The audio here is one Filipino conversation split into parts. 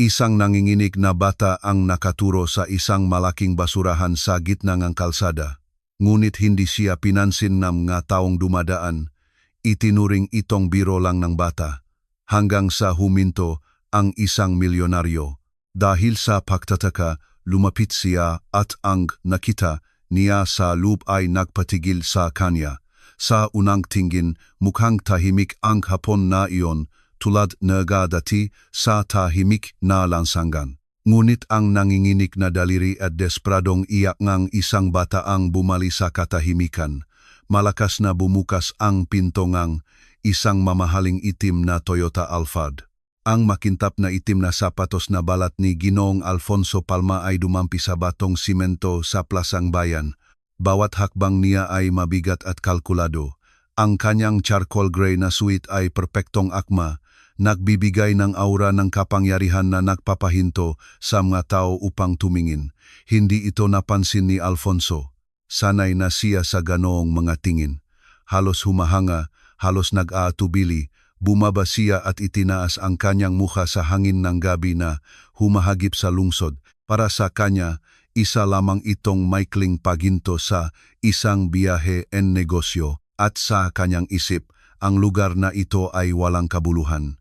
Isang nanginginig na bata ang nakaturo sa isang malaking basurahan sa gitna ng kalsada. Ngunit hindi siya pinansin ng mga taong dumadaan. Itinuring itong biro lang ng bata. Hanggang sa huminto ang isang milyonaryo. Dahil sa pagtataka, lumapit siya at ang nakita niya sa loob ay nagpatigil sa kanya. Sa unang tingin, mukhang tahimik ang hapon na iyon, tulad na dati sa tahimik na lansangan. Ngunit ang nanginginig na daliri at despradong iyak ng isang bata ang bumali sa katahimikan. Malakas na bumukas ang pinto ng isang mamahaling itim na Toyota Alphard. Ang makintap na itim na sapatos na balat ni Ginoong Alfonso Palma ay dumampi sa batong simento sa plasang bayan. Bawat hakbang niya ay mabigat at kalkulado. Ang kanyang charcoal gray na suit ay perpektong akma, nagbibigay ng aura ng kapangyarihan na nagpapahinto sa mga tao upang tumingin. Hindi ito napansin ni Alfonso. Sanay na siya sa ganoong mga tingin. Halos humahanga, halos nag-aatubili, bumaba siya at itinaas ang kanyang mukha sa hangin ng gabi na humahagip sa lungsod. Para sa kanya, isa lamang itong maikling paginto sa isang biyahe en negosyo at sa kanyang isip, ang lugar na ito ay walang kabuluhan.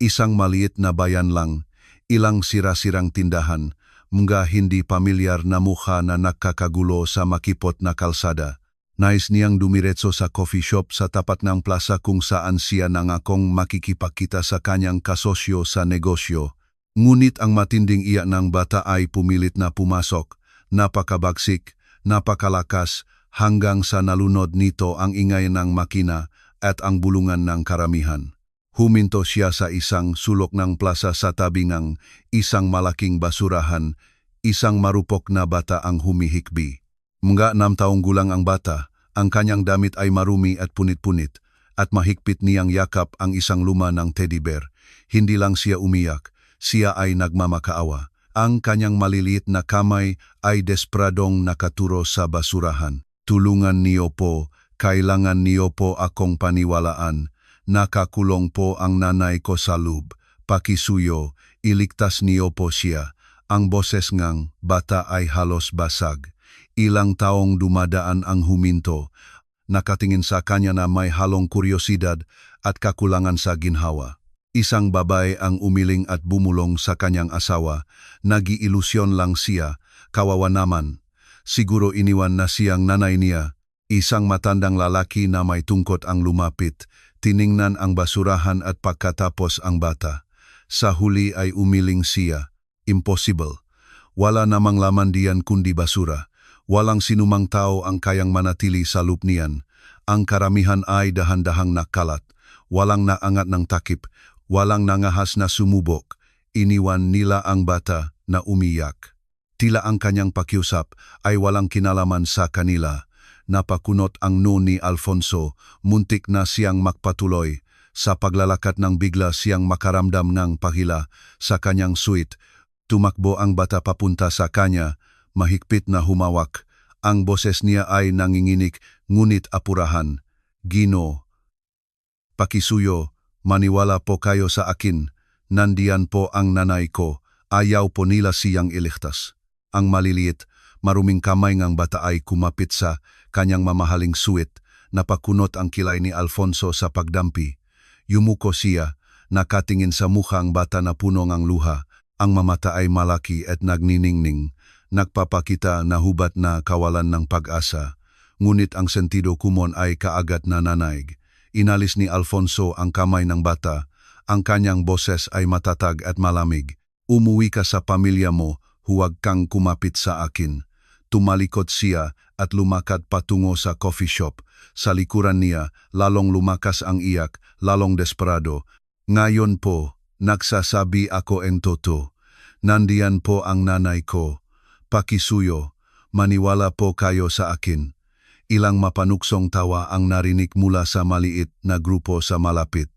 Isang maliit na bayan lang, ilang sira-sirang tindahan, mga hindi pamilyar na mukha na nakakagulo sa makipot na kalsada. Nais niyang dumiretso sa coffee shop sa tapat ng plaza kung saan siya nangakong makikipagkita sa kanyang kasosyo sa negosyo. Ngunit ang matinding iyak ng bata ay pumilit na pumasok, napakabagsik, napakalakas, hanggang sa nalunod nito ang ingay ng makina at ang bulungan ng karamihan. Huminto siya sa isang sulok ng plaza sa tabi ng isang malaking basurahan, isang marupok na bata ang humihikbi. Mga 6 taong gulang ang bata, ang kanyang damit ay marumi at punit-punit, at mahigpit niyang yakap ang isang luma ng teddy bear. Hindi lang siya umiyak, siya ay nagmamakaawa. Ang kanyang maliliit na kamay ay despradong nakaturo sa basurahan. Tulungan niyo po, kailangan niyo po akong paniwalaan. Nakakulong po ang nanay ko sa loob. Pakisuyo, iligtas niyo po siya. Ang boses ngang bata ay halos basag. Ilang taong dumadaan ang huminto. Nakatingin sa kanya na may halong kuryosidad at kakulangan sa ginhawa. Isang babae ang umiling at bumulong sa kanyang asawa. Nag-iilusyon lang siya, kawawa naman. Siguro iniwan na siyang nanay niya. Isang matandang lalaki na may tungkot ang lumapit. Tiningnan ang basurahan at pagkatapos ang bata. Sa huli ay umiling siya. Impossible. Wala namang laman diyan kundi basura. Walang sinumang tao ang kayang manatili sa loob niyan. Ang karamihan ay dahan-dahang nakalat. Walang naangat ng takip. Walang nangahas na sumubok. Iniwan nila ang bata na umiyak. Tila ang kanyang pakiusap ay walang kinalaman sa kanila. Napakunot ang noo ni Alfonso, muntik na siyang magpatuloy. Sa paglalakad ng bigla siyang makaramdam ng pahila sa kanyang suit. Tumakbo ang bata papunta sa kanya, mahigpit na humawak. Ang boses niya ay nanginginig, ngunit apurahan. Gino, pakisuyo, maniwala po kayo sa akin. Nandiyan po ang nanay ko. Ayaw po nila siyang iligtas. Ang maliliit, maruming kamay ng bata ay kumapit sa kanyang mamahaling suit. Napakunot ang kilay ni Alfonso sa pagdampi. Yumuko siya, nakatingin sa mukhang bata na puno ng luha. Ang mamata ay malaki at nagniningning. Nagpapakita na hubat na kawalan ng pag-asa. Ngunit ang sentido kumon ay kaagad na nanaig. Inalis ni Alfonso ang kamay ng bata. Ang kanyang boses ay matatag at malamig. Umuwi ka sa pamilya mo, huwag kang kumapit sa akin. Tumalikod siya at lumakad patungo sa coffee shop. Sa likuran niya, lalong lumakas ang iyak, lalong desperado. Ngayon po, nagsasabi ako en toto. Nandiyan po ang nanay ko. Pakisuyo, maniwala po kayo sa akin. Ilang mapanuksong tawa ang narinig mula sa maliit na grupo sa malapit.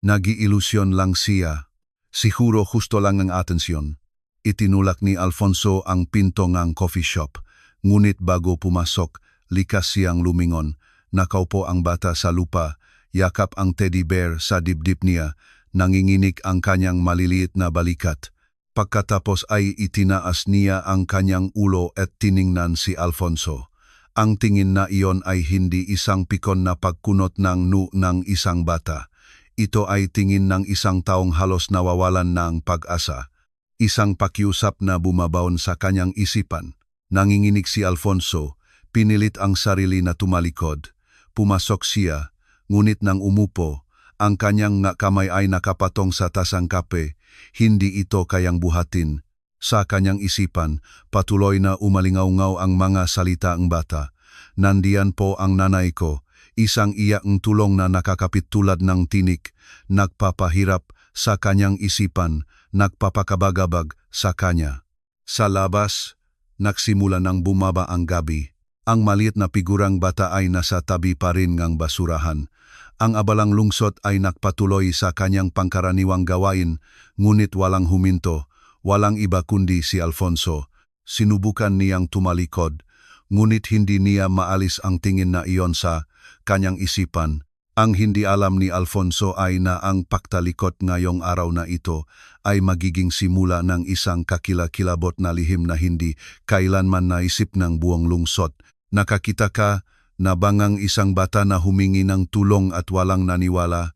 Nag-iilusyon lang siya. Siguro husto lang ang atensyon. Itinulak ni Alfonso ang pinto ng coffee shop. Ngunit bago pumasok, likas siyang lumingon. Nakaupo ang bata sa lupa, yakap ang teddy bear sa dibdib niya. Nanginginig ang kanyang maliliit na balikat. Pagkatapos ay itinaas niya ang kanyang ulo at tiningnan si Alfonso. Ang tingin na iyon ay hindi isang pikon na pagkunot ng ng isang bata. Ito ay tingin ng isang taong halos nawawalan ng pag-asa. Isang pakiusap na bumabaon sa kanyang isipan. Nanginginig si Alfonso, pinilit ang sarili na tumalikod. Pumasok siya, ngunit nang umupo, ang kanyang kamay ay nakapatong sa tasang kape. Hindi ito kayang buhatin. Sa kanyang isipan, patuloy na umalingaw-ngaw ang mga salita ng bata. Nandiyan po ang nanay ko, isang iyakang tulong na nakakapit tulad ng tinik, nagpapahirap sa kanyang isipan, nagpapakabagabag sa kanya. Sa labas, nagsimula ng bumaba ang gabi. Ang maliit na figurang bata ay nasa tabi pa rin ng basurahan. Ang abalang lungsod ay nagpatuloy sa kanyang pangkaraniwang gawain, ngunit walang huminto, walang iba kundi si Alfonso. Sinubukan niyang tumalikod, ngunit hindi niya maalis ang tingin na iyon sa kanyang isipan. Ang hindi alam ni Alfonso ay na ang pagtalikod ngayong araw na ito ay magiging simula ng isang kakilakilabot na lihim na hindi kailanman naisip ng buong lungsod. Nakakita ka na bangang isang bata na humingi ng tulong at walang naniwala?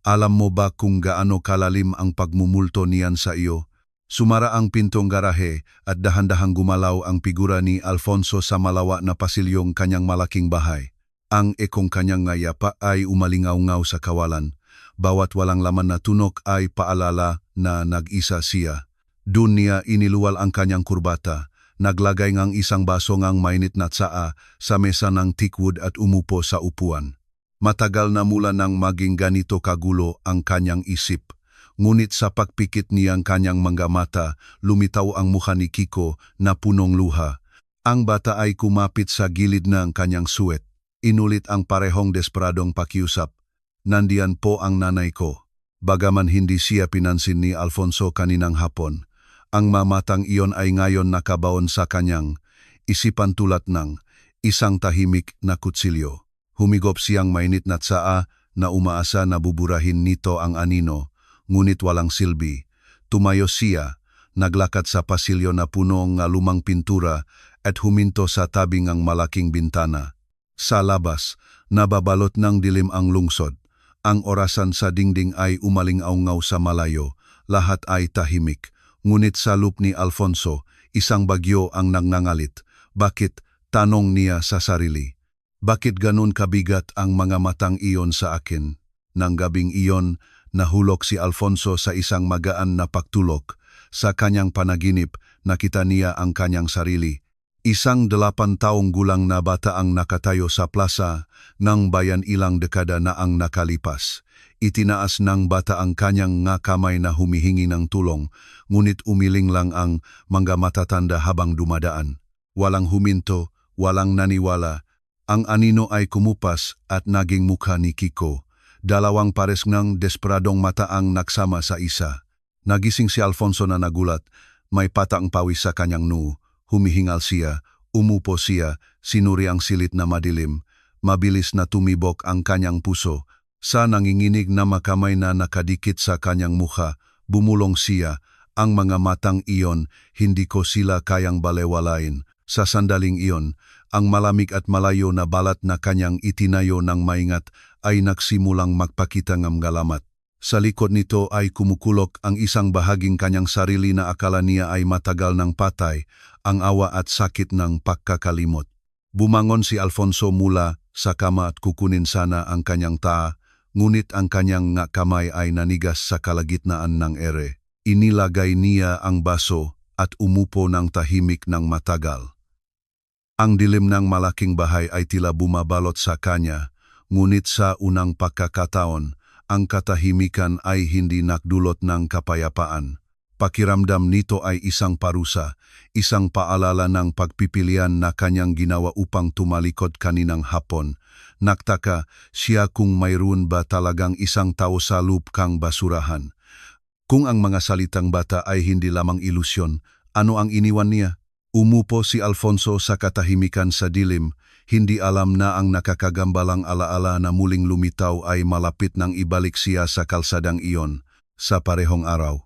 Alam mo ba kung gaano kalalim ang pagmumulto niyan sa iyo? Sumara ang pintong garahe at dahan-dahang gumalaw ang figura ni Alfonso sa malawa na pasilyong kanyang malaking bahay. Ang ekong kanyang ngayapa ay umalingaw-ngaw sa kawalan. Bawat walang laman na tunok ay paalala na nag-isa siya. Doon niya iniluwal ang kanyang kurbata. Naglagay ngang isang baso ngang mainit na tsaa sa mesa ng teakwood at umupo sa upuan. Matagal na mula nang maging ganito kagulo ang kanyang isip. Ngunit sa pagpikit niyang kanyang mga mata, lumitaw ang mukha ni Kiko na punong luha. Ang bata ay kumapit sa gilid ng kanyang suwet. Inulit ang parehong desperadong pakiusap. Nandiyan po ang nanay ko. Bagaman hindi siya pinansin ni Alfonso kaninang hapon, ang mamatang iyon ay ngayon nakabaon sa kanyang isipan tulad ng isang tahimik na kutsilyo. Humigop siyang mainit na tsaa na umaasa na buburahin nito ang anino, ngunit walang silbi. Tumayo siya, naglakad sa pasilyo na puno ng lumang pintura at huminto sa tabi ng malaking bintana. Sa labas, nababalot ng dilim ang lungsod. Ang orasan sa dingding ay umalingaw-ngaw sa malayo, lahat ay tahimik. Ngunit sa loob ni Alfonso, isang bagyo ang nangangalit. Bakit? Tanong niya sa sarili. Bakit ganun kabigat ang mga matang iyon sa akin? Nang gabing iyon, nahulog si Alfonso sa isang magaan na pagtulog. Sa kanyang panaginip, nakita niya ang kanyang sarili. Isang 8 taong gulang na bata ang nakatayo sa plaza ng bayan ilang dekada na ang nakalipas. Itinaas ng bata ang kanyang kamay na humihingi ng tulong, ngunit umiling lang ang mga matatanda habang dumadaan. Walang huminto, walang naniwala. Ang anino ay kumupas at naging mukha ni Kiko. Dalawang pares ng desperadong mata ang nagsama sa isa. Nagising si Alfonso na nagulat, may patang pawis sa kanyang noo. Humihingal siya, umupo siya, sinuri ang silid na madilim. Mabilis na tumibok ang kanyang puso. Sa nanginginig na makamay na nakadikit sa kanyang mukha, bumulong siya. Ang mga matang iyon, hindi ko sila kayang balewalain. Sa sandaling iyon, ang malamig at malayo na balat na kanyang itinayo ng maingat ay nagsimulang magpakita ng galamat. Sa likod nito ay kumukulok ang isang bahaging kanyang sarili na akala niya ay matagal ng patay, ang awa at sakit ng pagkakalimot. Bumangon si Alfonso mula sa kama at kukunin sana ang kanyang taa, ngunit ang kanyang kamay ay nanigas sa kalagitnaan ng ere. Inilagay niya ang baso at umupo ng tahimik ng matagal. Ang dilim ng malaking bahay ay tila bumabalot sa kanya, ngunit sa unang pagkakataon, ang katahimikan ay hindi nakdulot ng kapayapaan. Pakiramdam nito ay isang parusa, isang paalala ng pagpipilian na kanyang ginawa upang tumalikod kaninang hapon. Nagtaka siya kung mayroon ba talagang isang tao sa loob kang basurahan. Kung ang mga salitang bata ay hindi lamang ilusyon, ano ang iniwan niya? Umupo si Alfonso sa katahimikan sa dilim, hindi alam na ang nakakagambalang alaala na muling lumitaw ay malapit nang ibalik siya sa kalsadang iyon. sa parehong araw.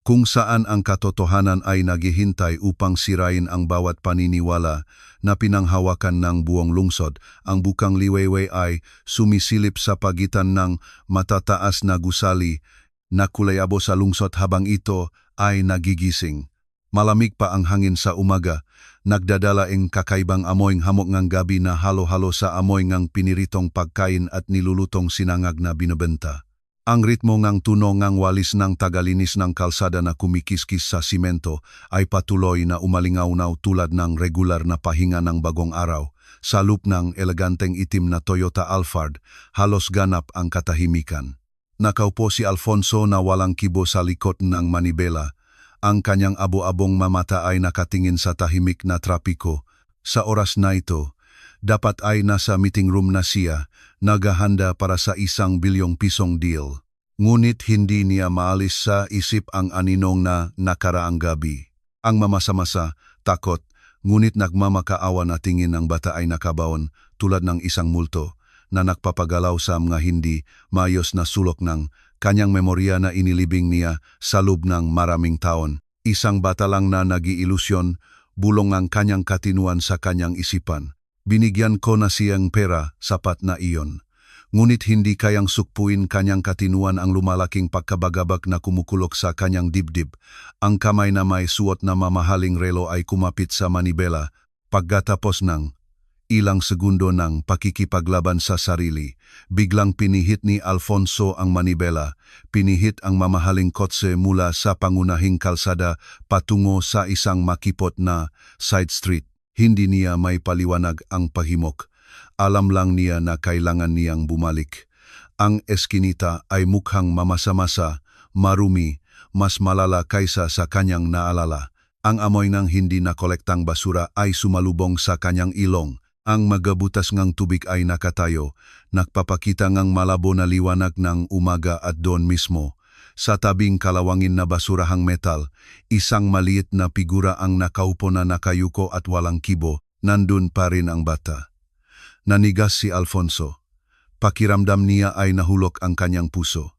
Kung saan ang katotohanan ay naghihintay upang sirain ang bawat paniniwala na pinanghawakan ng buong lungsod, ang bukang liwayway ay sumisilip sa pagitan ng matataas na gusali na kulayabo sa lungsod habang ito ay nagigising. Malamig pa ang hangin sa umaga, nagdadala ang kakaibang amoy ng hamog ng gabi na halo-halo sa amoy ng piniritong pagkain at nilulutong sinangag na binebenta. Ang ritmo ng tuno ng walis ng tagalinis ng kalsada na kumikiskis sa simento ay patuloy na umalingaw-naw tulad ng regular na pahinga ng bagong araw. Sa loop ng eleganteng itim na Toyota Alphard, halos ganap ang katahimikan. Nakaupo si Alfonso na walang kibo sa likod ng manibela. Ang kanyang abo-abong mamata ay nakatingin sa tahimik na trapiko. Sa oras na ito, dapat ay nasa meeting room na siya, naghahanda para sa ₱1 bilyong deal. Ngunit hindi niya maalis sa isip ang aninong na nakaraang gabi. Ang mamasa-masa, takot, ngunit nagmamakaawa na tingin ng bata ay nakabaon tulad ng isang multo na nagpapagalaw sa mga hindi maayos na sulok ng kanyang memorya na inilibing niya sa loob ng maraming taon. Isang bata lang na nag-iilusyon, bulong ang kanyang katinuan sa kanyang isipan. Binigyan ko na siyang pera, sapat na iyon. Ngunit hindi kayang sukpuin kanyang katinuan ang lumalaking pagkabagabag na kumukulok sa kanyang dibdib. Ang kamay na may suot na mamahaling relo ay kumapit sa manibela. Pagkatapos ng ilang segundo ng pakikipaglaban sa sarili, biglang pinihit ni Alfonso ang manibela. Pinihit ang mamahaling kotse mula sa pangunahing kalsada patungo sa isang makipot na side street. Hindi niya may paliwanag ang pahimok. Alam lang niya na kailangan niyang bumalik. Ang eskinita ay mukhang mamasa-masa, marumi, mas malala kaysa sa kanyang naalala. Ang amoy ng hindi nakolektang basura ay sumalubong sa kanyang ilong. Ang magabutas ngang tubig ay nakatayo, nagpapakita ngang malabo na liwanag ng umaga at doon mismo. Sa tabing kalawangin na basurahang metal, isang maliit na figura ang nakaupo na nakayuko at walang kibo, nandun pa rin ang bata. Nanigas si Alfonso. Pakiramdam niya ay nahulog ang kanyang puso.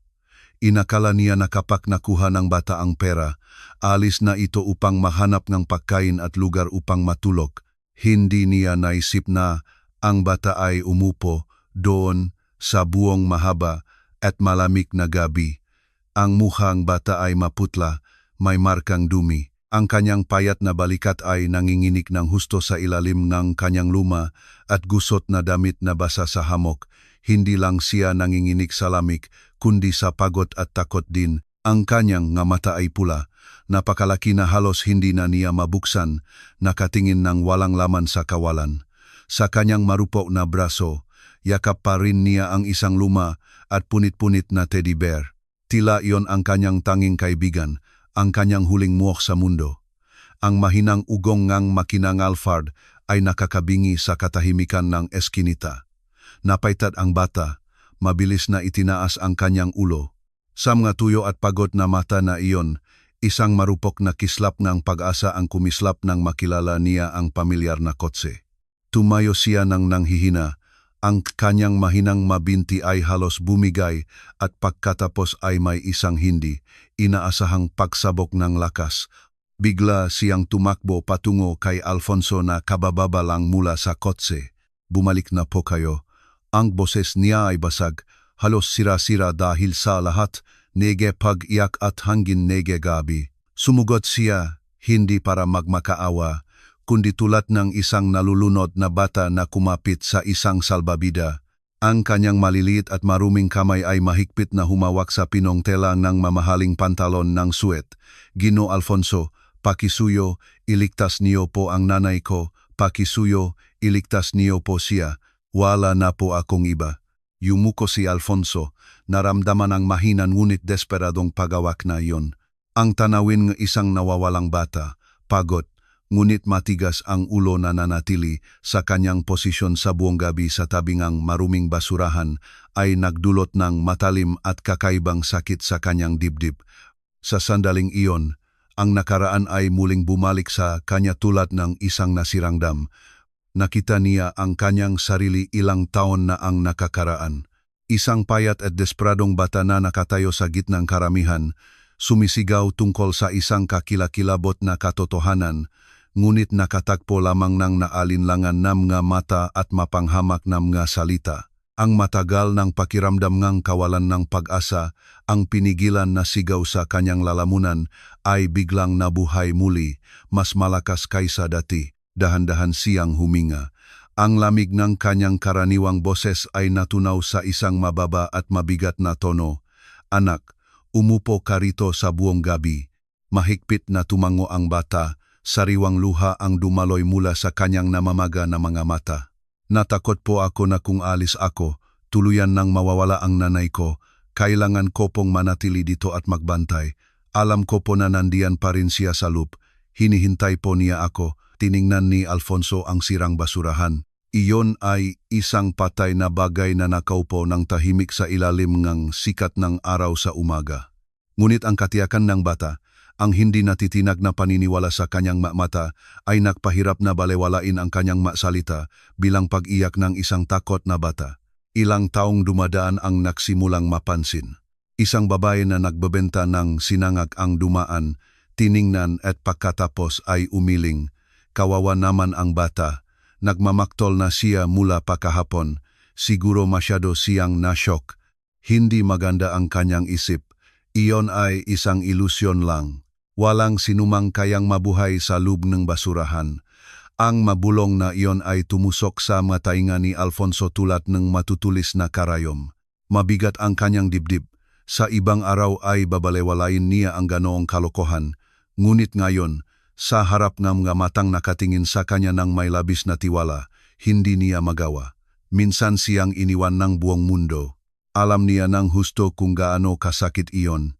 Inakala niya na kapag nakuha ng bata ang pera, alis na ito upang mahanap ng pagkain at lugar upang matulog. Hindi niya naisip na ang bata ay umupo doon sa buong mahaba at malamig na gabi. Ang mukhang bata ay maputla, may markang dumi. Ang kanyang payat na balikat ay nanginginig ng husto sa ilalim ng kanyang luma at gusot na damit na basa sa hamog. Hindi lang siya nanginginig sa lamig, kundi sa pagod at takot din. Ang kanyang nga mata ay pula. Napakalaki na halos hindi na niya mabuksan, nakatingin ng walang laman sa kawalan. Sa kanyang marupok na braso, yakap pa rin niya ang isang luma at punit-punit na teddy bear. Tila iyon ang kanyang tanging kaibigan, ang kanyang huling muwak sa mundo. Ang mahinang ugong ngang makinang Alphard ay nakakabingi sa katahimikan ng eskinita. Napaitat ang bata, mabilis na itinaas ang kanyang ulo. Sa mga tuyo at pagod na mata na iyon, isang marupok na kislap ng pag-asa ang kumislap nang makilala niya ang pamilyar na kotse. Tumayo siya ng nanghihina. Ang kanyang mahinang mabinti ay halos bumigay at pagkatapos ay may isang hindi inaasahang pagsabog ng lakas. Bigla siyang tumakbo patungo kay Alfonso na kabababa lang mula sa kotse. Bumalik na po kayo. Ang boses niya ay basag, halos sira-sira dahil sa lahat, nege pag-iyak at hangin nege gabi. Sumugot siya, hindi para magmakaawa, kundi tulad ng isang nalulunod na bata na kumapit sa isang salbabida. Ang kanyang maliliit at maruming kamay ay mahigpit na humawak sa pinong tela ng mamahaling pantalon ng suet. Gino Alfonso, pakisuyo, iligtas niyo po ang nanay ko, pakisuyo, iligtas niyo po siya. Wala na po akong iba. Yumuko si Alfonso, naramdaman ang mahinan ngunit desperadong pagawak na iyon. Ang tanawin ng isang nawawalang bata, pagod, ngunit matigas ang ulo na nanatili sa kanyang posisyon sa buong gabi sa tabingang maruming basurahan ay nagdulot ng matalim at kakaibang sakit sa kanyang dibdib. Sa sandaling iyon, ang nakaraan ay muling bumalik sa kanya tulad ng isang nasirang dam. Nakita niya ang kanyang sarili ilang taon na ang nakakaraan. Isang payat at despradong bata na nakatayo sa gitnang karamihan, sumisigaw tungkol sa isang kakilakilabot na katotohanan, ngunit nakatagpo lamang ng naalinlangan ng mga mata at mapanghamak na mga salita. Ang matagal ng pakiramdam ng kawalan ng pag-asa, ang pinigilan na sigaw sa kanyang lalamunan ay biglang nabuhay muli, mas malakas kaysa dati. Dahan-dahan siyang huminga. Ang lamig ng kanyang karaniwang boses ay natunaw sa isang mababa at mabigat na tono. Anak, umupo ka rito sa buong gabi. Mahigpit na tumango ang bata, sariwang luha ang dumaloy mula sa kanyang namamaga na mga mata. Natakot po ako na kung alis ako, tuluyan nang mawawala ang nanay ko. Kailangan ko pong manatili dito at magbantay. Alam ko po na nandiyan pa rin siya sa loop. Hinihintay po niya ako. Tiningnan ni Alfonso ang sirang basurahan. Iyon ay isang patay na bagay na nakaupo ng tahimik sa ilalim ng sikat ng araw sa umaga. Ngunit ang katiyakan ng bata, ang hindi natitinag na paniniwala sa kanyang mata ay nagpahirap na balewalain ang kanyang salita bilang pag-iyak ng isang takot na bata. Ilang taong dumadaan ang nagsimulang mapansin. Isang babae na nagbebenta ng sinangag ang dumaan, tiningnan at pagkatapos ay umiling. Kawawa naman ang bata. Nagmamaktol na siya mula pa kahapon. Siguro masyado siyang na-shock. Hindi maganda ang kanyang isip. Iyon ay isang ilusyon lang. Walang sinumang kayang mabuhay sa loob ng basurahan. Ang mabulong na iyon ay tumusok sa mga tainga ni Alfonso tulad ng matutulis na karayom. Mabigat ang kanyang dibdib. Sa ibang araw ay babalewalain niya ang ganoong kalokohan. Ngunit ngayon, sa harap ng mga matang nakatingin sa kanya ng may labis na tiwala, hindi niya magawa. Minsan siyang iniwan ng buong mundo. Alam niya ng husto kung gaano kasakit iyon.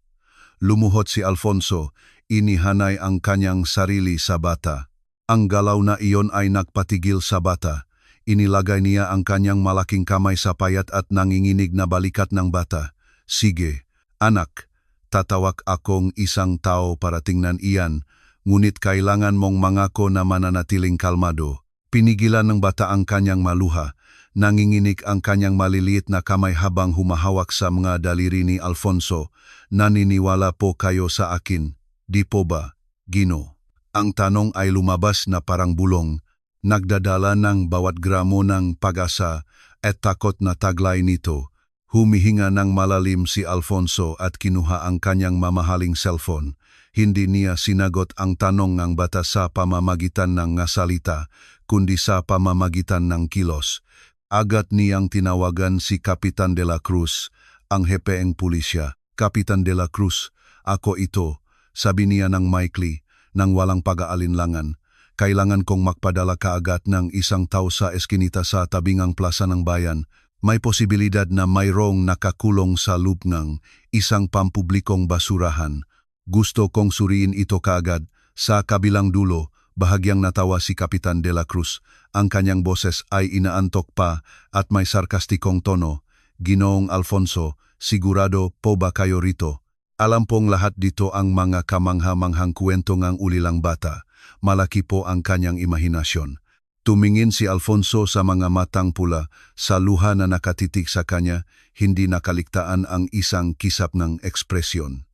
Lumuhod si Alfonso, inihanay ang kanyang sarili sa bata. Ang galaw na iyon ay nagpatigil sa bata. Inilagay niya ang kanyang malaking kamay sa payat at nanginginig na balikat ng bata. Sige, anak, tatawag akong isang tao para tingnan iyan, ngunit kailangan mong mangako na mananatiling kalmado. Pinigilan ng bata ang kanyang maluha. Nanginginig ang kanyang maliliit na kamay habang humahawak sa mga daliri ni Alfonso. Naniniwala po kayo sa akin, di po ba, Gino? Ang tanong ay lumabas na parang bulong, nagdadala ng bawat gramo ng pag-asa at takot na taglay nito. Humihinga ng malalim si Alfonso at kinuha ang kanyang mamahaling cellphone. Hindi niya sinagot ang tanong ng bata sa pamamagitan ng salita, kundi sa pamamagitan ng kilos. Agad niyang tinawagan si Kapitan de la Cruz, ang hepeeng pulisya. Kapitan de la Cruz, ako ito, sabi niya ng maikli, nang walang pag-aalinlangan. Kailangan kong magpadala kaagad ng isang tao sa eskinita sa tabingang plaza ng bayan. May posibilidad na mayroong nakakulong sa loob ng isang pampublikong basurahan. Gusto kong suriin ito kaagad. Sa kabilang dulo, bahagyang natawa si Kapitan de la Cruz. Ang kanyang boses ay inaantok pa at may sarkastikong tono. Ginoong Alfonso, sigurado po ba kayo rito? Alam pong lahat dito ang mga kamangha-manghang kwento ng ulilang bata. Malaki po ang kanyang imahinasyon. Tumingin si Alfonso sa mga matang pula, sa luha na nakatitig sa kanya, hindi nakaligtaan ang isang kisap ng ekspresyon.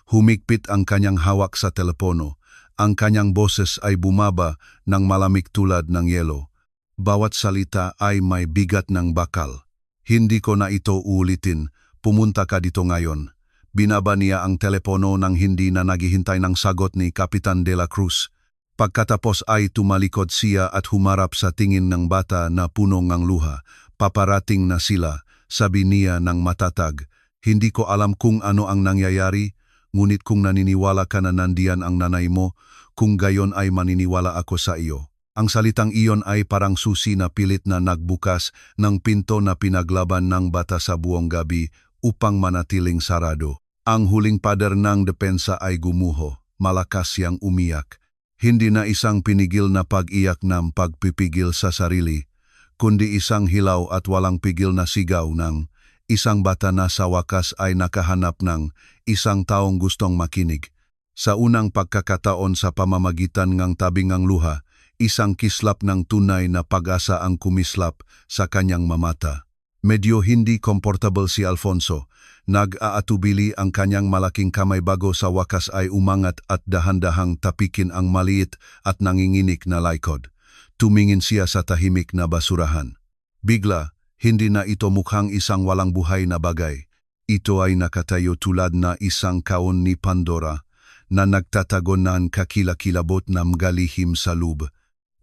Humigpit ang kanyang hawak sa telepono. Ang kanyang boses ay bumaba ng malamig tulad ng yelo. Bawat salita ay may bigat ng bakal. Hindi ko na ito uulitin, pumunta ka dito ngayon. Binaba niya ang telepono nang hindi na naghihintay ng sagot ni Kapitan de la Cruz. Pagkatapos ay tumalikod siya at humarap sa tingin ng bata na puno ng luha. Paparating na sila, sabi niya ng matatag. Hindi ko alam kung ano ang nangyayari, ngunit kung naniniwala ka na nandiyan ang nanay mo, kung gayon ay maniniwala ako sa iyo. Ang salitang iyon ay parang susi na pilit na nagbukas ng pinto na pinaglaban ng bata sa buong gabi upang manatiling sarado. Ang huling pader ng depensa ay gumuho, malakas siyang umiyak. Hindi na isang pinigil na pag-iyak ng pagpipigil sa sarili, kundi isang hilaw at walang pigil na sigaw ng isang bata na sa wakas ay nakahanap ng isang taong gustong makinig. Sa unang pagkakataon sa pamamagitan ng tabingang luha, isang kislap ng tunay na pag-asa ang kumislap sa kanyang mamata. Medyo hindi comfortable si Alfonso. Nag-aatubili ang kanyang malaking kamay bago sa wakas ay umangat at dahan-dahang tapikin ang maliit at nanginginig na likod. Tumingin siya sa tahimik na basurahan. Bigla, hindi na ito mukhang isang walang buhay na bagay. Ito ay nakatayo tulad na isang kaon ni Pandora na nagtatago ng kakilakilabot na mgalihim sa loob.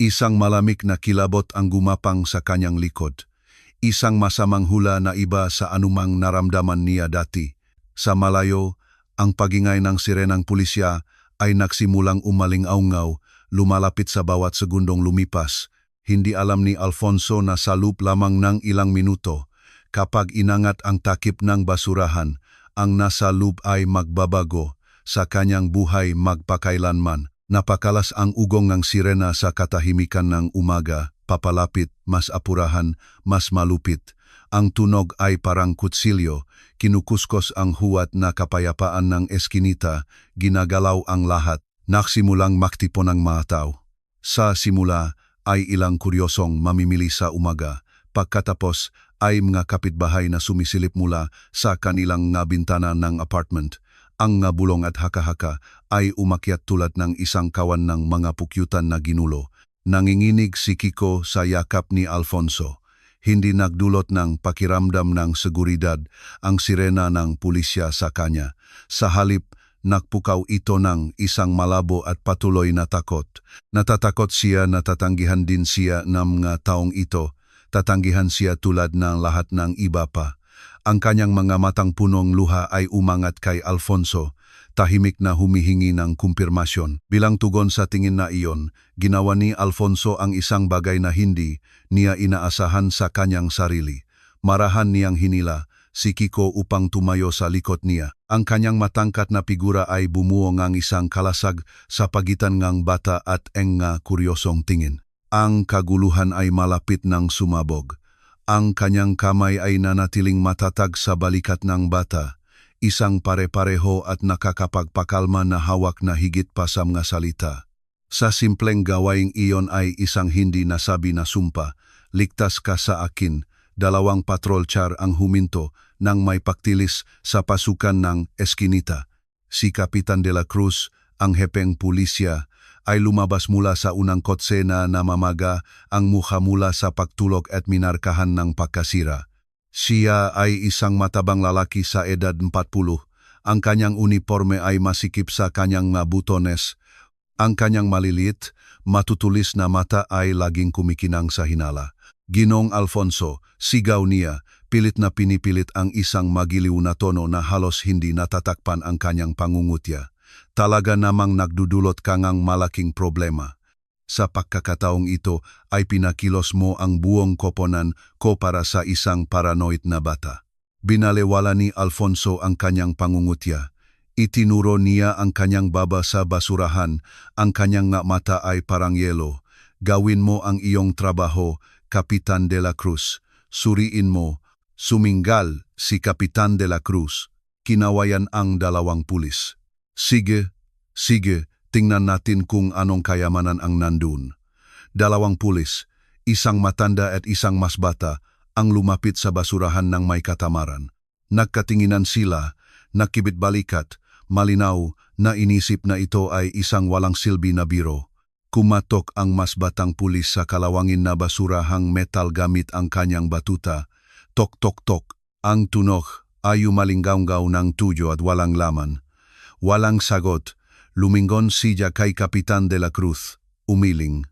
Isang malamig na kilabot ang gumapang sa kanyang likod. Isang masamang hula na iba sa anumang naramdaman niya dati. Sa malayo, ang pagingay ng sirenang pulisya ay nagsimulang umaling-aungaw, lumalapit sa bawat segundong lumipas. Hindi alam ni Alfonso na sa loob lamang ng ilang minuto, kapag inangat ang takip ng basurahan, ang nasa loob ay magbabago, sa kanyang buhay magpakailanman. Napakalas ang ugong ng sirena sa katahimikan ng umaga. Papalapit, mas apurahan, mas malupit. Ang tunog ay parang kutsilyo, kinukuskos ang huwat na kapayapaan ng eskinita, ginagalaw ang lahat, nagsimulang maktipon ang mga tao. Sa simula ay ilang kuryosong mamimili sa umaga, pagkatapos ay mga kapitbahay na sumisilip mula sa kanilang nga bintana ng apartment. Ang nga bulong at haka-haka ay umakyat tulad ng isang kawan ng mga pukyutan na ginulo. Nanginginig si Kiko sa yakap ni Alfonso. Hindi nagdulot ng pakiramdam ng seguridad ang sirena ng pulisya sa kanya. Sa halip, nagpukaw ito ng isang malabo at patuloy na takot. Natatakot siya na tatanggihan din siya ng mga taong ito. Tatanggihan siya tulad ng lahat ng iba pa. Ang kanyang mga matang punong luha ay umangat kay Alfonso. Tahimik na humihingi ng kumpirmasyon. Bilang tugon sa tingin na iyon, ginawa ni Alfonso ang isang bagay na hindi niya inaasahan sa kanyang sarili. Marahan niyang hinila si Kiko upang tumayo sa likod niya. Ang kanyang matangkat na figura ay bumuo ngang isang kalasag sa pagitan ngang bata at nga kuryosong tingin. Ang kaguluhan ay malapit ng sumabog. Ang kanyang kamay ay nanatiling matatag sa balikat ng bata. Isang pare-pareho at nakakapagpakalma na hawak na higit pa sa mga salita. Sa simpleng gawaing iyon ay isang hindi nasabi na sumpa, ligtas ka sa akin. 2 patrol char ang huminto nang may paktilis sa pasukan ng eskinita. Si Kapitan de la Cruz, ang hepeng pulisya, ay lumabas mula sa unang kotse na namamaga ang mukha mula sa pagtulog at minarkahan ng pagkasira. Siya ay isang matabang lalaki sa edad 40. Ang kanyang uniforme ay masikip sa kanyang mga butones. Ang kanyang malilit, matutulis na mata ay laging kumikinang sa hinala. Ginong Alfonso, sigaw niya, pilit na pinipilit ang isang magiliw na tono na halos hindi natatakpan ang kanyang pangungutya. Talaga namang nagdudulot ka ngang malaking problema. Sa pagkakataong ito ay pinakilos mo ang buong koponan ko para sa isang paranoid na bata. Binalewala ni Alfonso ang kanyang pangungutya. Itinuro niya ang kanyang baba sa basurahan, ang kanyang nga mata ay parang yelo. Gawin mo ang iyong trabaho, Kapitan de la Cruz. Suriin mo. Suminggal si Kapitan de la Cruz. Kinawayan ang 2 pulis. Sige, tingnan natin kung anong kayamanan ang nandun. 2 pulis, isang matanda at isang mas bata, ang lumapit sa basurahan ng may katamaran. Nagkatinginan sila, nakibit-balikat, malinaw na inisip na ito ay isang walang silbi na biro. Kumatok ang mas batang pulis sa kalawangin na basurahang metal gamit ang kanyang batuta. Tok tok tok, ang tunog ay umalinggaw-gaw ng tuyo at walang laman. Walang sagot. Lumingon siya kay Kapitan de la Cruz, umiling.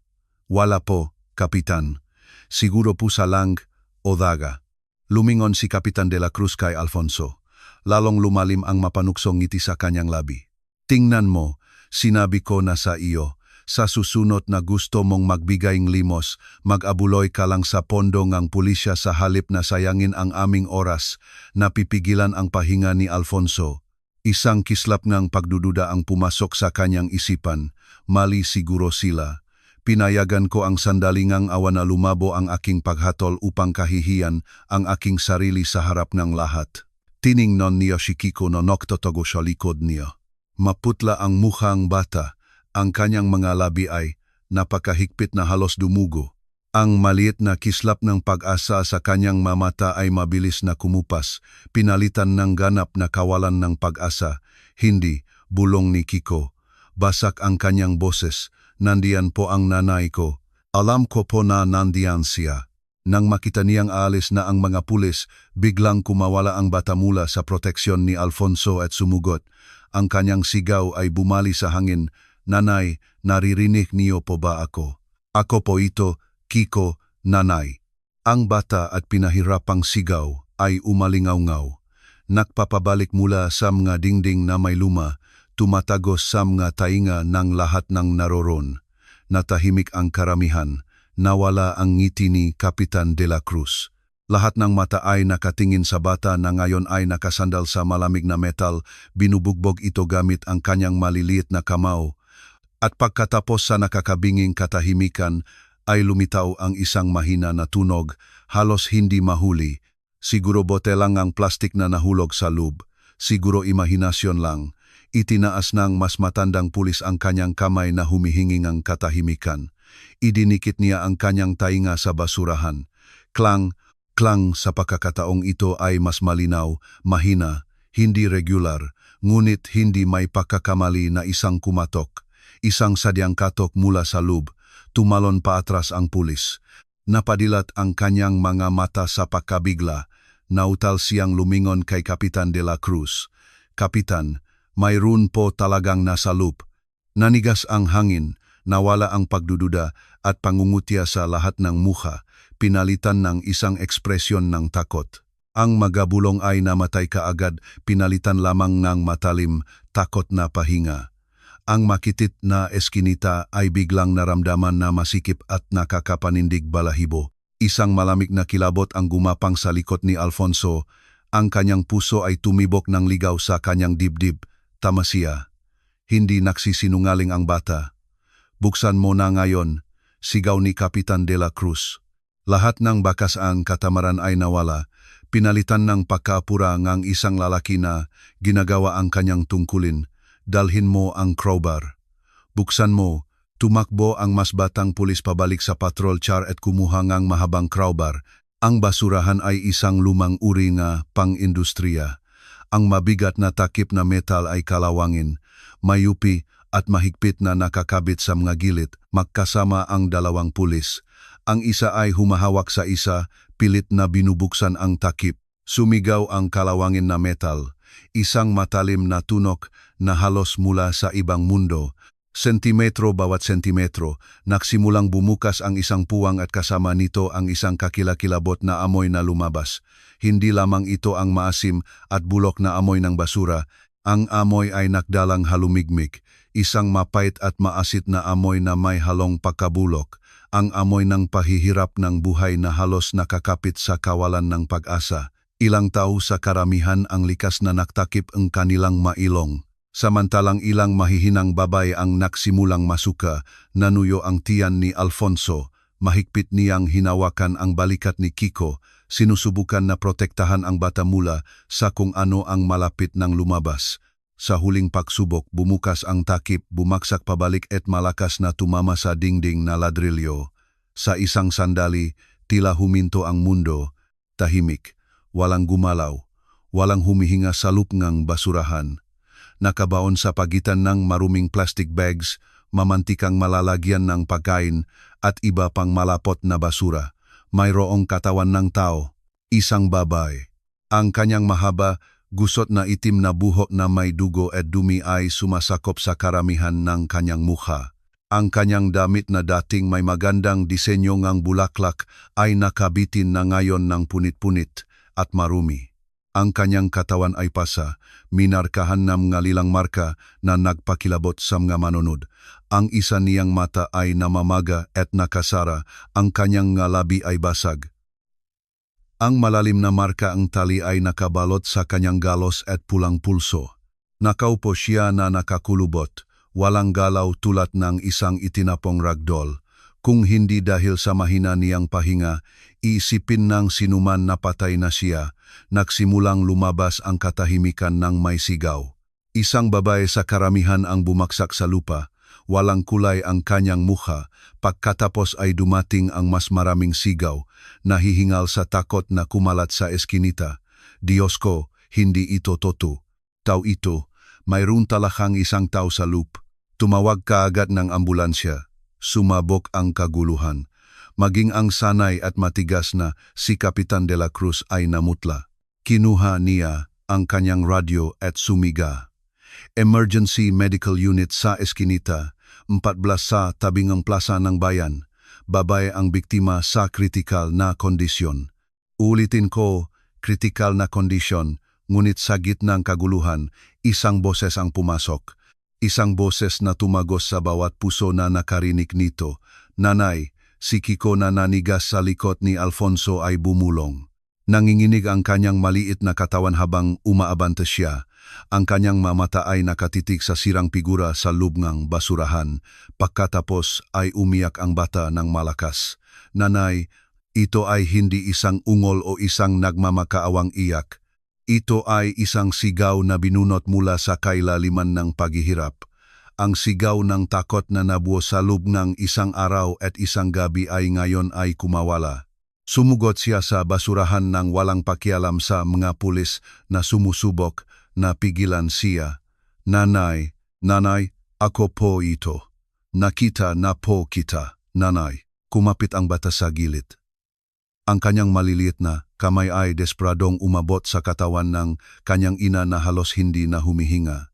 Wala po, Kapitan. Siguro po sa lang o daga. Lumingon si Kapitan de la Cruz kay Alfonso. Lalong lumalim ang mapanuksong ngiti sa kanyang labi. Tingnan mo, sinabi ko na sa iyo, sa susunod na gusto mong magbigay ng limos, mag-abuloy ka lang sa pondo ng pulisya sa halip na sayangin ang aming oras. Napipigilan ang pahinga ni Alfonso. Isang kislap ng pagdududa ang pumasok sa kanyang isipan. Mali siguro sila. Pinayagan ko ang sandalingang awa na lumabo ang aking paghatol upang kahihiyan ang aking sarili sa harap ng lahat. Tiningnan niya si Kiko na nagtatago sa likod niya. Maputla ang mukhang bata. Ang kanyang mga labi ay napakahigpit na halos dumugo. Ang maliit na kislap ng pag-asa sa kanyang mamata ay mabilis na kumupas, pinalitan ng ganap na kawalan ng pag-asa. Hindi, bulong ni Kiko. Basak ang kanyang boses. Nandiyan po ang nanay ko. Alam ko po na nandiyan siya. Nang makita niyang aalis na ang mga pulis, biglang kumawala ang bata mula sa proteksyon ni Alfonso at sumugot. Ang kanyang sigaw ay bumali sa hangin. Nanay, naririnig niyo po ba ako? Ako po ito, Kiko, nanay. Ang bata at pinahirapang sigaw ay umalingaw-ngaw. Nakpapabalik mula sa mga dingding na may luma, tumatagos sa mga tainga ng lahat ng naroron. Natahimik ang karamihan, nawala ang ngiti ni Kapitan de la Cruz. Lahat ng mata ay nakatingin sa bata na ngayon ay nakasandal sa malamig na metal, binubugbog ito gamit ang kanyang maliliit na kamao. At pagkatapos sa nakakabinging katahimikan, ay lumitaw ang isang mahina na tunog, halos hindi mahuli. Siguro bote lang ang plastik na nahulog sa loob. Siguro imahinasyon lang. Itinaas ng mas matandang pulis ang kanyang kamay na humihinging ang katahimikan. Idinikit niya ang kanyang tainga sa basurahan. Klang, klang sa pagkakataong ito ay mas malinaw, mahina, hindi regular, ngunit hindi may pagkakamali na isang kumatok. Isang sadyang katok mula sa loob. Tumalon pa atras ang pulis. Napadilat ang kanyang mga mata sa pagkabigla. Nautal siyang lumingon kay Kapitan de la Cruz. Kapitan, mayroon po talagang nasa loop. Nanigas ang hangin, nawala ang pagdududa at pangungutya sa lahat ng mukha, pinalitan ng isang ekspresyon ng takot. Ang magabulong ay namatay kaagad, pinalitan lamang ng matalim, takot na pahinga. Ang makitit na eskinita ay biglang naramdaman na masikip at nakakapanindig balahibo. Isang malamig na kilabot ang gumapang sa likod ni Alfonso. Ang kanyang puso ay tumibok ng ligaw sa kanyang dibdib. Tama siya. Hindi nagsisinungaling ang bata. Buksan mo na ngayon, sigaw ni Kapitan de la Cruz. Lahat ng bakas ang katamaran ay nawala. Pinalitan ng pagkaapura ng isang lalaki na ginagawa ang kanyang tungkulin. Dalhin mo ang crowbar. Buksan mo, tumakbo ang mas batang pulis pabalik sa patrol char at kumuha ng mahabang crowbar. Ang basurahan ay isang lumang uri nga pang-industriya. Ang mabigat na takip na metal ay kalawangin, mayupi at mahigpit na nakakabit sa mga gilid, magkasama ang dalawang pulis. Ang isa ay humahawak sa isa, pilit na binubuksan ang takip. Sumigaw ang kalawangin na metal. Isang matalim na tunok na halos mula sa ibang mundo. Sentimetro bawat sentimetro, nagsimulang bumukas ang isang puwang at kasama nito ang isang kakilakilabot na amoy na lumabas. Hindi lamang ito ang maasim at bulok na amoy ng basura, ang amoy ay nakdalang halumigmig, isang mapait at maasit na amoy na may halong pagkabulok, ang amoy ng pahihirap ng buhay na halos nakakapit sa kawalan ng pag-asa. Ilang tao sa karamihan ang likas na naktakip ang kanilang mailong. Samantalang ilang mahihinang babay ang nagsimulang masuka, nanuyo ang tiyan ni Alfonso, mahigpit niyang hinawakan ang balikat ni Kiko, sinusubukan na protektahan ang bata mula sa kung ano ang malapit ng lumabas. Sa huling pagsubok, bumukas ang takip, bumaksak pabalik at malakas na tumama sa dingding na ladrilyo. Sa isang sandali, tila huminto ang mundo, tahimik, walang gumalaw, walang humihinga sa lupngang basurahan. Nakabaon sa pagitan ng maruming plastic bags, mamantikang malalagyan ng pagkain at iba pang malapot na basura. Mayroong katawan ng tao, isang babae. Ang kanyang mahaba, gusot na itim na buhok na may dugo at dumi ay sumasakop sa karamihan ng kanyang mukha. Ang kanyang damit na dating may magandang disenyo ngang bulaklak ay nakabitin na ngayon ng punit-punit at marumi. Ang kanyang katawan ay pasa, minarkahan ng ngalilang marka na nagpakilabot sa mga manunod. Ang isa niyang mata ay namamaga at nakasara, ang kanyang labi ay basag. Ang malalim na marka ang tali ay nakabalot sa kanyang galos at pulang pulso. Nakaupo siya na nakakulubot, walang galaw tulad ng isang itinapong ragdoll. Kung hindi dahil sa mahina niyang pahinga, iisipin ng sinuman na patay na siya, nagsimulang lumabas ang katahimikan ng may sigaw. Isang babae sa karamihan ang bumaksak sa lupa, walang kulay ang kanyang mukha, pagkatapos ay dumating ang mas maraming sigaw, nahihingal sa takot na kumalat sa eskinita. Diyos ko, hindi ito totoo. Tao ito, mayroon talakang isang tao sa loop. Tumawag kaagad ng ambulansya. Sumabog ang kaguluhan. Maging ang sanay at matigas na si Kapitan de la Cruz ay namutla. Kinuha niya ang kanyang radyo at sumiga. Emergency Medical Unit sa eskinita, 14 sa tabingang plaza ng bayan. Babae ang biktima sa kritikal na kondisyon. Ulitin ko, kritikal na kondisyon, ngunit sa gitnang kaguluhan, isang boses ang pumasok. Isang boses na tumagos sa bawat puso na nakarinig nito. Nanay, si Kiko na nanigas sa likod ni Alfonso ay bumulong. Nanginginig ang kanyang maliit na katawan habang umaabante siya. Ang kanyang mamata ay nakatitig sa sirang figura sa lubngang basurahan. Pagkatapos ay umiyak ang bata ng malakas. Nanay, ito ay hindi isang ungol o isang nagmamakaawang iyak. Ito ay isang sigaw na binunot mula sa kailaliman ng paghihirap. Ang sigaw ng takot na nabuo sa loob ng isang araw at isang gabi ay ngayon ay kumawala. Sumugot siya sa basurahan ng walang pakialam sa mga pulis na sumusubok na pigilan siya. Nanay, ako po ito. Nakita na po kita, nanay. Kumapit ang bata sa gilid. Ang kanyang maliliit na kamay ay desperadong umabot sa katawan ng kanyang ina na halos hindi na humihinga.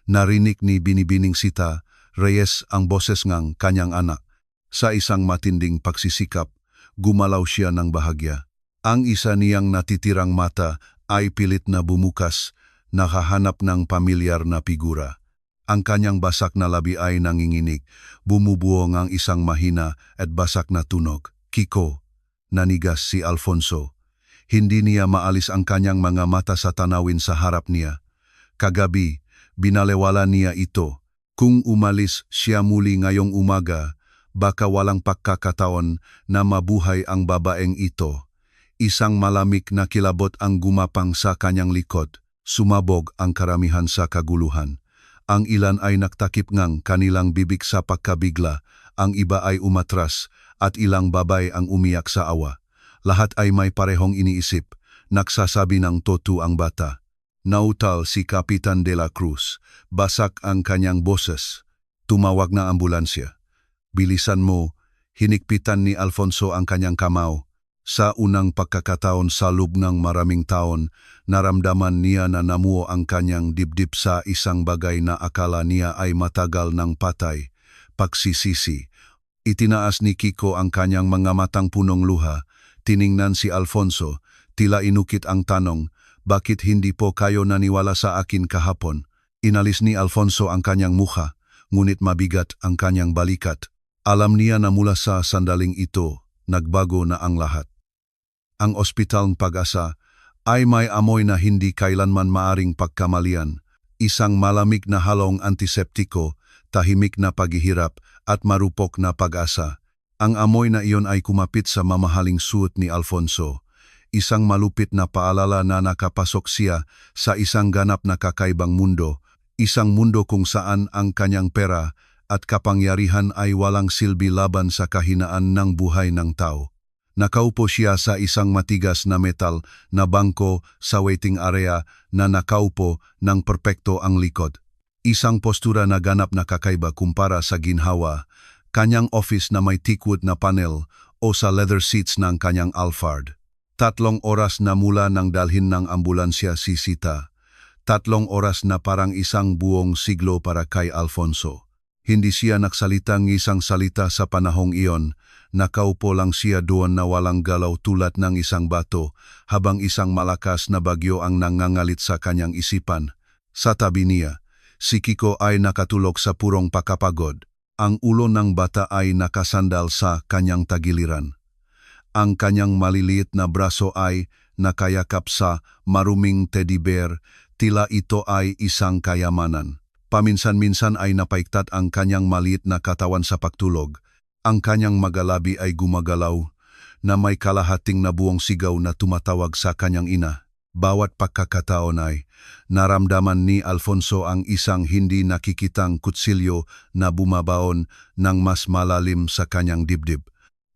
Narinig ni Binibining Sita Reyes ang boses ng kanyang anak. Sa isang matinding pagsisikap, gumalaw siya ng bahagya. Ang isa niyang natitirang mata ay pilit na bumukas, nakahanap ng pamilyar na figura. Ang kanyang basak na labi ay nanginginig, bumubuo ng isang mahina at basak na tunog. Kiko, nanigas si Alfonso. Hindi niya maalis ang kanyang mga mata sa tanawin sa harap niya. Kagabi, binalewala niya ito. Kung umalis siya muli ngayong umaga, baka walang pagkakataon na mabuhay ang babaeng ito. Isang malamig na kilabot ang gumapang sa kanyang likod. Sumabog ang karamihan sa kaguluhan. Ang ilan ay nagtakip ngang kanilang bibig sa pagkabigla, ang iba ay umatras, at ilang babay ang umiyak sa awa. Lahat ay may parehong iniisip, nagsasabi ng totoo ang bata. Nautal si Kapitan de la Cruz, basak ang kanyang boses. Tumawag na ambulansya. Bilisan mo, hinikpitan ni Alfonso ang kanyang kamao. Sa unang pagkakataon sa loob ng maraming taon, naramdaman niya na namuo ang kanyang dibdib sa isang bagay na akala niya ay matagal ng patay. Pagsisisi. Itinaas ni Kiko ang kanyang mga matang punong luha. Tiningnan si Alfonso, tila inukit ang tanong, bakit hindi po kayo naniwala sa akin kahapon? Inalis ni Alfonso ang kanyang mukha, ngunit mabigat ang kanyang balikat. Alam niya na mula sa sandaling ito, nagbago na ang lahat. Ang Ospital Pag-asa ay may amoy na hindi kailanman maaring pagkamalian, isang malamig na halong antiseptiko, tahimik na paghihirap at marupok na pag-asa. Ang amoy na iyon ay kumapit sa mamahaling suot ni Alfonso, isang malupit na paalala na nakapasok siya sa isang ganap na kakaibang mundo, isang mundo kung saan ang kanyang pera at kapangyarihan ay walang silbi laban sa kahinaan ng buhay ng tao. Nakaupo siya sa isang matigas na metal na bangko sa waiting area na nakaupo ng perpekto ang likod. Isang postura na ganap na kakaiba kumpara sa ginhawa, kanyang office na may teakwood na panel o sa leather seats ng kanyang Alphard. 3 oras na mula nang dalhin ng ambulansya si Sita. 3 oras na parang isang buong siglo para kay Alfonso. Hindi siya nagsalita ng isang salita sa panahong iyon. Nakaupo lang siya doon na walang galaw tulad ng isang bato habang isang malakas na bagyo ang nangangalit sa kanyang isipan. Sa tabi niya, si Kiko ay nakatulog sa purong pakapagod. Ang ulo ng bata ay nakasandal sa kanyang tagiliran. Ang kanyang maliliit na braso ay nakayakap sa maruming teddy bear, tila ito ay isang kayamanan. Paminsan-minsan ay napaiktat ang kanyang maliit na katawan sa pagtulog. Ang kanyang magalabi ay gumagalaw na may kalahating na buong sigaw na tumatawag sa kanyang ina. Bawat pagkakataon ay naramdaman ni Alfonso ang isang hindi nakikitang kutsilyo na bumabaon ng mas malalim sa kanyang dibdib.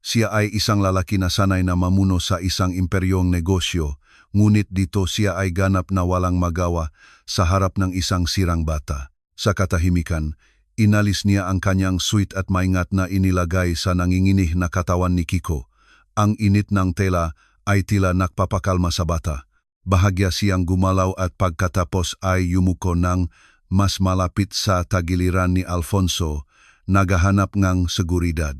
Siya ay isang lalaki na sanay na mamuno sa isang imperyong negosyo, ngunit dito siya ay ganap na walang magawa sa harap ng isang sirang bata. Sa katahimikan, inalis niya ang kanyang sweet at maingat na inilagay sa nanginginih na katawan ni Kiko. Ang init ng tela ay tila nagpapakalma sa bata. Bahagya siyang gumalaw at pagkatapos ay yumuko ng mas malapit sa tagiliran ni Alfonso, naghahanap ng seguridad.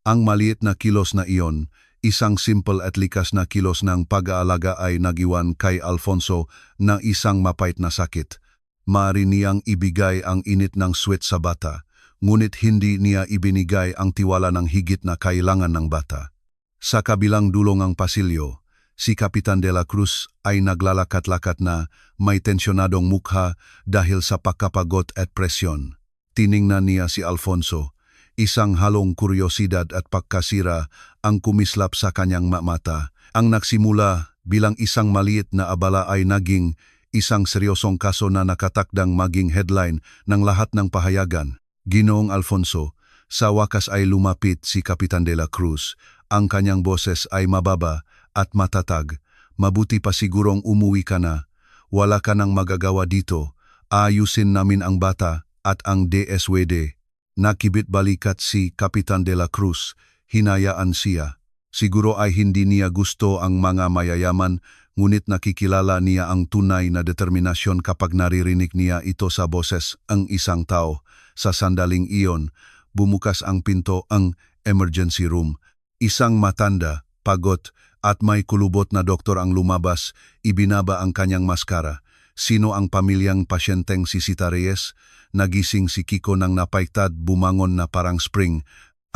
Ang maliit na kilos na iyon, isang simple at likas na kilos ng pag-aalaga ay nagiwan kay Alfonso na isang mapait na sakit. Maaari niyang ibigay ang init ng sweat sa bata, ngunit hindi niya ibinigay ang tiwala ng higit na kailangan ng bata. Sa kabilang dulong ng pasilyo, si Kapitan de la Cruz ay naglalakat-lakat na may tensyonadong mukha dahil sa pagkapagod at presyon. Tiningnan niya si Alfonso, isang halong kuryosidad at pagkasira ang kumislap sa kanyang mata. Ang nagsimula bilang isang maliit na abala ay naging isang seryosong kaso na nakatakdang maging headline ng lahat ng pahayagan. Ginoong Alfonso, sa wakas ay lumapit si Kapitan de la Cruz. Ang kanyang boses ay mababa at matatag. Mabuti pa sigurong umuwi ka na. Wala ka nang magagawa dito. Ayusin namin ang bata at ang DSWD. Nakibit balikat si Kapitan de la Cruz. Hinayaan siya. Siguro ay hindi niya gusto ang mga mayayaman, ngunit nakikilala niya ang tunay na determinasyon kapag naririnig niya ito sa boses ang isang tao. Sa sandaling iyon, bumukas ang pinto ang emergency room. Isang matanda, pagod, at may kulubot na doktor ang lumabas, ibinaba ang kanyang maskara. Sino ang pamilyang pasyenteng si Sita Reyes? Nagising si Kiko ng napaiktad, bumangon na parang spring.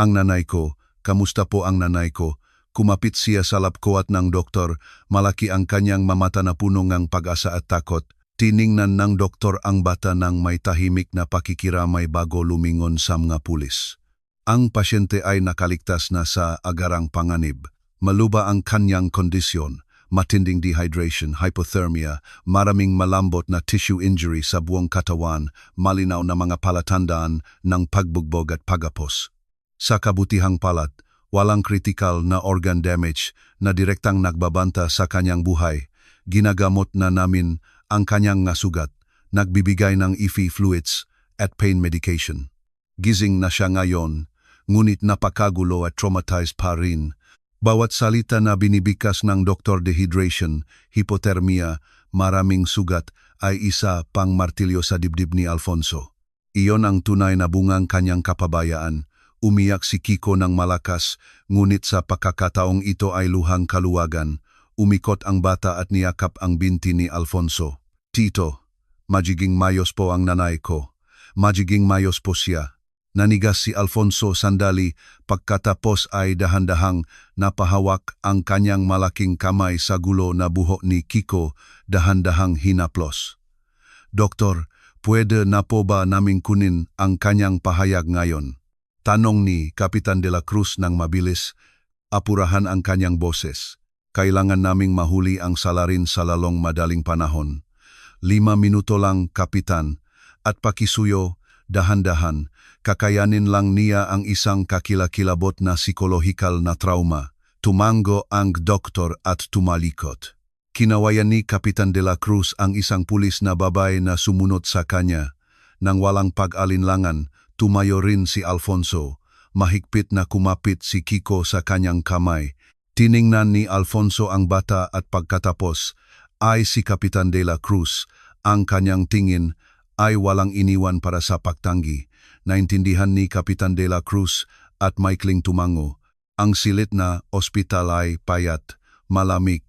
Ang nanay ko, kamusta po ang nanay ko? Kumapit siya sa lapkowat ng doktor, malaki ang kanyang mamata na puno ng pag-asa at takot. Tiningnan ng doktor ang bata ng may tahimik na pakikiramay bago lumingon sa mga pulis. Ang pasyente ay nakaligtas na sa agarang panganib. Maluba ang kanyang kondisyon, matinding dehydration, hypothermia, maraming malambot na tissue injury sa buong katawan, malinaw na mga palatandaan ng pagbugbog at pagapos. Sa kabutihang palad, walang critical na organ damage na direktang nagbabanta sa kanyang buhay. Ginagamot na namin ang kanyang sugat, nagbibigay ng IV fluids at pain medication. Gising na siya ngayon, ngunit napakagulo at traumatized pa rin. Bawat salita na binibikas ng doktor, dehydration, hypothermia, maraming sugat ay isa pang martilyo sa dibdib ni Alfonso. Iyon ang tunay na bungang kanyang kapabayaan. Umiyak si Kiko ng malakas, ngunit sa pagkakataong ito ay luhang kaluwagan. Umikot ang bata at niyakap ang binti ni Alfonso. Tito, magiging mayos po ang nanay ko. Magiging mayos po siya. Nanigas si Alfonso sandali, pagkatapos ay dahan-dahang napahawak ang kanyang malaking kamay sa gulo na buhok ni Kiko, dahan-dahang hinaplos. Doktor, pwede na po ba naming kunin ang kanyang pahayag ngayon? Tanong ni Kapitan de la Cruz ng mabilis, apurahan ang kanyang boses. Kailangan naming mahuli ang salarin sa lalong madaling panahon. 5 minuto lang, Kapitan, at pakisuyo, dahan-dahan. Kakayanin lang niya ang isang kakilakilabot na psikolohikal na trauma. Tumango ang doktor at tumalikot. Kinawayan ni Kapitan de la Cruz ang isang pulis na babae na sumunod sa kanya. Nang walang pag-alinlangan, tumayo rin si Alfonso. Mahigpit na kumapit si Kiko sa kanyang kamay. Tiningnan ni Alfonso ang bata at pagkatapos ay si Kapitan de la Cruz. Ang kanyang tingin ay walang iniwan para sa pagtanggi. Naintindihan ni Kapitan de la Cruz at maikling tumango. Ang silit na ospital ay payat, malamig,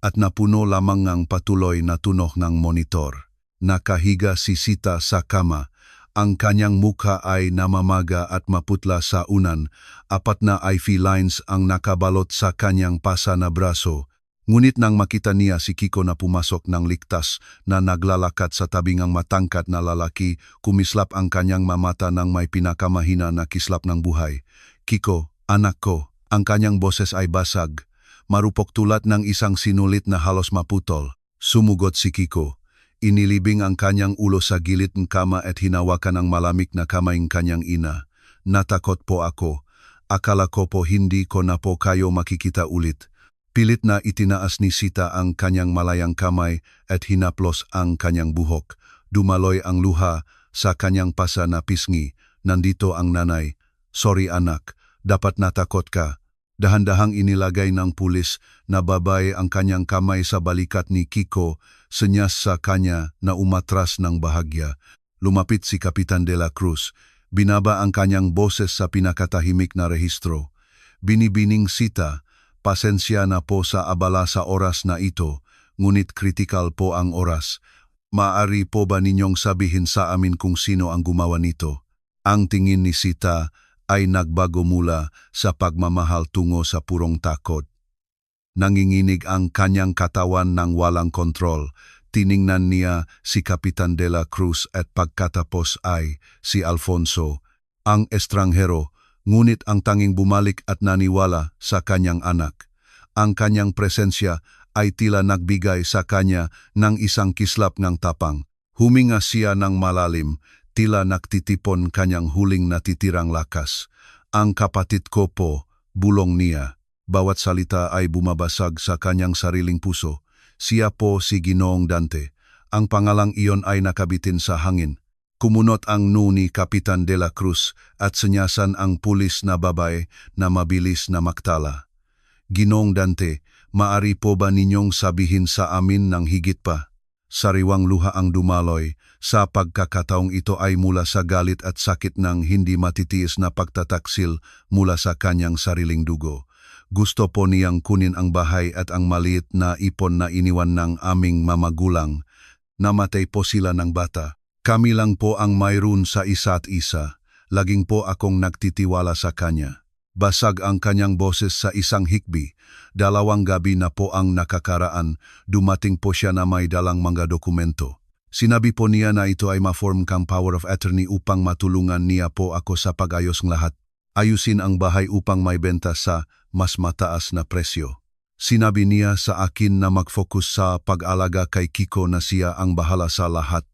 at napuno lamang ng patuloy na tunog ng monitor. Nakahiga si Sita sa kama. Ang kanyang mukha ay namamaga at maputla sa unan. 4 na IV lines ang nakabalot sa kanyang pasa na braso. Ngunit nang makita niya si Kiko na pumasok ng ligtas na naglalakat sa tabing ang matangkat na lalaki, kumislap ang kanyang mamata ng may pinakamahina na kislap ng buhay. Kiko, anak ko, ang kanyang boses ay basag, marupok tulad ng isang sinulit na halos maputol. Sumugot si Kiko. Inilibing ang kanyang ulo sa gilid ng kama at hinawakan ang malamig na kamay ng kanyang ina. Natakot po ako. Akala ko po hindi ko na po kayo makikita ulit. Pilit na itinaas ni Sita ang kanyang malayang kamay at hinaplos ang kanyang buhok. Dumaloy ang luha sa kanyang pasa na pisngi. Nandito ang nanay. Sorry anak, dapat natakot ka. Dahan-dahang inilagay ng pulis na babae ang kanyang kamay sa balikat ni Kiko, senyas sa kanya na umatras ng bahagya. Lumapit si Kapitan de la Cruz. Binaba ang kanyang boses sa pinakatahimik na rehistro. Binibining Sita, pasensya na po sa abala sa oras na ito, ngunit kritikal po ang oras. Maaari po ba ninyong sabihin sa amin kung sino ang gumawa nito? Ang tingin ni Sita ay nagbago mula sa pagmamahal tungo sa purong takot. Nanginginig ang kanyang katawan ng walang kontrol. Tiningnan niya si Kapitan de la Cruz at pagkatapos ay si Alfonso, ang estranghero, ngunit ang tanging bumalik at naniwala sa kanyang anak. Ang kanyang presensya ay tila nagbigay sa kanya ng isang kislap ng tapang. Huminga siya ng malalim, tila nagtitipon kanyang huling natitirang lakas. Ang kapatid ko po, bulong niya. Bawat salita ay bumabasag sa kanyang sariling puso. Siya po si Ginoong Dante. Ang pangalang iyon ay nakabitin sa hangin. Kumunot ang nu ni Kapitan de la Cruz at senyasan ang pulis na babae na mabilis na maktala. Ginoong Dante, maari po ba ninyong sabihin sa amin ng higit pa? Sariwang luha ang dumaloy. Sa pagkakataong ito ay mula sa galit at sakit ng hindi matitiis na pagtataksil mula sa kanyang sariling dugo. Gusto po niyang kunin ang bahay at ang maliit na ipon na iniwan ng aming mamagulang. Namatay po sila ng bata. Kami lang po ang mayroon sa isa't isa. Laging po akong nagtitiwala sa kanya. Basag ang kanyang boses sa isang hikbi. 2 gabi na po ang nakakaraan. Dumating po siya na may dalang mga dokumento. Sinabi po niya na ito ay ma-form kang power of attorney upang matulungan niya po ako sa pag-ayos ng lahat. Ayusin ang bahay upang may benta sa mas mataas na presyo. Sinabi niya sa akin na mag-focus sa pag-alaga kay Kiko na siya ang bahala sa lahat.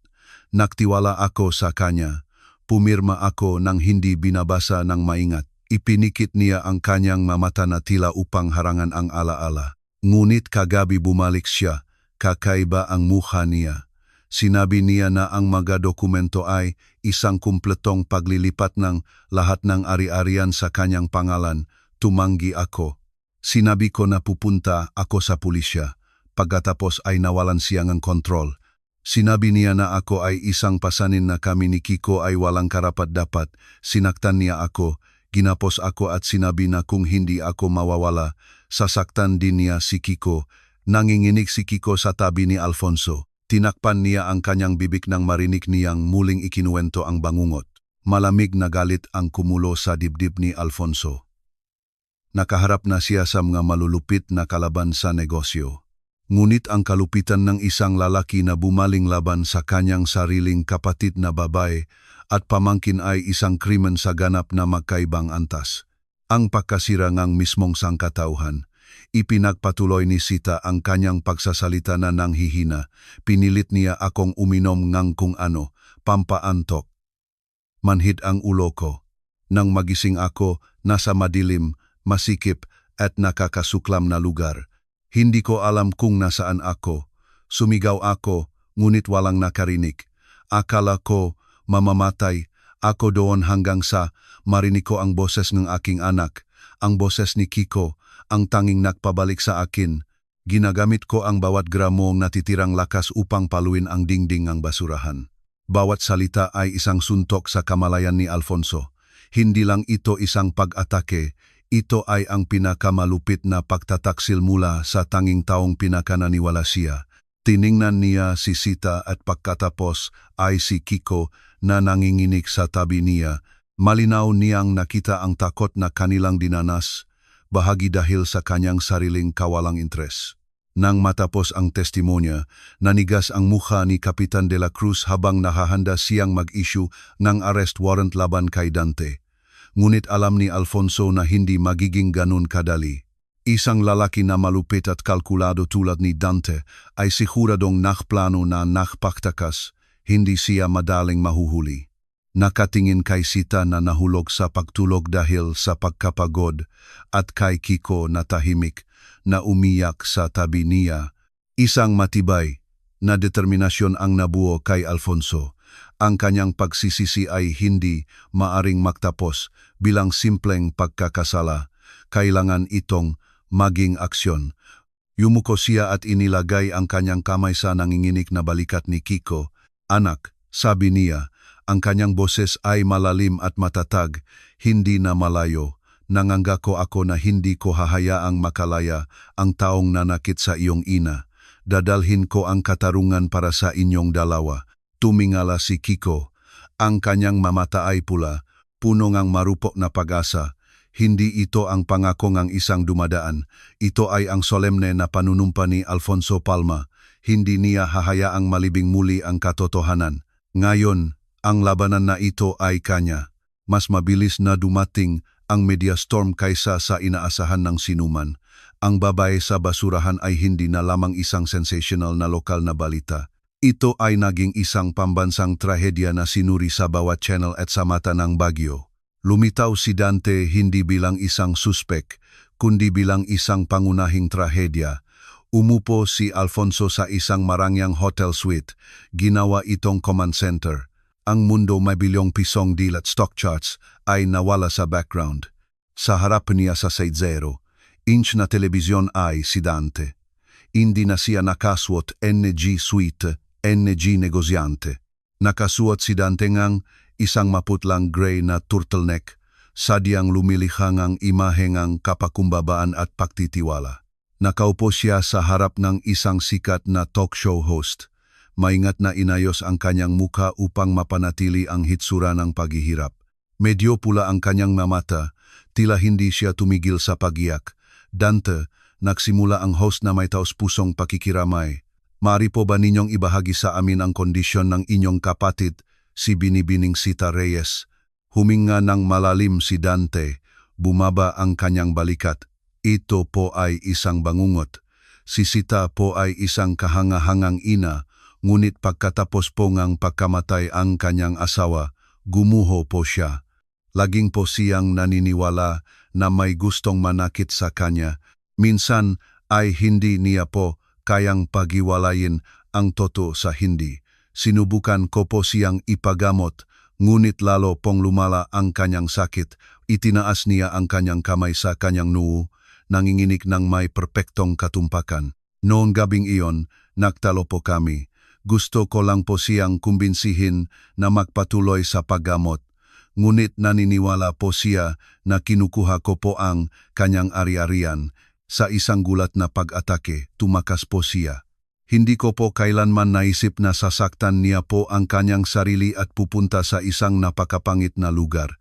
Nagtiwala ako sa kanya. Pumirma ako nang hindi binabasa ng maingat. Ipinikit niya ang kanyang mamata na tila upang harangan ang alaala. Ngunit kagabi bumalik siya, kakaiba ang mukha niya. Sinabi niya na ang mga dokumento ay isang kumpletong paglilipat ng lahat ng ari-arian sa kanyang pangalan. Tumanggi ako. Sinabi ko na pupunta ako sa pulisya. Pagkatapos ay nawalan siya ng kontrol. Sinabi niya na ako ay isang pasanin na kami ni Kiko ay walang karapat-dapat. Sinaktan niya ako. Ginapos ako at sinabi na kung hindi ako mawawala, sasaktan din niya si Kiko. Nanginginig si Kiko sa tabi ni Alfonso. Tinakpan niya ang kanyang bibig nang marinig niyang muling ikinuwento ang bangungot. Malamig na galit ang kumulo sa dibdib ni Alfonso. Nakaharap na siya sa mga malulupit na kalaban sa negosyo. Ngunit ang kalupitan ng isang lalaki na bumaling laban sa kanyang sariling kapatid na babae at pamangkin ay isang krimen sa ganap na magkaibang antas. Ang pagkasira ng mismong sangkatauhan. Ipinagpatuloy ni Sita ang kanyang pagsasalita na nanghihina. Pinilit niya akong uminom ng kung ano, pampaantok. Manhid ang ulo ko. Nang magising ako, nasa madilim, masikip at nakakasuklam na lugar. Hindi ko alam kung nasaan ako. Sumigaw ako, ngunit walang nakarinig. Akala ko mamamatay. Ako doon hanggang sa marinig ko ang boses ng aking anak, ang boses ni Kiko, ang tanging nagpabalik sa akin. Ginagamit ko ang bawat gramong natitirang lakas upang paluin ang dingding ng basurahan. Bawat salita ay isang suntok sa kamalayan ni Alfonso. Hindi lang ito isang pag-atake, ito ay ang pinakamalupit na pagtataksil mula sa tanging taong pinakananiwala siya. Tiningnan niya si Sita at pagkatapos ay si Kiko na nanginginig sa tabi niya. Malinaw niyang nakita ang takot na kanilang dinanas, bahagi dahil sa kanyang sariling kawalang interes. Nang matapos ang testimonya, nanigas ang mukha ni Kapitan de la Cruz habang nahahanda siyang mag-issue ng arrest warrant laban kay Dante. Ngunit alam ni Alfonso na hindi magiging ganun kadali. Isang lalaki na malupit at kalkulado tulad ni Dante ay siguradong nakplano na nakpaktakas, hindi siya madaling mahuhuli. Nakatingin kay Sita na nahulog sa pagtulog dahil sa pagkapagod at kay Kiko na tahimik na umiyak sa tabi niya. Isang matibay na determinasyon ang nabuo kay Alfonso. Ang kanyang pagsisisi ay hindi maaring magtapos bilang simpleng pagkakasala. Kailangan itong maging aksyon. Yumuko siya at inilagay ang kanyang kamay sa nanginginig na balikat ni Kiko. Anak, sabi niya, ang kanyang boses ay malalim at matatag, hindi na malayo. Nangangako ako na hindi ko hahayaang makalaya ang taong nanakit sa iyong ina. Dadalhin ko ang katarungan para sa inyong dalawa. Tumingala si Kiko. Ang kanyang mamata ay pula, puno ngang marupok na pag-asa. Hindi ito ang pangako ng isang dumadaan. Ito ay ang solemne na panunumpa ni Alfonso Palma. Hindi niya hahayaang malibing muli ang katotohanan. Ngayon, ang labanan na ito ay kanya. Mas mabilis na dumating ang media storm kaysa sa inaasahan ng sinuman. Ang babae sa basurahan ay hindi na lamang isang sensational na lokal na balita. Ito ay naging isang pambansang trahedya na sinuri sa bawat channel at sa mata ng Baguio. Lumitaw si Dante hindi bilang isang suspek, kundi bilang isang pangunahing trahedya. Umupo si Alfonso sa isang marangyang hotel suite. Ginawa itong command center. Ang mundo may bilyong pisong deal at stock charts ay nawala sa background. Sa harap niya sa 60-inch na telebisyon ay si Dante. Hindi na siya nakasuot NG suite, NG negosyante. Nakasuot si Dante ngang isang maputlang gray na turtleneck, sadyang lumilihang ang imahe ng kapakumbabaan at pagtitiwala. Nakaupo siya sa harap ng isang sikat na talk show host. Maingat na inayos ang kanyang muka upang mapanatili ang hitsura ng paghihirap. Medyo pula ang kanyang mamata, tila hindi siya tumigil sa pagiyak. Dante, nagsimula ang host na may taos-pusong pakikiramay. Maaari po ba ninyong ibahagi sa amin ang kondisyon ng inyong kapatid, si Binibining Sita Reyes? Huminga ng malalim si Dante, bumaba ang kanyang balikat. Ito po ay isang bangungot. Si Sita po ay isang kahangahangang ina, ngunit pagkatapos po ngang pagkamatay ang kanyang asawa, gumuho po siya. Laging po siyang naniniwala na may gustong manakit sa kanya. Minsan ay hindi niya po kayang paghiwalayin ang totoo sa hindi. Sinubukan ko po siyang ipagamot, ngunit lalo pong lumala ang kanyang sakit. Itinaas niya ang kanyang kamay sa kanyang noo, nanginginig ng may perpektong katumpakan. Noong gabing iyon, nagtalo po kami. Gusto ko lang po siyang kumbinsihin na magpatuloy sa paggamot, ngunit naniniwala po siya na kinukuha ko po ang kanyang ari-arian. Sa isang gulat na pag-atake, tumakas po siya. Hindi ko po kailanman naisip na sasaktan niya po ang kanyang sarili at pupunta sa isang napakapangit na lugar.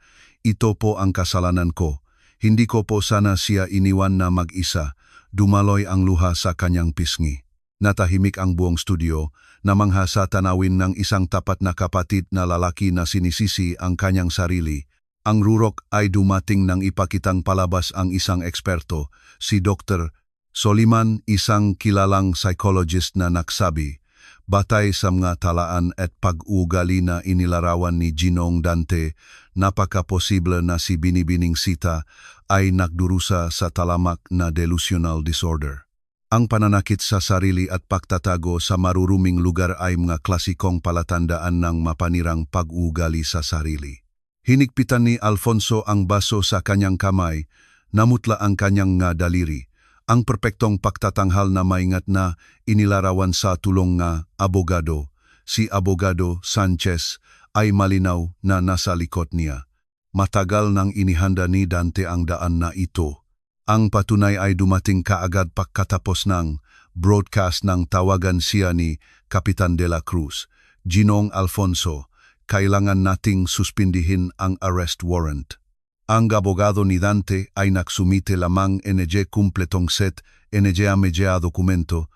Ito po ang kasalanan ko. Hindi ko po sana siya iniwan na mag-isa. Dumaloy ang luha sa kanyang pisngi. Natahimik ang buong studio, namangha sa tanawin ng isang tapat na kapatid na lalaki na sinisisi ang kanyang sarili. Ang rurok ay dumating nang ipakitang palabas ang isang eksperto, si Dr. Soliman, isang kilalang psychologist na nagsabi, batay sa mga talaan at pag-uugali na inilarawan ni Ginong Dante, napaka-posible na si Binibining Sita ay nagdurusa sa talamak na delusional disorder. Ang pananakit sa sarili at pagtatago sa maruruming lugar ay mga klasikong palatandaan ng mapanirang pag-uugali sa sarili. Hinigpitan ni Alfonso ang baso sa kanyang kamay, namutla ang kanyang nga daliri. Ang perpektong pagtatanghal na maingat na inilarawan sa tulong nga abogado, si Abogado Sanchez, ay malinaw na nasa likod niya. Matagal nang inihanda ni Dante ang daan na ito. Ang patunay ay dumating kaagad pagkatapos ng broadcast ng tawagan siya ni Kapitan de la Cruz. Ginong Alfonso, kailangan nating suspindihin ang arrest warrant. Ang abogado ni Dante ay nagsumite lamang NG kumpletong set NG-media dokumento,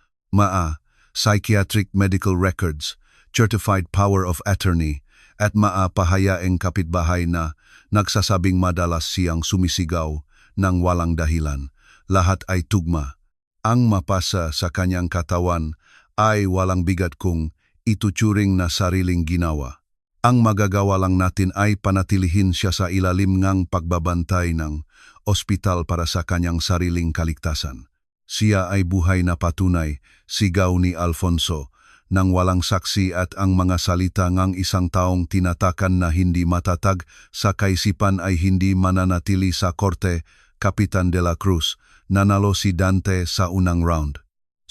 psychiatric medical records, certified power of attorney, at pahayaeng kapitbahay na nagsasabing madalas siyang sumisigaw ng walang dahilan. lahat ay tugma. Ang mapasa sa kanyang katawan ay walang bigat kung ituturing na sariling ginawa. Ang magagawa lang natin ay panatilihin siya sa ilalim ng pagbabantay ng ospital para sa kanyang sariling kaligtasan. Siya ay buhay na patunay, sigaw ni Alfonso, nang walang saksi at ang mga salita ng isang taong tinatakan na hindi matatag sa kaisipan ay hindi mananatili sa korte. Kapitan de la Cruz, nanalo si Dante sa unang round.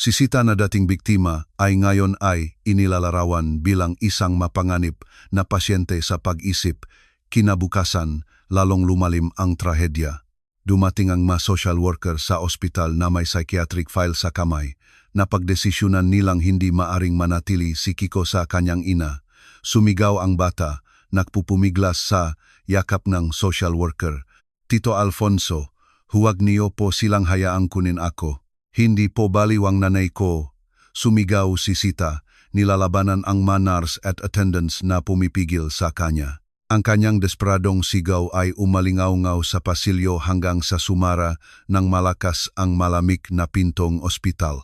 Si Sita na dating biktima ay ngayon ay inilalarawan bilang isang mapanganib na pasyente sa pag-isip. Kinabukasan, lalong lumalim ang trahedya. Dumating ang mga social worker sa ospital na may psychiatric file sa kamay. Napagdesisyonan nilang hindi maaring manatili si Kiko sa kanyang ina. Sumigaw ang bata, nagpupumiglas sa yakap ng social worker. Tito Alfonso, huwag niyo po silang hayaang kunin ako. Hindi po baliwang nanay ko. Sumigaw si Sita, nilalabanan ang manars at attendants na pumipigil sa kanya. Ang kanyang desperadong sigaw ay umalingaw-ngaw sa pasilyo hanggang sa sumara ng malakas ang malamig na pintong ospital.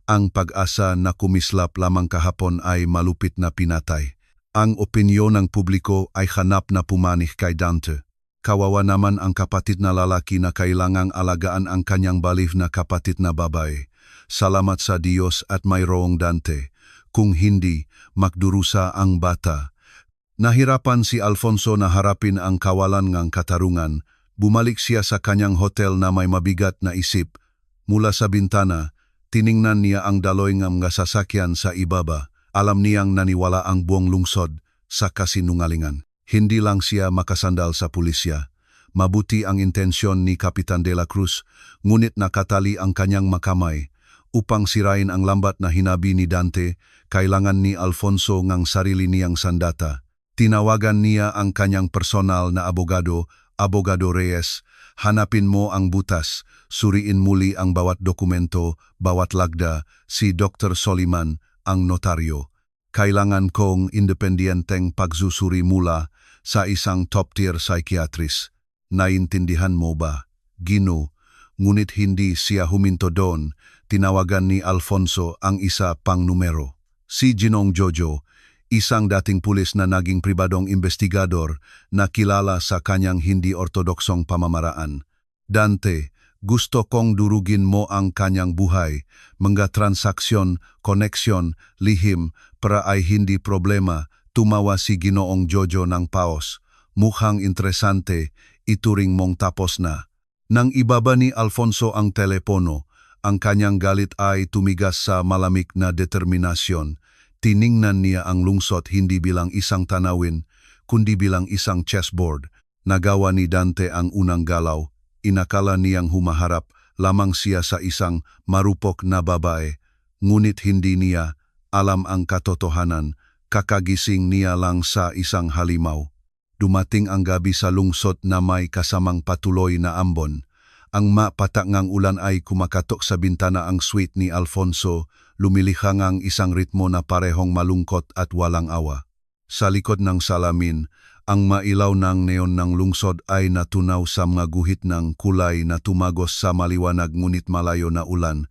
Ang pag-asa na kumislap lamang kahapon ay malupit na pinatay. Ang opinyon ng publiko ay hanap na pumanih kay Dante. Kawawa naman ang kapatid na lalaki na kailangang alagaan ang kanyang baliw na kapatid na babae. Salamat sa Diyos at mayroong Dante. Kung hindi, magdurusa ang bata. Nahirapan si Alfonso na harapin ang kawalan ng katarungan. Bumalik siya sa kanyang hotel na may mabigat na isip. Mula sa bintana, tiningnan niya ang daloy ng mga sasakyan sa ibaba. Alam niyang naniwala ang buong lungsod sa kasinungalingan. Hindi lang siya makasandal sa pulisya. Mabuti ang intensyon ni Kapitan de la Cruz, ngunit nakatali ang kanyang makamay. Upang sirain ang lambat na hinabi ni Dante, kailangan ni Alfonso ng sarili niyang sandata. Tinawagan niya ang kanyang personal na abogado, Abogado Reyes. Hanapin mo ang butas, suriin muli ang bawat dokumento, bawat lagda, si Dr. Soliman, ang notaryo. Kailangan kong independenteng pagsusuri mula sa isang top-tier psychiatrist. Naintindihan mo ba? Gino, ngunit hindi siya huminto doon. Tinawagan ni Alfonso ang isa pang numero. Si Ginong Jojo, isang dating pulis na naging pribadong investigador na kilala sa kanyang hindi ortodoksong pamamaraan. Dante, gusto kong durugin mo ang kanyang buhay, mga transaksyon, koneksyon, lihim, para ay hindi problema. Tumawa si Ginoong Jojo ng paos. Mukhang interesante, ituring mong tapos na. Nang ibaba ni Alfonso ang telepono, ang kanyang galit ay tumigas sa malamig na determinasyon. Tiningnan niya ang lungsod hindi bilang isang tanawin, kundi bilang isang chessboard. Nagawa ni Dante ang unang galaw. Inakala niyang humaharap lamang siya sa isang marupok na babae. Ngunit hindi niya alam ang katotohanan. Kakagising niya lang sa isang halimaw. Dumating ang gabi sa lungsod na may kasamang patuloy na ambon. Ang mapatak ngang ulan ay kumakatok sa bintana ang suite ni Alfonso, lumilihang ang isang ritmo na parehong malungkot at walang awa. Sa likod ng salamin, ang mailaw ng neon ng lungsod ay natunaw sa mga guhit ng kulay na tumagos sa maliwanag ngunit malayo na ulan.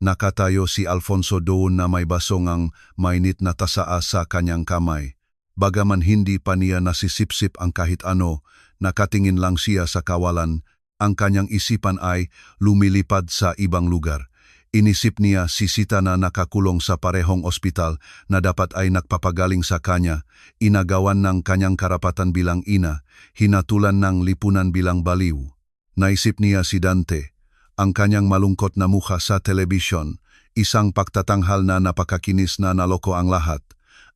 Nakatayo si Alfonso doon na may basong ang mainit na tasaa sa kanyang kamay. Bagaman hindi pa niya nasisipsip ang kahit ano, nakatingin lang siya sa kawalan. Ang kanyang isipan ay lumilipad sa ibang lugar. Inisip niya si Sita na nakakulong sa parehong ospital na dapat ay nagpapagaling sa kanya, inagawan ng kanyang karapatan bilang ina, hinatulan ng lipunan bilang baliw. Naisip niya si Dante, ang kanyang malungkot na mukha sa telebisyon, isang pagtatanghal na napakakinis na naloko ang lahat.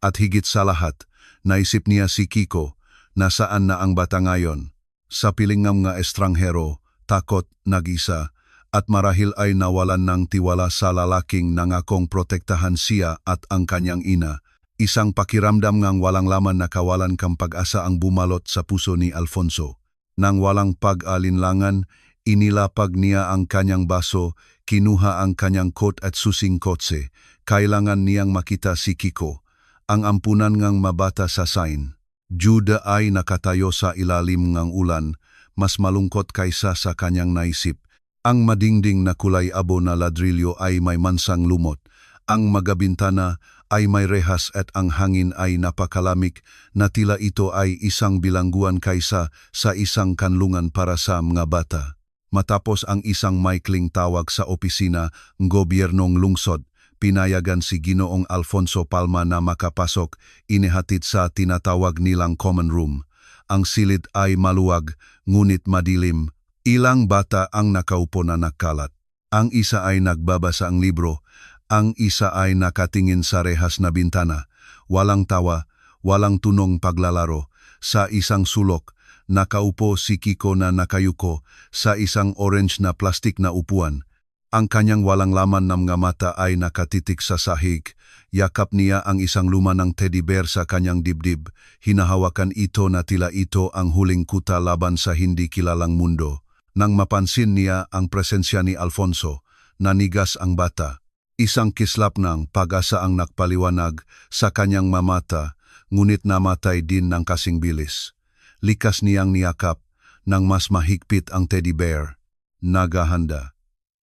At higit sa lahat, naisip niya si Kiko, nasaan na ang bata ngayon. Sa piling ng mga estranghero, takot, nag-isa, at marahil ay nawalan ng tiwala sa lalaking nangakong protektahan siya at ang kanyang ina. Isang pakiramdam ngang walang laman na kawalan kang pag-asa ang bumalot sa puso ni Alfonso. Nang walang pag-alinlangan, inilapag niya ang kanyang baso, kinuha ang kanyang coat at susing kotse. Kailangan niyang makita si Kiko, ang ampunan ngang mabata sa sign. Juda ay nakatayo sa ilalim ng ulan, mas malungkot kaysa sa kanyang naisip. Ang madingding na kulay abo na ladrilyo ay may mansang lumot. Ang magabintana ay may rehas at ang hangin ay napakalamig na tila ito ay isang bilangguan kaysa sa isang kanlungan para sa mga bata. Matapos ang isang maikling tawag sa opisina ng gobyernong lungsod, pinayagan si Ginoong Alfonso Palma na makapasok, inihatid sa tinatawag nilang common room. Ang silid ay maluwag, ngunit madilim. Ilang bata ang nakaupo na nakalat. Ang isa ay nagbabasa ang libro, ang isa ay nakatingin sa rehas na bintana. Walang tawa, walang tunong paglalaro. Sa isang sulok, nakaupo si Kiko na nakayuko sa isang orange na plastik na upuan. Ang kanyang walang laman ng mga mata ay nakatitik sa sahig. Yakap niya ang isang luma ng teddy bear sa kanyang dibdib. Hinahawakan ito na tila ito ang huling kuta laban sa hindi kilalang mundo. Nang mapansin niya ang presensya ni Alfonso, nanigas ang bata. Isang kislap ng pag-asa ang nakpaliwanag sa kanyang mamata, ngunit namatay din ng kasing bilis. Likas niyang niyakap nang mas mahigpit ang teddy bear. Nagahanda.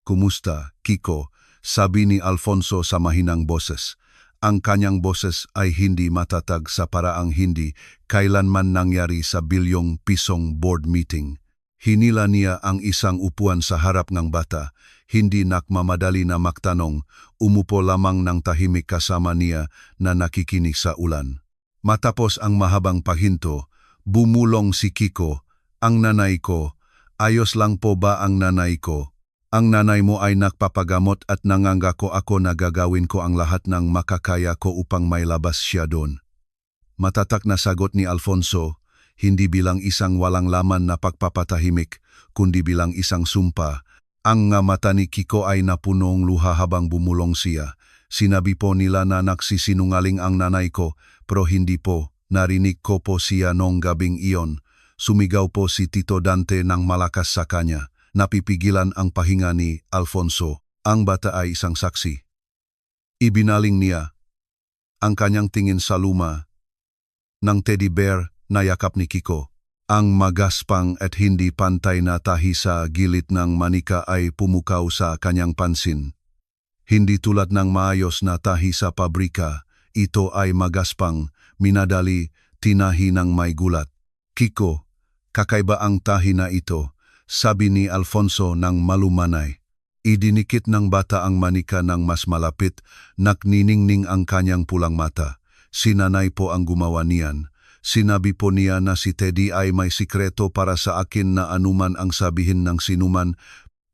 "Kumusta, Kiko?" sabi ni Alfonso sa mahinang boses. Ang kanyang boses ay hindi matatag sa paraang hindi kailanman nangyari sa bilyong pisong board meeting. Hinila niya ang isang upuan sa harap ng bata, hindi nakmamadali na magtanong, umupo lamang ng tahimik kasama niya na nakikinig sa ulan. Matapos ang mahabang pahinto, bumulong si Kiko, "Ang nanay ko, ayos lang po ba ang nanay ko? Ang nanay mo ay nagpapagamot at nangangako ako na gagawin ko ang lahat ng makakaya ko upang may labas siya doon." Matatak na sagot ni Alfonso, hindi bilang isang walang laman na pagpapatahimik, kundi bilang isang sumpa. Ang mata ni Kiko ay napunong luha habang bumulong siya. "Sinabi po nila na nagsisinungaling ang nanay ko, pero hindi po. Narinig ko po siya noong gabing iyon." Sumigaw po si Tito Dante ng malakas sa kanya. Napipigilan ang pahinga ni Alfonso. Ang bata ay isang saksi. Ibinaling niya ang kanyang tingin sa luma ng teddy bear na yakap ni Kiko. Ang magaspang at hindi pantay na tahi sa gilid ng manika ay pumukaw sa kanyang pansin. Hindi tulad ng maayos na tahi sa pabrika, ito ay magaspang, minadali, tinahi ng may gulat. "Kiko, kakaiba ang tahi na ito," sabi ni Alfonso ng malumanay. Idinikit ng bata ang manika ng mas malapit, nakniningning ang kanyang pulang mata. "Sinanay po ang gumawa niyan. Sinabi po niya na si Teddy ay may sikreto para sa akin na anuman ang sabihin ng sinuman.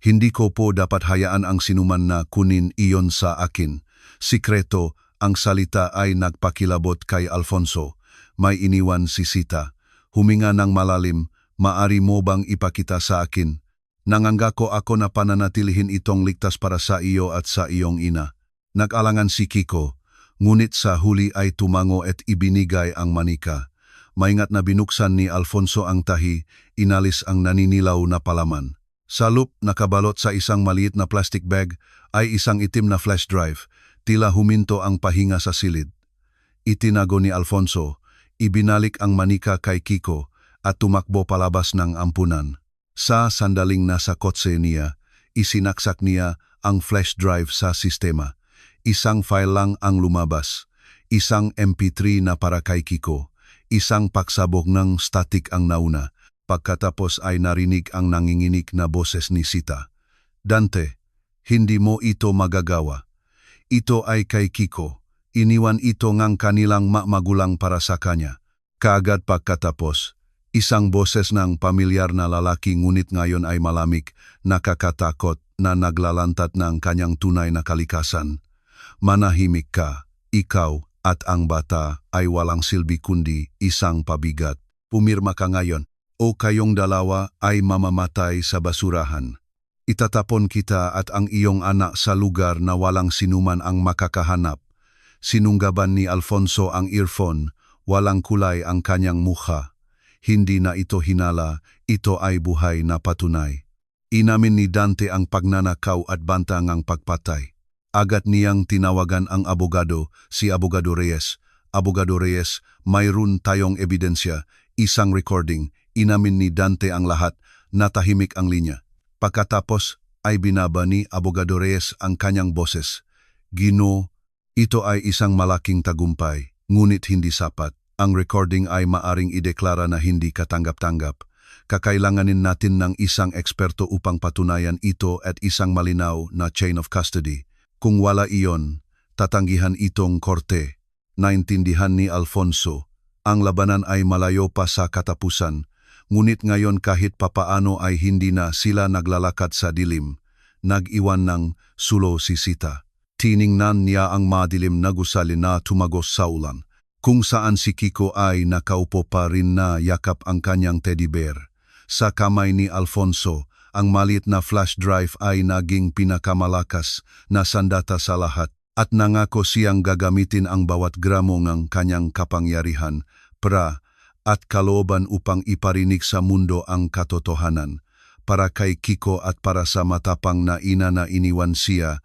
Hindi ko po dapat hayaan ang sinuman na kunin iyon sa akin." Sikreto, ang salita ay nagpakilabot kay Alfonso. May iniwan si Sita. Huminga ng malalim, "Maari mo bang ipakita sa akin? Nangangako ako na pananatilihin itong ligtas para sa iyo at sa iyong ina." Nag-alangan si Kiko, ngunit sa huli ay tumango at ibinigay ang manika. Maingat na binuksan ni Alfonso ang tahi, inalis ang naninilaw na palaman. Sa loop nakabalot sa isang maliit na plastic bag ay isang itim na flash drive. Tila huminto ang pahinga sa silid. Itinago ni Alfonso, ibinalik ang manika kay Kiko at tumakbo palabas ng ampunan. Sa sandaling nasa kotse niya, isinaksak niya ang flash drive sa sistema. Isang file lang ang lumabas, isang MP3 na para kay Kiko. Isang pagsabog ng static ang nauna, pagkatapos ay narinig ang nanginginig na boses ni Sita. "Dante, hindi mo ito magagawa. Ito ay kay Kiko. Iniwan ito ngang kanilang magulang para sa kanya." Kaagad pagkatapos, isang boses ng pamilyar na lalaki ngunit ngayon ay malamig, nakakatakot na naglalantat ng kanyang tunay na kalikasan. "Manahimik ka, ikaw at ang bata ay walang silbi kundi isang pabigat. Pumirma ka ngayon o kayong dalawa ay mamamatay sa basurahan. Itatapon kita at ang iyong anak sa lugar na walang sinuman ang makakahanap." Sinunggaban ni Alfonso ang earphone, walang kulay ang kanyang mukha. Hindi na ito hinala, ito ay buhay na patunay. Inamin ni Dante ang pagnanakaw at bantangang pagpatay. Agad niyang tinawagan ang abogado, si Abogado Reyes. "Abogado Reyes, mayroon tayong ebidensya, isang recording." Inamin ni Dante ang lahat, natahimik ang linya. Pagkatapos, ay binaba ni Abogado Reyes ang kanyang boses. Ginoo, ito ay isang malaking tagumpay, ngunit hindi sapat. Ang recording ay maaring ideklara na hindi katanggap-tanggap. Kakailanganin natin ng isang eksperto upang patunayan ito at isang malinaw na chain of custody. Kung wala iyon, tatanggihan itong korte. Naintindihan ni Alfonso, ang labanan ay malayo pa sa katapusan, ngunit ngayon kahit papaano ay hindi na sila naglalakad sa dilim. Nag-iwan ng sulo si Sita. Tiningnan niya ang madilim na gusali na tumagos sa ulan, kung saan si Kiko ay nakaupo pa rin na yakap ang kanyang teddy bear. Sa kamay ni Alfonso, ang maliit na flash drive ay naging pinakamalakas na sandata sa lahat at nangako siyang gagamitin ang bawat gramo ng kanyang kapangyarihan, at kalooban upang iparinig sa mundo ang katotohanan. Para kay Kiko at para sa matapang na ina na iniwan siya,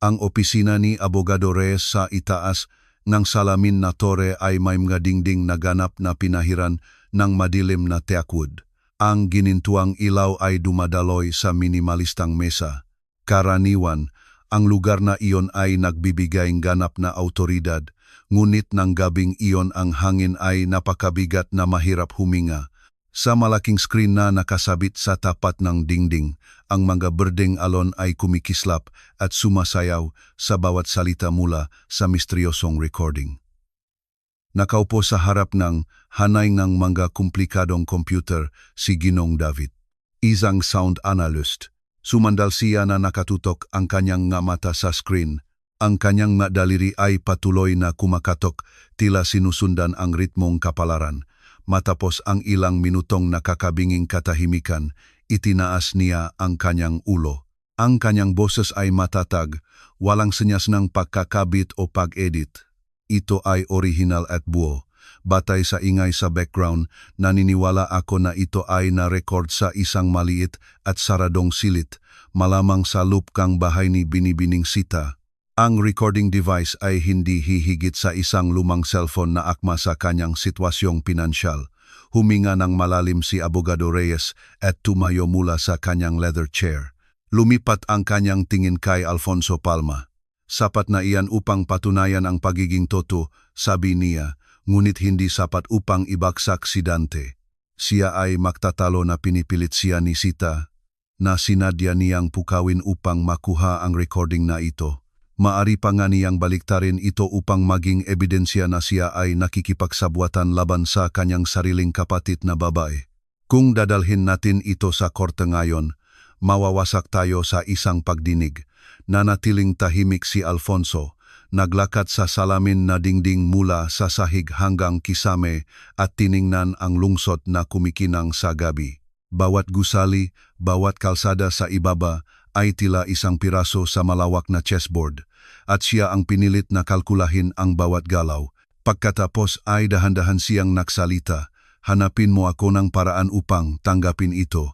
ang opisina ni Abogado Reyes sa itaas ng salamin na tore ay may mga dingding na ganap na pinahiran ng madilim na teakwood. Ang ginintuang ilaw ay dumadaloy sa minimalistang mesa. Karaniwan, ang lugar na iyon ay nagbibigay ganap na autoridad, ngunit ng gabing iyon ang hangin ay napakabigat na mahirap huminga. Sa malaking screen na nakasabit sa tapat ng dingding, ang mga berdeng alon ay kumikislap at sumasayaw sa bawat salita mula sa misteryosong recording. Nakaupo sa harap ng hanay ng mga komplikadong computer si Ginong David, isang sound analyst. Sumandal siya na nakatutok ang kanyang nga mata sa screen. Ang kanyang nga daliri ay patuloy na kumakatok, tila sinusundan ang ritmong kapalaran. Matapos ang ilang minutong nakakabinging katahimikan, itinaas niya ang kanyang ulo. Ang kanyang boses ay matatag, walang senyas ng pagkakabit o pag-edit. Ito ay original at buo. Batay sa ingay sa background, naniniwala ako na ito ay na-record sa isang maliit at saradong silit, malamang sa lupkang bahay ni Binibining Sita. Ang recording device ay hindi hihigit sa isang lumang cellphone na akma sa kanyang sitwasyong pinansyal. Huminga ng malalim si Abogado Reyes at tumayo mula sa kanyang leather chair. Lumipat ang kanyang tingin kay Alfonso Palma. Sapat na iyan upang patunayan ang pagiging toto, sabi niya, ngunit hindi sapat upang ibagsak si Dante. Siya ay magtatalo na pinipilit siya ni Sita, na sinadya niyang pukawin upang makuha ang recording na ito. Maari pa nga niyang baliktarin ito upang maging ebidensya na siya ay nakikipagsabuatan laban sa kanyang sariling kapatid na babae. Kung dadalhin natin ito sa korte ngayon, mawawasak tayo sa isang pagdinig. Nanatiling tahimik si Alfonso, naglakad sa salamin na dingding mula sa sahig hanggang kisame at tiningnan ang lungsod na kumikinang sa gabi. Bawat gusali, bawat kalsada sa ibaba ay tila isang piraso sa malawak na chessboard, at siya ang pinilit na kalkulahin ang bawat galaw. Pagkatapos ay dahan-dahan siyang naksalita, hanapin mo ako ng paraan upang tanggapin ito.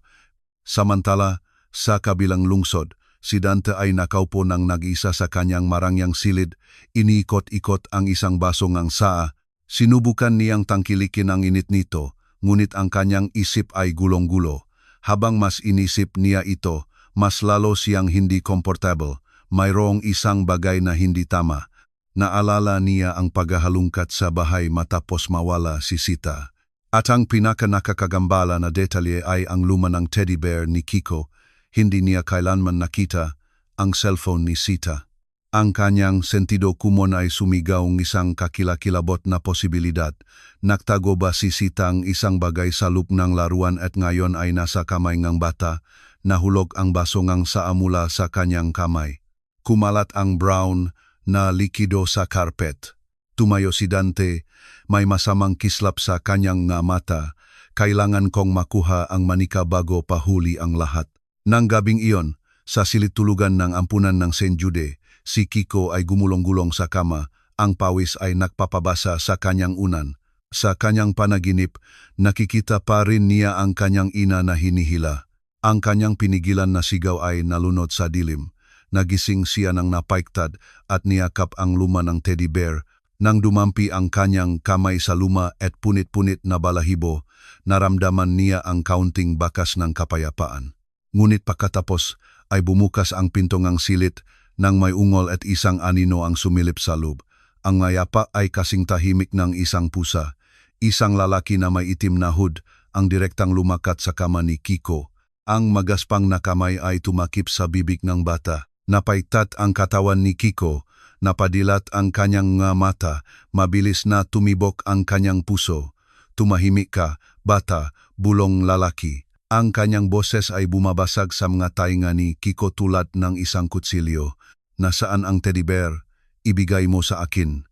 Samantala, sa kabilang lungsod, si Dante ay nakaupo ng nag-isa sa kanyang marangyang silid, iniikot-ikot ang isang baso ng saa. Sinubukan niyang tangkilikin ang init nito, ngunit ang kanyang isip ay gulong-gulo. Habang mas inisip niya ito, mas lalo siyang hindi komportable. Mayroong isang bagay na hindi tama. Naalala niya ang paghahalungkat sa bahay matapos mawala si Sita. At ang pinaka-nakakagambala na detalye ay ang luma ng teddy bear ni Kiko. Hindi niya kailanman nakita ang cellphone ni Sita. Ang kanyang sentido kumon ay sumigaw ng isang kakilakilabot na posibilidad. Nagtago ba si Sita ang isang bagay sa loop ng laruan at ngayon ay nasa kamay ng bata? Nahulog ang baso ng saa mula sa kanyang kamay. Kumalat ang brown na likido sa carpet. Tumayo si Dante, may masamang kislap sa kanyang nga mata. Kailangan kong makuha ang manika bago pahuli ang lahat. Nang gabing iyon, sa silid-tulugan ng ampunan ng St. Jude, si Kiko ay gumulong-gulong sa kama, ang pawis ay nagpapabasa sa kanyang unan. Sa kanyang panaginip, nakikita pa rin niya ang kanyang ina na hinihila. Ang kanyang pinigilan na sigaw ay nalunod sa dilim. Nagising siya ng napaiktad at niyakap ang luma ng teddy bear. Nang dumampi ang kanyang kamay sa luma at punit-punit na balahibo, naramdaman niya ang kaunting bakas ng kapayapaan. Ngunit pagkatapos ay bumukas ang pinto ngang silit nang may ungol at isang anino ang sumilip sa loob. Ang mayapa ay kasing tahimik ng isang pusa. Isang lalaki na may itim na hood ang direktang lumakat sa kama ni Kiko. Ang magaspang na kamay ay tumakip sa bibig ng bata. Napaitat ang katawan ni Kiko, napadilat ang kanyang mga mata, mabilis na tumibok ang kanyang puso. Tumahimik ka, bata, bulong lalaki. Ang kanyang boses ay bumabasag sa mga tainga ni Kiko tulad ng isang kutsilyo. Nasaan ang teddy bear? Ibigay mo sa akin.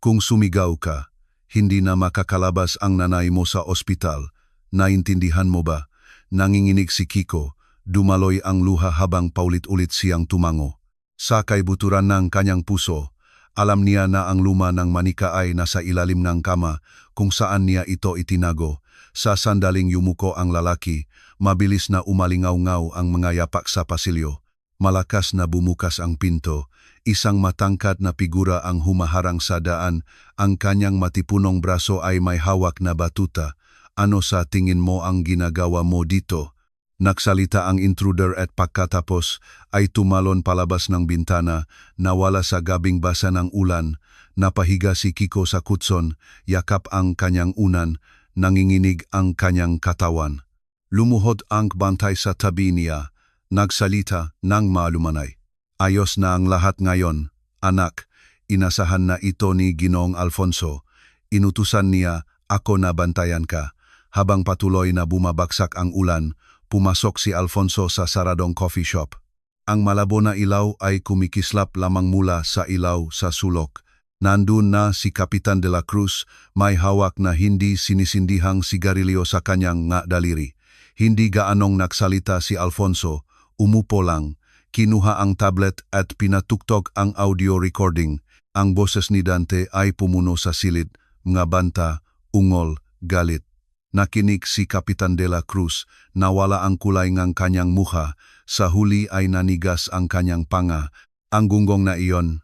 Kung sumigaw ka, hindi na makakalabas ang nanay mo sa ospital. Naintindihan mo ba? Nanginginig si Kiko. Dumaloy ang luha habang paulit-ulit siyang tumango. Sa kaibuturan ng kanyang puso, alam niya na ang luma ng manika ay nasa ilalim ng kama kung saan niya ito itinago. Sa sandaling yumuko ang lalaki, mabilis na umalingaw-ngaw ang mga yapak sa pasilyo. Malakas na bumukas ang pinto. Isang matangkad na figura ang humaharang sa daan. Ang kanyang matipunong braso ay may hawak na batuta. Ano sa tingin mo ang ginagawa mo dito? Nagsalita ang intruder at pagkatapos ay tumalon palabas ng bintana, nawala sa gabing basa ng ulan. Napahiga si Kiko sa kutson, yakap ang kanyang unan, nanginginig ang kanyang katawan. Lumuhod ang bantay sa tabi niya, nagsalita ng malumanay. Ayos na ang lahat ngayon, anak. Inasahan na ito ni Ginoong Alfonso. Inutusan niya, ako na bantayan ka. Habang patuloy na bumabagsak ang ulan, pumasok si Alfonso sa saradong coffee shop. Ang malabo na ilaw ay kumikislap lamang mula sa ilaw sa sulok. Nandun na si Kapitan de la Cruz, may hawak na hindi sinisindihang sigarilyo sa kanyang nga daliri. Hindi gaanong nagsalita si Alfonso, umupo lang. Kinuha ang tablet at pinatuktok ang audio recording. Ang boses ni Dante ay pumuno sa silid, mga banta, ungol, galit. Nakinig si Kapitan de la Cruz, nawala ang kulay ng kanyang mukha, sa huli ay nanigas ang kanyang panga. Ang gunggong na iyon.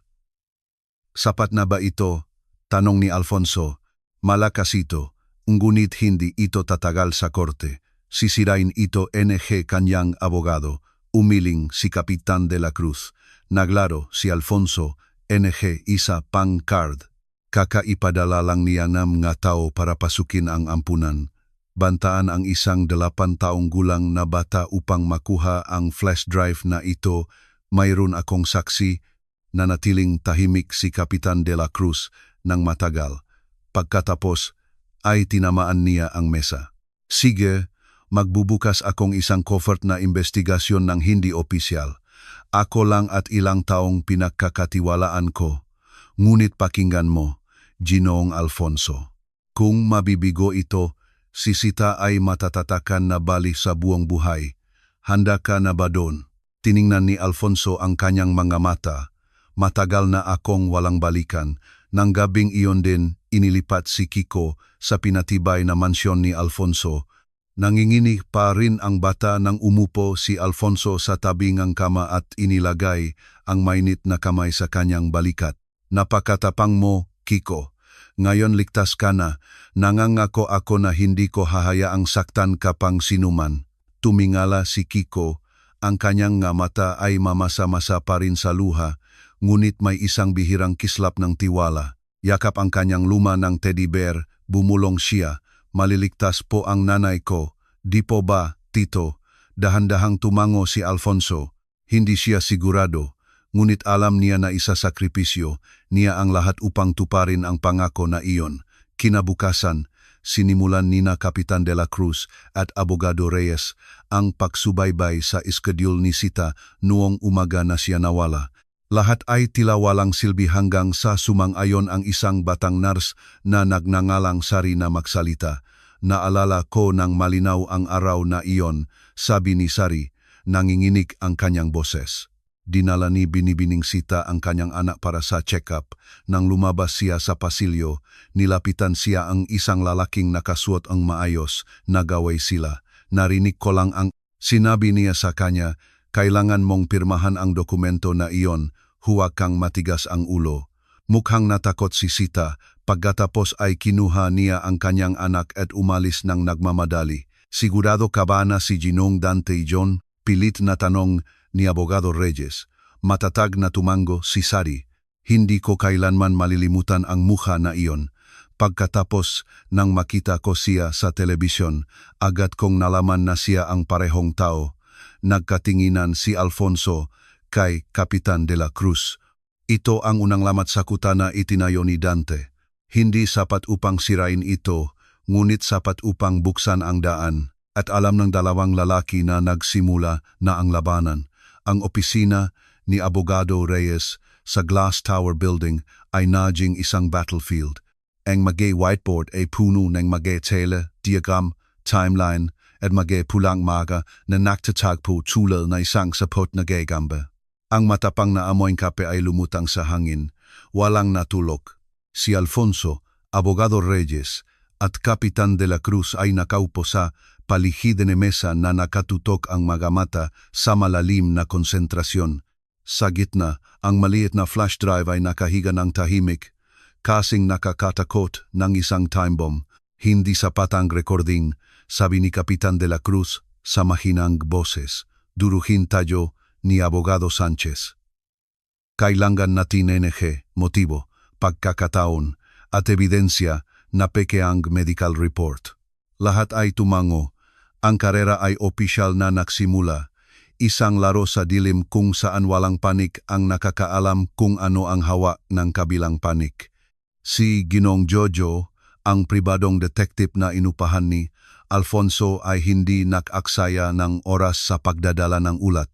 Sapat na ba ito? Tanong ni Alfonso. Malakas ito, ngunit hindi ito tatagal sa korte. Sisirain ito NG kanyang abogado. Umiling si Kapitan de la Cruz. Naglaro si Alfonso, NG isa pang card. Kakaipadala lang niya ng mga tao para pasukin ang ampunan. Bantaan ang isang 8 taong gulang na bata upang makuha ang flash drive na ito. Mayroon akong saksi. Nanatiling tahimik si Kapitan de la Cruz ng matagal. Pagkatapos ay tinamaan niya ang mesa. Sige, magbubukas akong isang covert na investigasyon ng hindi opisyal. Ako lang at ilang taong pinagkakatiwalaan ko. Ngunit pakinggan mo, Ginoong Alfonso. Kung mabibigo ito, si Sita ay matatatakan na bali sa buong buhay. Handa ka na ba doon? Tiningnan ni Alfonso ang kanyang mga mata. Matagal na akong walang balikan. Nang gabing iyon din, inilipat si Kiko sa pinatibay na mansyon ni Alfonso. Nanginginig pa rin ang bata nang umupo si Alfonso sa tabi ng kama at inilagay ang mainit na kamay sa kanyang balikat. Napakatapang mo, Kiko. Ngayon ligtas ka na. Nangangako ako na hindi ko hahayaang saktan ka pang sinuman. Tumingala si Kiko. Ang kanyang nga mata ay mamasa-masa pa rin sa luha, ngunit may isang bihirang kislap ng tiwala. Yakap ang kanyang luma ng teddy bear, bumulong siya. Maliligtas po ang nanay ko. Di po ba, tito? Dahan-dahang tumango si Alfonso. Hindi siya sigurado. Ngunit alam niya na isasakripisyo niya ang lahat upang tuparin ang pangako na iyon. Kinabukasan, sinimulan nina Kapitan de la Cruz at Abogado Reyes ang pagsubaybay sa iskedyul ni Sita noong umaga na siya nawala. Lahat ay tila walang silbi hanggang sa sumang-ayon ang isang batang nurse na nagnangalang Sari na magsalita. Naalala ko ng malinaw ang araw na iyon, sabi ni Sari, nanginginig ang kanyang boses. Dinala ni Binibining Sita ang kanyang anak para sa check-up. Nang lumabas siya sa pasilyo, nilapitan siya ang isang lalaking nakasuot ang maayos, nagaway sila. Narinig ko lang ang sinabi niya sa kanya, kailangan mong pirmahan ang dokumento na iyon, huwag kang matigas ang ulo. Mukhang natakot si Sita, pagkatapos ay kinuha niya ang kanyang anak at umalis ng nagmamadali. Sigurado ka ba na si Ginong Dante John? Pilit na tanong ni Abogado Reyes. Matatag na tumango si Sari. Hindi ko kailanman malilimutan ang mukha na iyon. Pagkatapos nang makita ko siya sa telebisyon, agad kong nalaman na siya ang parehong tao. Nagkatinginan si Alfonso kay Kapitan de la Cruz. Ito ang unang lamat sa kuta na itinayo ni Dante. Hindi sapat upang sirain ito, ngunit sapat upang buksan ang daan. At alam ng dalawang lalaki na nagsimula na ang labanan. Ang opisina ni Abogado Reyes sa Glass Tower Building ay naging isang battlefield. Ang magay whiteboard ay puno ng magay tela, diagram, timeline, at magay pulang maga na nagtatagpo tulad na isang sapot na gagamba. Ang matapang na amoy kape ay lumutang sa hangin, walang natulog. Si Alfonso, Abogado Reyes, at Kapitan de la Cruz ay nakaupo sa paligid ng mesa na nakatutok ang mga mata sa malalim na konsentrasyon. Sa gitna, ang maliit na flash drive ay nakahiga ng tahimik, kasing nakakatakot ng isang time bomb. Hindi sapat ang recording, sabi ni Kapitan de la Cruz sa mahinang boses. Duruhin tayo ni Abogado Sanchez. Kailangan natin NG, motibo, pagkakataon, at ebidensya na peke ang medical report. Lahat ay tumango. Ang karera ay opisyal na nagsimula. Isang laro sa dilim kung saan walang panik ang nakakaalam kung ano ang hawa ng kabilang panik. Si Ginong Jojo, ang pribadong detective na inupahan ni Alfonso ay hindi nakaksaya ng oras sa pagdadala ng ulat.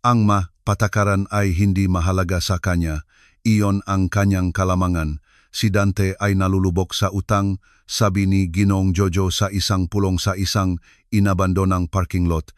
Ang patakaran ay hindi mahalaga sa kanya. Iyon ang kanyang kalamangan. Si Dante ay nalulubog sa utang, sabi ni Ginong Jojo sa isang pulong sa isang inabandonang parking lot.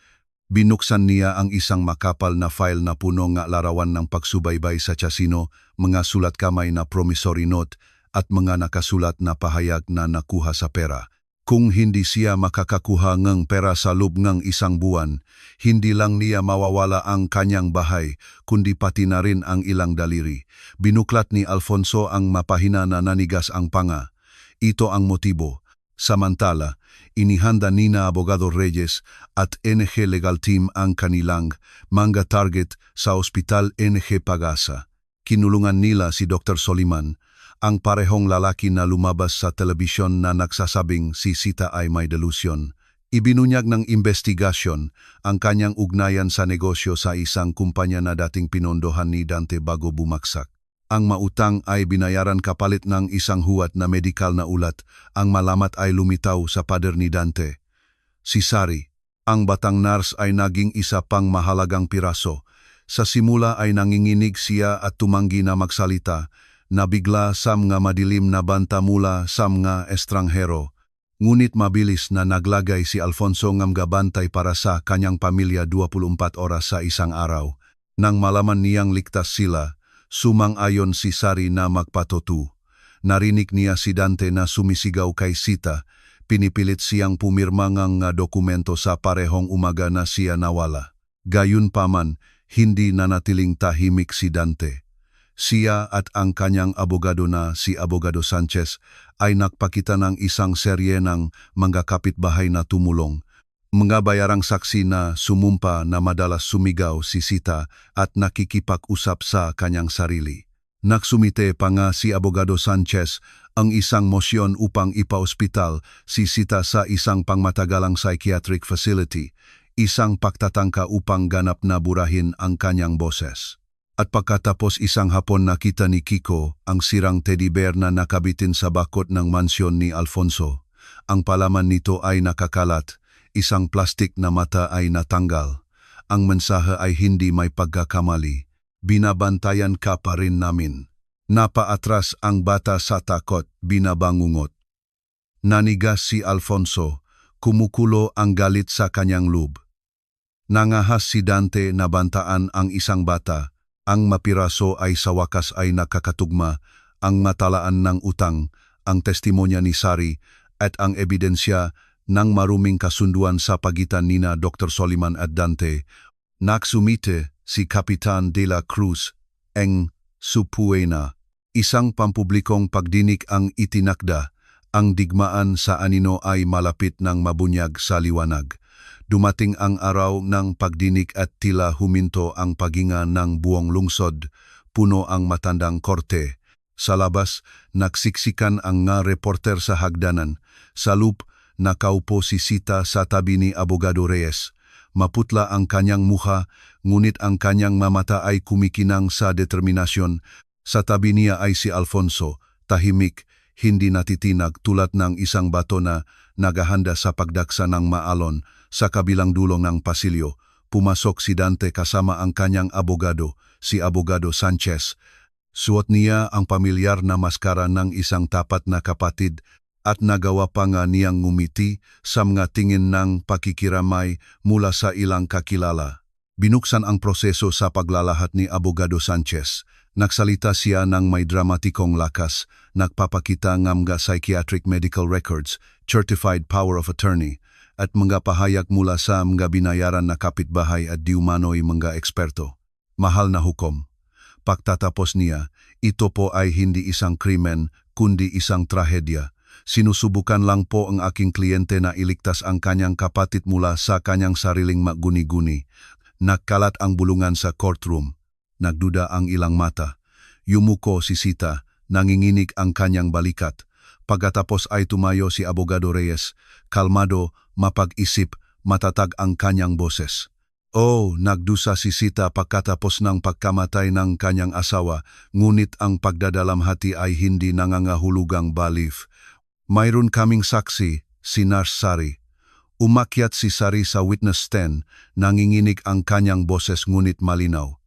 Binuksan niya ang isang makapal na file na puno ng larawan ng pagsubaybay sa Chasino, mga sulat kamay na promissory note at mga nakasulat na pahayag na nakuha sa pera. Kung hindi siya makakakuha ng pera sa loob ng isang buwan, hindi lang niya mawawala ang kanyang bahay, kundi pati na rin ang ilang daliri. Binuklat ni Alfonso ang mapahina na nanigas ang panga. Ito ang motibo. Samantala, inihanda ni na Abogado Reyes at NG Legal Team ang kanilang mga target sa Ospital NG Pagasa. Kinulungan nila si Dr. Soliman, ang parehong lalaki na lumabas sa telebisyon na nagsasabing si Sita ay may delusyon. Ibinunyag ng investigasyon ang kanyang ugnayan sa negosyo sa isang kumpanya na dating pinondohan ni Dante bago bumaksak. Ang mautang ay binayaran kapalit ng isang huwat na medikal na ulat. Ang malamat ay lumitaw sa pader ni Dante. Si Sari, ang batang nurse ay naging isa pang mahalagang piraso. Sa simula ay nanginginig siya at tumanggi na magsalita. Nabigla sa mga madilim na banta mula sa mga estranghero. Ngunit mabilis na naglagay si Alfonso ng gabantay para sa kanyang pamilya 24 oras sa isang araw. Nang malaman niyang ligtas sila, sumang-ayon si Sari na magpatutu. Narinig niya si Dante na sumisigaw kay Sita. Pinipilit siyang pumirma ng dokumento sa parehong umaga na siya nawala. Gayunpaman, hindi nanatiling tahimik si Dante. Siya at ang kanyang abogado na si Abogado Sanchez ay nagpakita ng isang serye ng mga kapitbahay na tumulong. Mga bayarang saksi na sumumpa na madalas sumigaw si Sita at nakikipag-usap sa kanyang sarili. Nagsumite pa nga si Abogado Sanchez ang isang mosyon upang ipa-ospital si Sita sa isang pangmatagalang psychiatric facility, isang pagtatangka upang ganap na burahin ang kanyang boses. At pagkatapos isang hapon nakita ni Kiko ang sirang teddy bear na nakabitin sa bakod ng mansyon ni Alfonso. Ang palaman nito ay nakakalat, isang plastik na mata ay natanggal. Ang mensahe ay hindi may pagkakamali. Binabantayan ka pa rin namin. Napaatras ang bata sa takot, binabangungot. Nanigas si Alfonso, kumukulo ang galit sa kanyang loob. Nangahas si Dante na bantaan ang isang bata. Ang mapiraso ay sa wakas ay nakakatugma, ang matalaan ng utang, ang testimonya ni Sari, at ang ebidensya ng maruming kasunduan sa pagitan nina Dr. Soliman at Dante. Nagsumite si Kapitan de la Cruz, ang Supuena. Isang pampublikong pagdinig ang itinakda. Ang digmaan sa anino ay malapit ng mabunyag sa liwanag. Dumating ang araw ng pagdinig at tila huminto ang paginga ng buong lungsod. Puno ang matandang korte. Sa labas, nagsiksikan ang nga reporter sa hagdanan. Sa loop, nakaupo si Sita sa tabi ni Abogado Reyes. Maputla ang kanyang muha, ngunit ang kanyang mamata ay kumikinang sa determinasyon. Sa tabi niya ay si Alfonso, tahimik, hindi natitinag tulad ng isang bato na naghahanda sa pagdaksa ng maalon. Sa kabilang dulo ng pasilyo, pumasok si Dante kasama ang kanyang abogado, si Abogado Sanchez. Suot niya ang pamilyar na maskara ng isang tapat na kapatid at nagawa pa nga niyang ngumiti sa mga tingin ng pakikiramay mula sa ilang kakilala. Binuksan ang proseso sa paglalahat ni Abogado Sanchez. Nagsalita siya ng may dramatikong lakas, nagpapakita ng mga psychiatric medical records, certified power of attorney, at mga pahayag mula sa mga binayaran na kapitbahay at diumano'y mga eksperto. Mahal na hukom. Pagtatapos niya, ito po ay hindi isang krimen, kundi isang trahedya. Sinusubukan lang po ang aking kliyente na iligtas ang kanyang kapatid mula sa kanyang sariling maguni-guni. Nagkalat ang bulungan sa courtroom. Nagduda ang ilang mata. Yumuko si Sita, nanginginig ang kanyang balikat. Pagkatapos ay tumayo si Abogado Reyes. Kalmado, mapag-isip, matatag ang kanyang boses. Oh, nagdusa si Sita pagkatapos ng pagkamatay ng kanyang asawa, ngunit ang pagdadalamhati ay hindi nangangahulugang baliw. Mayroon kaming saksi, si Nurse Sari. Umakyat si Sari sa witness stand, nanginginig ang kanyang boses ngunit malinaw.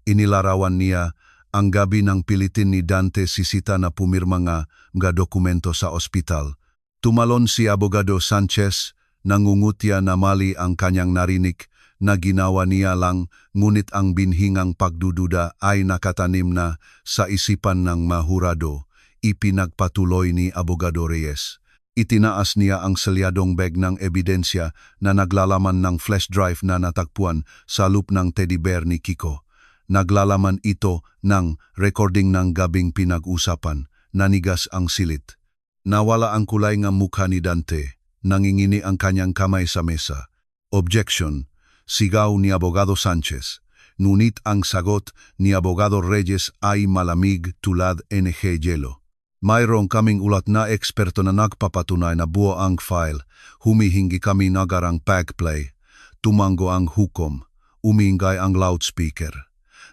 Inilarawan niya ang gabi ng pilitin ni Dante si Sita na pumirma nga dokumento sa ospital. Tumalon si Abogado Sanchez, nangungutya na mali ang kanyang narinig, na ginawa niya lang, ngunit ang binhingang pagdududa ay nakatanim na sa isipan ng mahurado. Ipinagpatuloy ni Abogado Reyes. Itinaas niya ang selyadong bag ng ebidensya na naglalaman ng flash drive na natagpuan sa loop ng teddy bear ni Kiko. Naglalaman ito ng recording ng gabing pinag-usapan. Nanigas ang silit. Nawala ang kulay ng mukha ni Dante. Nangingini ang kanyang kamay sa mesa. Objection. Sigaw ni Abogado Sanchez. Ngunit ang sagot ni Abogado Reyes ay malamig tulad NG Yelo. Mayroong kaming ulat na eksperto na nagpapatunay na buo ang file. Humihingi kami nagarang pagplay. Tumango ang hukom. Umingay ang loudspeaker.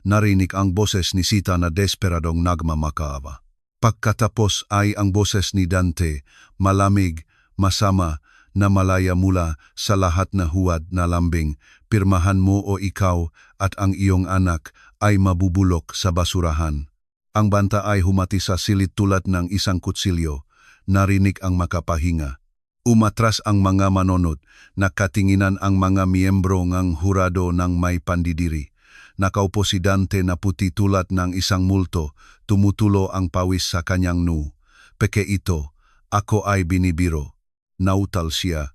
Narinig ang boses ni Sita na desperadong nagmamakaawa. Pagkatapos ay ang boses ni Dante, malamig, masama, na malaya mula sa lahat na huwad na lambing. Pirmahan mo o ikaw at ang iyong anak ay mabubulok sa basurahan. Ang banta ay humati sa silid tulad ng isang kutsilyo. Narinig ang makapahinga. Umatras ang mga manonod. Nakatinginan ang mga miyembro ng hurado ng may pandidiri. Nakaupo si Dante na puti tulad ng isang multo. Tumutulo ang pawis sa kanyang nu. Peke ito, ako ay binibiro. Nautal siya.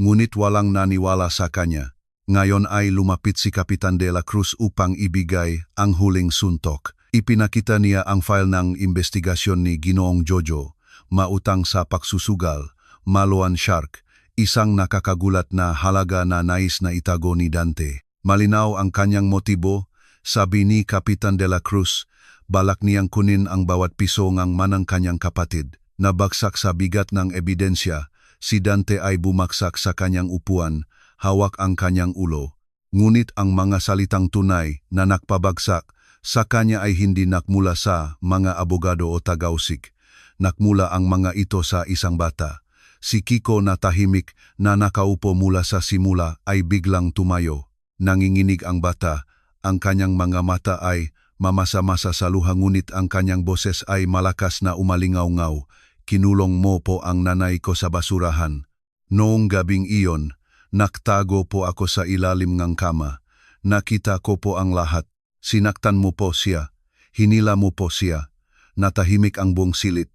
Ngunit walang naniwala sa kanya. Ngayon ay lumapit si Kapitan de la Cruz upang ibigay ang huling suntok. Ipinakita niya ang file ng investigasyon ni Ginoong Jojo, mautang sa pagsusugal, Maloan Shark, isang nakakagulat na halaga na nais na itago ni Dante. Malinaw ang kanyang motibo, sabi ni Kapitan de la Cruz, balak niyang kunin ang bawat piso ng manang kanyang kapatid. Nabagsak sa bigat ng ebidensya, si Dante ay bumaksak sa kanyang upuan, hawak ang kanyang ulo. Ngunit ang mga salitang tunay na nakpabagsak sa kanya ay hindi nakmula sa mga abogado o tagausik. Nakmula ang mga ito sa isang bata. Si Kiko na tahimik na nakaupo mula sa simula ay biglang tumayo. Nanginginig ang bata, ang kanyang mga mata ay mamasa-masa sa luha ngunit ang kanyang boses ay malakas na umalingaw-ngaw. Kinulong mo po ang nanay ko sa basurahan. Noong gabing iyon, naktago po ako sa ilalim ng kama. Nakita ko po ang lahat. Sinaktan mo po siya, hinila mo po siya, natahimik ang buong silid.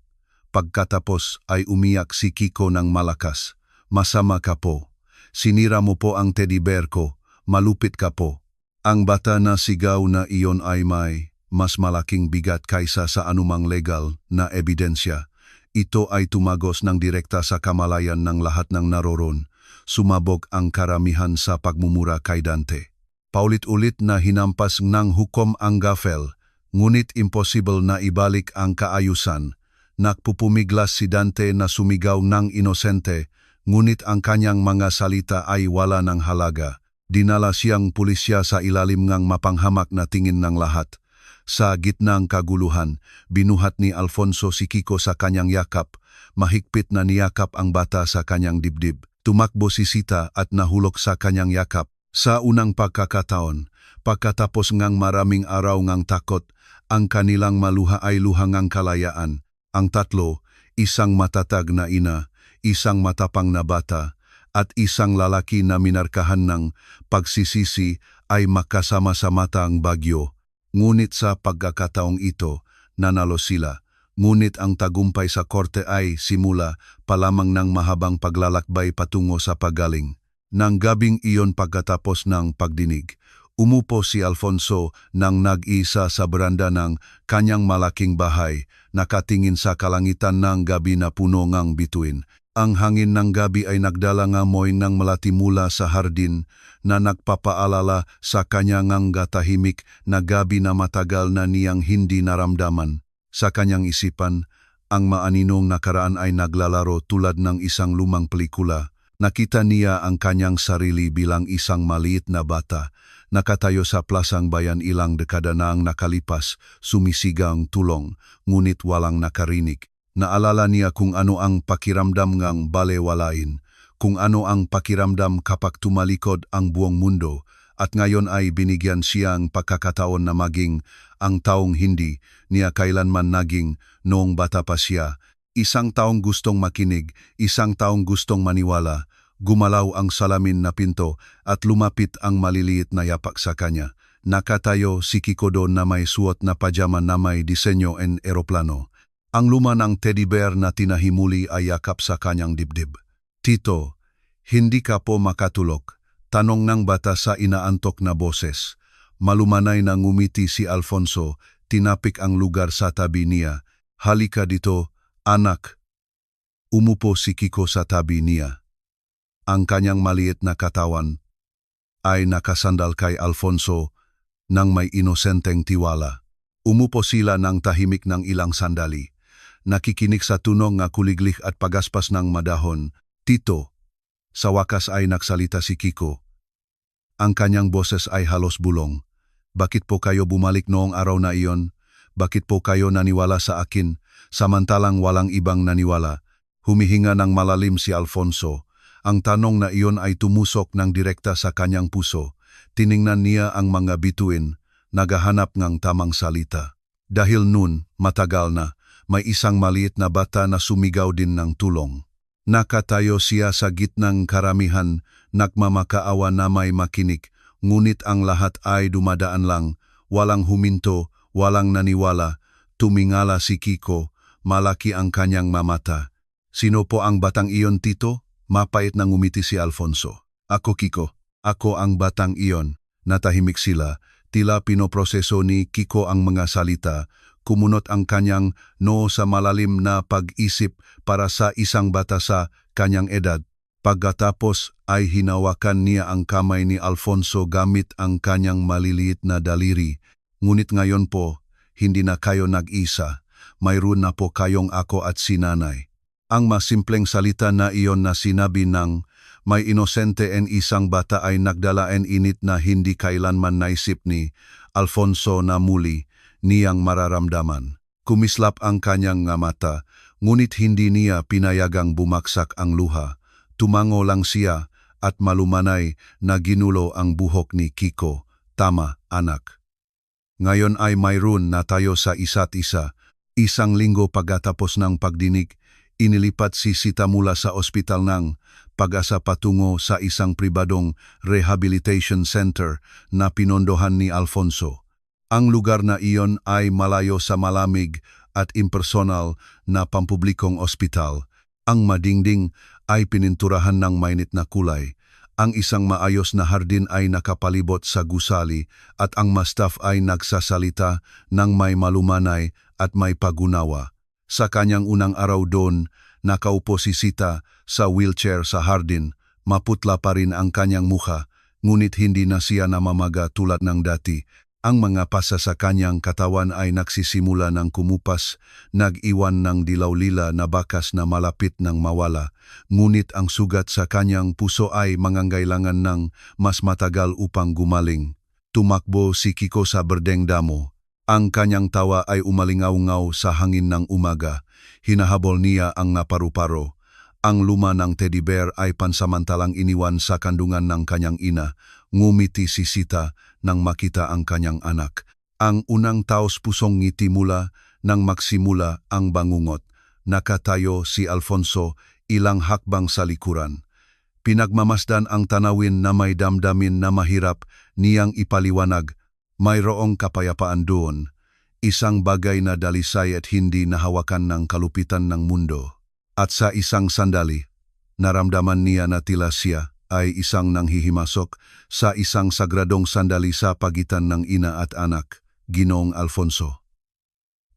Pagkatapos ay umiyak si Kiko ng malakas. Masama ka po. Sinira mo po ang teddy bear ko, malupit ka po. Ang bata na sigaw na iyon ay may mas malaking bigat kaysa sa anumang legal na ebidensya. Ito ay tumagos ng direkta sa kamalayan ng lahat ng naroron. sumabog ang karamihan sa pagmumura kay Dante. Paulit-ulit na hinampas ng hukom ang Gaffel, ngunit imposible na ibalik ang kaayusan. Nagpupumiglas si Dante na sumigaw ng inosente, ngunit ang kanyang mga salita ay wala ng halaga. Dinala siyang pulisya sa ilalim ng mapanghamak na tingin ng lahat. Sa gitnang kaguluhan, binuhat ni Alfonso si Kiko sa kanyang yakap. Mahigpit na niyakap ang bata sa kanyang dibdib. Tumakbo si Sita at nahulog sa kanyang yakap. Sa unang pagkakataon, pagkatapos ngang maraming araw ngang takot, ang kanilang maluha ay luha ngang kalayaan. Ang tatlo, isang matatag na ina, isang matapang na bata, at isang lalaki na minarkahan ng pagsisisi ay makasama sa matang bagyo. Ngunit sa pagkakataong ito, nanalo sila. Ngunit ang tagumpay sa korte ay simula pa lamang ng mahabang paglalakbay patungo sa pagaling. Nang gabing iyon pagkatapos ng pagdinig, umupo si Alfonso nang nag-isa sa beranda ng kanyang malaking bahay, nakatingin sa kalangitan ng gabi na puno ngang bituin. Ang hangin ng gabi ay nagdala ng amoy ng melati mula sa hardin na nagpapaalala sa kanya ngang gatahimik na gabi na matagal na niyang hindi naramdaman. Sa kanyang isipan, ang maaninong nakaraan ay naglalaro tulad ng isang lumang pelikula. Nakita niya ang kanyang sarili bilang isang maliit na bata, nakatayo sa plasang bayan ilang dekada na ang nakalipas, sumisigang tulong, ngunit walang nakarinig. Naalala niya kung ano ang pakiramdam ngang balewalain, kung ano ang pakiramdam kapag tumalikod ang buong mundo, at ngayon ay binigyan siyang pagkakataon na maging ang taong hindi niya kailanman naging noong bata pa siya. Isang taong gustong makinig, isang taong gustong maniwala. Gumalaw ang salamin na pinto at lumapit ang maliliit na yapak sa kanya. Nakatayo si Kiko doon na may suot na pajama na may disenyo en eroplano. Ang luma ng teddy bear na tinahimuli ay yakap sa kanyang dibdib. Tito, hindi ka po makatulog? Tanong ng bata sa inaantok na boses. Malumanay na ngumiti si Alfonso, tinapik ang lugar sa tabi niya. Halika dito, anak. Umupo si Kiko sa tabi niya. Ang kanyang maliit na katawan ay nakasandal kay Alfonso nang may inosenteng tiwala. Umupo sila ng tahimik ng ilang sandali. Nakikinig sa tunog nga kuliglik at pagaspas ng madahon. Tito, sa wakas ay nagsalita si Kiko. Ang kanyang boses ay halos bulong. Bakit po kayo bumalik noong araw na iyon? Bakit po kayo naniwala sa akin, samantalang walang ibang naniwala? Humihinga ng malalim si Alfonso. Ang tanong na iyon ay tumusok ng direkta sa kanyang puso. Tiningnan niya ang mga bituin, naghahanap ng tamang salita. Dahil nun, matagal na, may isang maliit na bata na sumigaw din ng tulong. Nakatayo siya sa gitnang karamihan, nagmamakaawa na may makinig, ngunit ang lahat ay dumadaan lang, walang huminto, walang naniwala. Tumingala si Kiko, malaki ang kanyang mamata. Sino po ang batang iyon, Tito? Mapait na ngumiti si Alfonso. Ako, Kiko. Ako ang batang iyon. Natahimik sila. Tila pinoproseso ni Kiko ang mga salita. Kumunot ang kanyang noo sa malalim na pag-isip para sa isang bata sa kanyang edad. Pagkatapos ay hinawakan niya ang kamay ni Alfonso gamit ang kanyang maliliit na daliri. Ngunit ngayon po, hindi na kayo nag-isa. Mayroon na po kayong ako at si nanay. Ang masimpleng salita na iyon na sinabi ng may inosente en isang bata ay nagdala en init na hindi kailanman naisip ni Alfonso na muli niyang mararamdaman. Kumislap ang kanyang mata, ngunit hindi niya pinayagang bumaksak ang luha. Tumango lang siya at malumanay na ginulo ang buhok ni Kiko. Tama, anak. Ngayon ay mayroon na tayo sa isa't isa. Isang linggo pagkatapos ng pagdinig, inilipat si Sita mula sa ospital ng Pag-asa patungo sa isang pribadong rehabilitation center na pinondohan ni Alfonso. Ang lugar na iyon ay malayo sa malamig at impersonal na pampublikong ospital. Ang madingding ay pininturahan ng mainit na kulay. Ang isang maayos na hardin ay nakapalibot sa gusali at ang staff ay nagsasalita ng may malumanay at may pagunawa. Sa kanyang unang araw doon, nakaupo si Sita sa wheelchair sa hardin, Maputla pa rin ang kanyang mukha, ngunit hindi na siya namamaga tulad ng dati. Ang mga pasa sa kanyang katawan ay nagsisimula ng kumupas, nag-iwan ng dilaw-lila na bakas na malapit ng mawala. Ngunit ang sugat sa kanyang puso ay mangangailangan ng mas matagal upang gumaling. Tumakbo si Kiko sa berdeng damo. Ang kanyang tawa ay umalingaw-ngaw sa hangin ng umaga. Hinahabol niya ang naparu-paro. Ang luma ng teddy bear ay pansamantalang iniwan sa kandungan ng kanyang ina. Ngumiti si Sita nang makita ang kanyang anak. Ang unang taos-pusong ngiti mula nang magsimula ang bangungot. Nakatayo si Alfonso, ilang hakbang sa likuran. Pinagmamasdan ang tanawin na may damdamin na mahirap niyang ipaliwanag. Mayroong kapayapaan doon, isang bagay na dalisay at hindi nahawakan ng kalupitan ng mundo. At sa isang sandali, naramdaman niya na tila siya ay isang nanghihimasok sa isang sagradong sandali sa pagitan ng ina at anak, Ginoong Alfonso.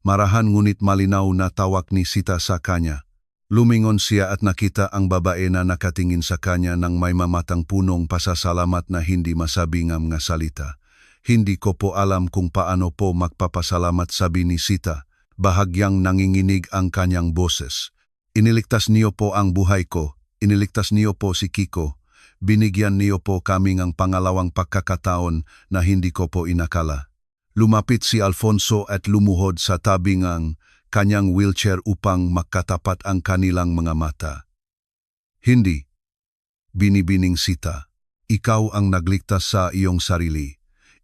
Marahan ngunit malinaw na tawag ni Sita sa kanya. Lumingon siya at nakita ang babae na nakatingin sa kanya ng may mamatang punong pasasalamat na hindi masabingam nga salita. Hindi ko po alam kung paano po magpapasalamat, sabi ni Sita. Bahagyang nanginginig ang kanyang boses. Iniligtas niyo po ang buhay ko. Iniligtas niyo po si Kiko. Binigyan niyo po kami ng pangalawang pagkakataon na hindi ko po inakala. Lumapit si Alfonso at lumuhod sa tabi ng kanyang wheelchair upang makatapat ang kanilang mga mata. Hindi, binibining Sita. Ikaw ang nagligtas sa iyong sarili.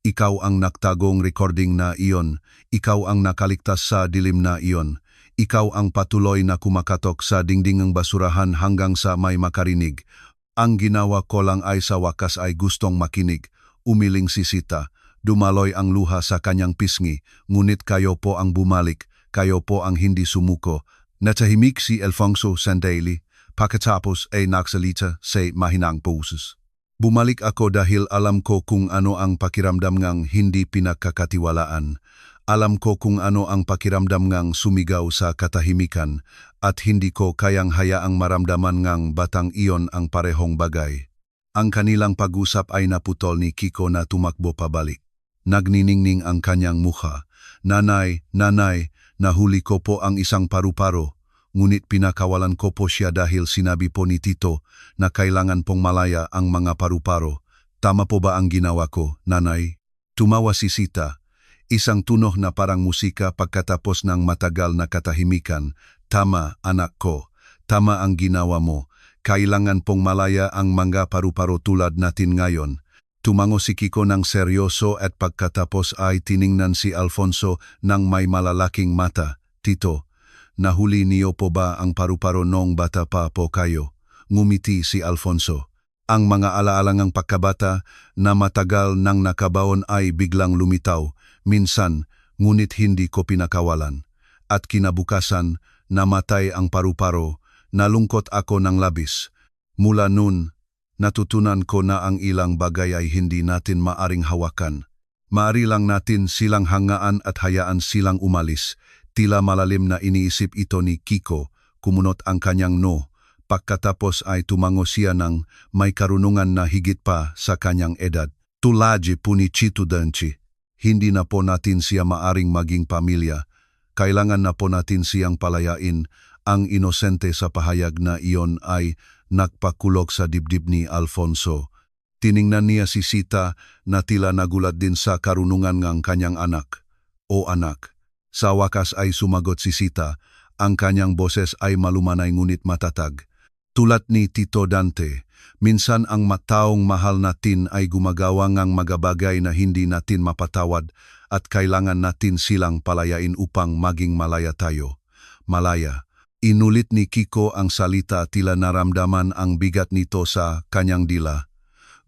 Ikaw ang nagtagong recording na iyon. Ikaw ang nakaligtas sa dilim na iyon. Ikaw ang patuloy na kumakatok sa dingdingang basurahan hanggang sa may makarinig. Ang ginawa ko lang ay sa wakas ay gustong makinig. Umiling si Sita. Dumaloy ang luha sa kanyang pisngi. Ngunit kayo po ang bumalik. Kayo po ang hindi sumuko. Natahimik si Alfonso sandali. Pagkatapos ay nagsalita sa mahinang boses. Bumalik ako dahil alam ko kung ano ang pakiramdam ngang hindi pinagkakatiwalaan. Alam ko kung ano ang pakiramdam ngang sumigaw sa katahimikan at hindi ko kayang hayaang maramdaman ngang batang iyon ang parehong bagay. Ang kanilang pag-usap ay naputol ni Kiko na tumakbo pabalik. Nagniningning ang kanyang mukha. Nanay, nahuli ko po ang isang paru-paro. Ngunit pinakawalan ko po siya dahil sinabi po ni Tito na kailangan pong malaya ang mga paru-paro. Tama po ba ang ginawa ko, nanay? Tumawa si Sita. Isang tunog na parang musika pagkatapos ng matagal na katahimikan. Tama, anak ko. Tama ang ginawa mo. Kailangan pong malaya ang mga paru-paro tulad natin ngayon. Tumango si Kiko ng seryoso at pagkatapos ay tiningnan si Alfonso ng may malalaking mata. Tito, nahuli niyo po ba ang paru-paro noong bata pa po kayo? Ngumiti si Alfonso. Ang mga alaalangang pagkabata na matagal nang nakabaon ay biglang lumitaw. Minsan, ngunit hindi ko pinakawalan. At kinabukasan, namatay ang paru-paro. Nalungkot ako ng labis. Mula noon, natutunan ko na ang ilang bagay ay hindi natin maaring hawakan. Maari lang natin silang hangaan at hayaan silang umalis. Tila malalim na iniisip ito ni Kiko, kumunot ang kanyang no. Pagkatapos ay tumango siya ng may karunungan na higit pa sa kanyang edad. Tulaji punichito danchi. Hindi na po natin siya maaring maging pamilya. Kailangan na po natin siyang palayain. Ang inosente sa pahayag na iyon ay nagpakulog sa dibdib ni Alfonso. Tiningnan niya si Sita na tila nagulat din sa karunungan ng kanyang anak. O anak. Sa wakas ay sumagot si Sita. Ang kanyang boses ay malumanay ngunit matatag. Tulad ni Tito Dante, minsan ang mataong mahal natin ay gumagawa ng mga bagay na hindi natin mapatawad at kailangan natin silang palayain upang maging malaya tayo. Malaya. Inulit ni Kiko ang salita, tila naramdaman ang bigat nito sa kanyang dila.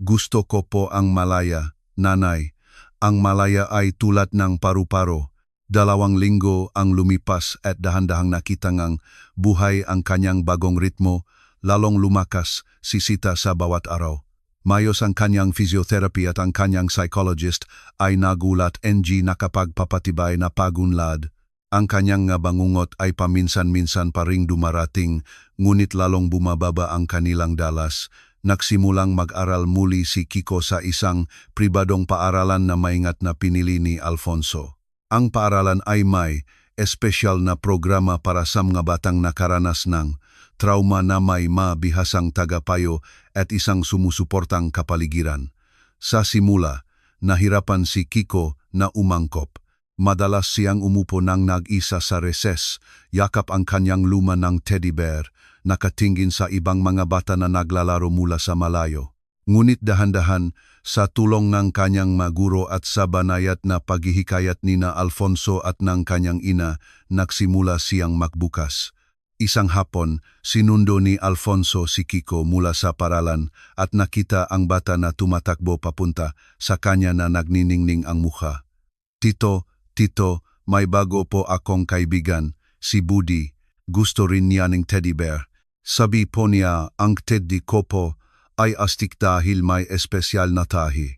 Gusto ko po ang malaya, nanay. Ang malaya ay tulad ng paru-paro. 2 linggo ang lumipas at dahan-dahang nakita ngang buhay ang kanyang bagong ritmo, lalong lumakas si Sita sa bawat araw. Mayos ang kanyang physiotherapy at ang kanyang psychologist ay nagulat NG nakapagpapatibay na pagunlad. Ang kanyang nga bangungot ay paminsan-minsan pa ring dumarating, ngunit lalong bumababa ang kanilang dalas. nagsimulang mag-aral muli si Kiko sa isang pribadong paaralan na maingat na pinili ni Alfonso. Ang paaralan ay may espesyal na programa para sa mga batang nakaranas ng trauma na may mabihasang tagapayo at isang sumusuportang kapaligiran. Sa simula, nahirapan si Kiko na umangkop. Madalas siyang umupo ng nag-isa sa recess, yakap ang kanyang luma ng teddy bear, nakatingin sa ibang mga bata na naglalaro mula sa malayo. Ngunit dahan-dahan, sa tulong ng kanyang maguro at sa banayat na paghihikayat nina Alfonso at ng kanyang ina, nagsimula siyang magbukas. Isang hapon, sinundo ni Alfonso si Kiko mula sa paralan at nakita ang bata na tumatakbo papunta sa kanya na nagniningning ang mukha. Tito, may bago po akong kaibigan, si Budi. Gusto rin niya ng teddy bear. Sabi po niya, ang teddy ko po ay astig dahil may espesyal na tahi.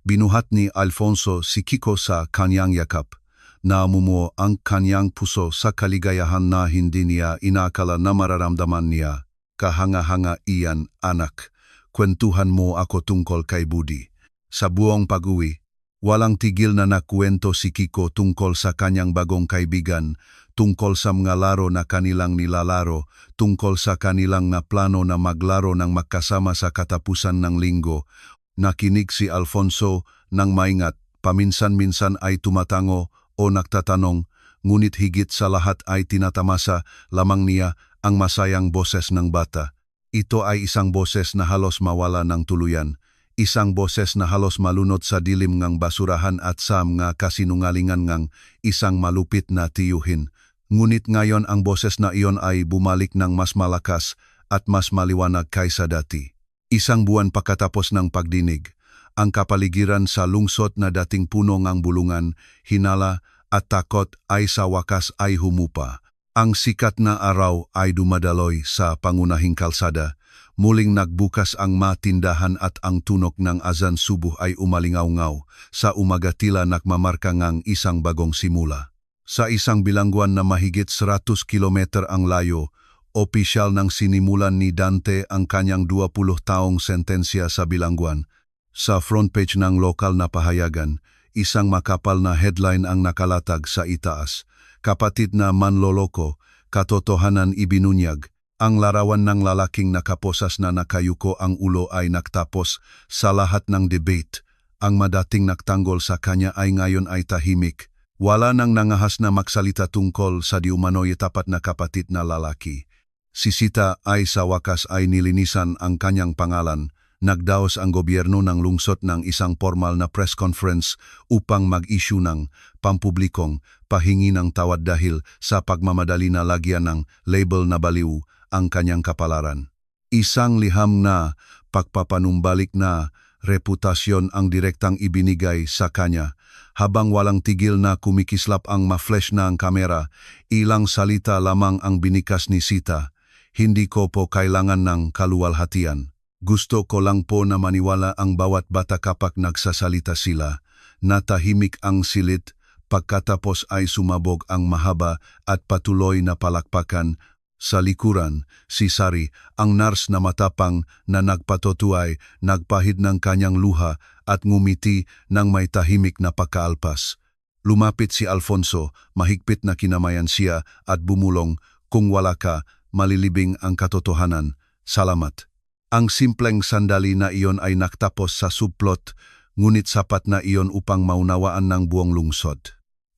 Binuhat ni Alfonso si Kiko sa kanyang yakap. Namumuo ang kanyang puso sa kaligayahan na hindi niya inakala na mararamdaman niya. Kahanga-hanga iyan, anak. Kwentuhan mo ako tungkol kay Budi. Sa buong pag-uwi, walang tigil na nakwento si Kiko tungkol sa kanyang bagong kaibigan, tungkol sa mga laro na kanilang nilalaro, tungkol sa kanilang na plano na maglaro ng magkasama sa katapusan ng linggo. Nakinig si Alfonso ng maingat, paminsan-minsan ay tumatango o nagtatanong, ngunit higit sa lahat ay tinatamasa lamang niya ang masayang boses ng bata. Ito ay isang boses na halos mawala ng tuluyan. Isang boses na halos malunod sa dilim ngang basurahan at sa mga kasinungalingan ngang isang malupit na tiyuhin. Ngunit ngayon ang boses na iyon ay bumalik ng mas malakas at mas maliwanag kaysa dati. Isang buwan pagkatapos ng pagdinig, ang kapaligiran sa lungsod na dating puno ngang bulungan, hinala at takot ay sa wakas ay humupa. Ang sikat na araw ay dumadaloy sa pangunahing kalsada. Muling nagbukas ang matindahan at ang tunog ng azan subuh ay umalingaw-ngaw. Sa umaga tila nakmamarka ngang isang bagong simula. Sa isang bilangguan na mahigit 100 kilometer ang layo, opisyal nang sinimulan ni Dante ang kanyang 20 taong sentensya sa bilangguan. Sa front page ng lokal na pahayagan, isang makapal na headline ang nakalatag sa itaas. Kapatid na manloloko, katotohanan ibinunyag. Ang larawan ng lalaking nakaposas na nakayuko ang ulo ay nagtapos sa lahat ng debate. Ang madating nagtanggol sa kanya ay ngayon ay tahimik. Wala nang nangahas na magsalita tungkol sa diumano'y tapat na kapatid na lalaki. Si Sita ay sa wakas ay nilinisan ang kanyang pangalan. Nagdaos ang gobyerno ng lungsod ng isang formal na press conference upang mag-issue ng pampublikong pahingi ng tawad dahil sa pagmamadali na lagyan ng label na baliw ang kanyang kapalaran. Isang liham na pagpapanumbalik na reputasyon ang direktang ibinigay sa kanya. Habang walang tigil na kumikislap ang ma-flash na ang kamera, ilang salita lamang ang binikas ni Sita. Hindi ko po kailangan ng kaluwalhatian. Gusto ko lang po na maniwala ang bawat bata kapag nagsasalita sila. Natahimik ang silid, pagkatapos ay sumabog ang mahaba at patuloy na palakpakan. Sa likuran, si Sari, ang nurse na matapang na nagpatutuay, nagpahid ng kanyang luha at ngumiti ng may tahimik na pagkaalpas. Lumapit si Alfonso, mahigpit na kinamayan siya at bumulong, kung wala ka, malilibing ang katotohanan. Salamat. Ang simpleng sandali na iyon ay nagtapos sa subplot, ngunit sapat na iyon upang maunawaan ng buong lungsod.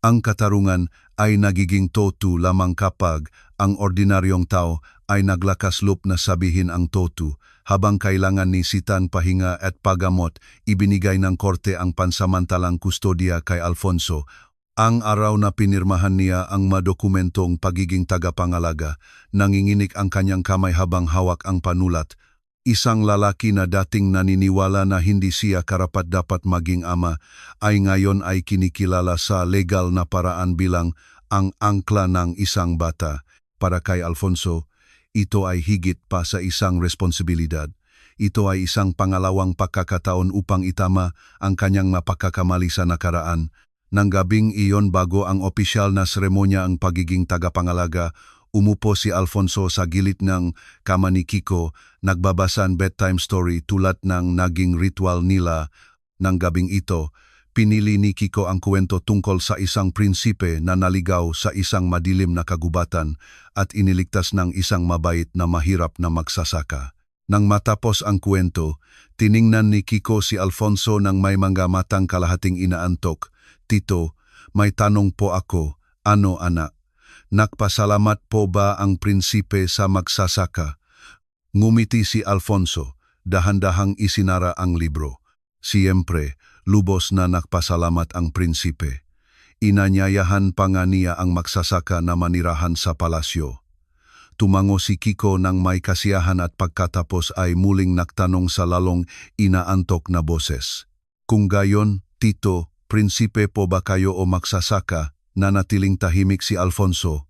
Ang katarungan ay nagiging totu lamang kapag ang ordinaryong tao ay naglakas loob na sabihin ang totu. Habang kailangan ni Sitan pahinga at pagamot, ibinigay ng korte ang pansamantalang kustodya kay Alfonso. Ang araw na pinirmahan niya ang madokumentong pagiging tagapangalaga, nanginginig ang kanyang kamay habang hawak ang panulat. Isang lalaki na dating naniniwala na hindi siya karapat-dapat maging ama ay ngayon ay kinikilala sa legal na paraan bilang ang angkla ng isang bata. Para kay Alfonso, ito ay higit pa sa isang responsibilidad. Ito ay isang pangalawang pagkakataon upang itama ang kanyang mapagkakamali sa nakaraan. Nang gabing iyon bago ang opisyal na seremonya ang pagiging tagapangalaga, Umupo si Alfonso sa gilid ng kama ni Kiko, nagbabasan bedtime story tulad ng naging ritual nila ng gabing ito. Pinili ni Kiko ang kwento tungkol sa isang prinsipe na naligaw sa isang madilim na kagubatan at iniligtas ng isang mabait na mahirap na magsasaka. Nang matapos ang kwento, tiningnan ni Kiko si Alfonso ng may mga matang kalahating inaantok. Tito, may tanong po ako, ano anak? Nagpasalamat po ba ang prinsipe sa magsasaka? Ngumiti si Alfonso, dahan-dahang isinara ang libro. Siyempre, lubos na nagpasalamat ang prinsipe. Inanyayahan pa nga niya ang magsasaka na manirahan sa palasyo. Tumango si Kiko ng may kasiyahan at pagkatapos ay muling nagtanong sa lalong inaantok na boses. Kung gayon, Tito, prinsipe po ba kayo o magsasaka? Nanatiling tahimik si Alfonso.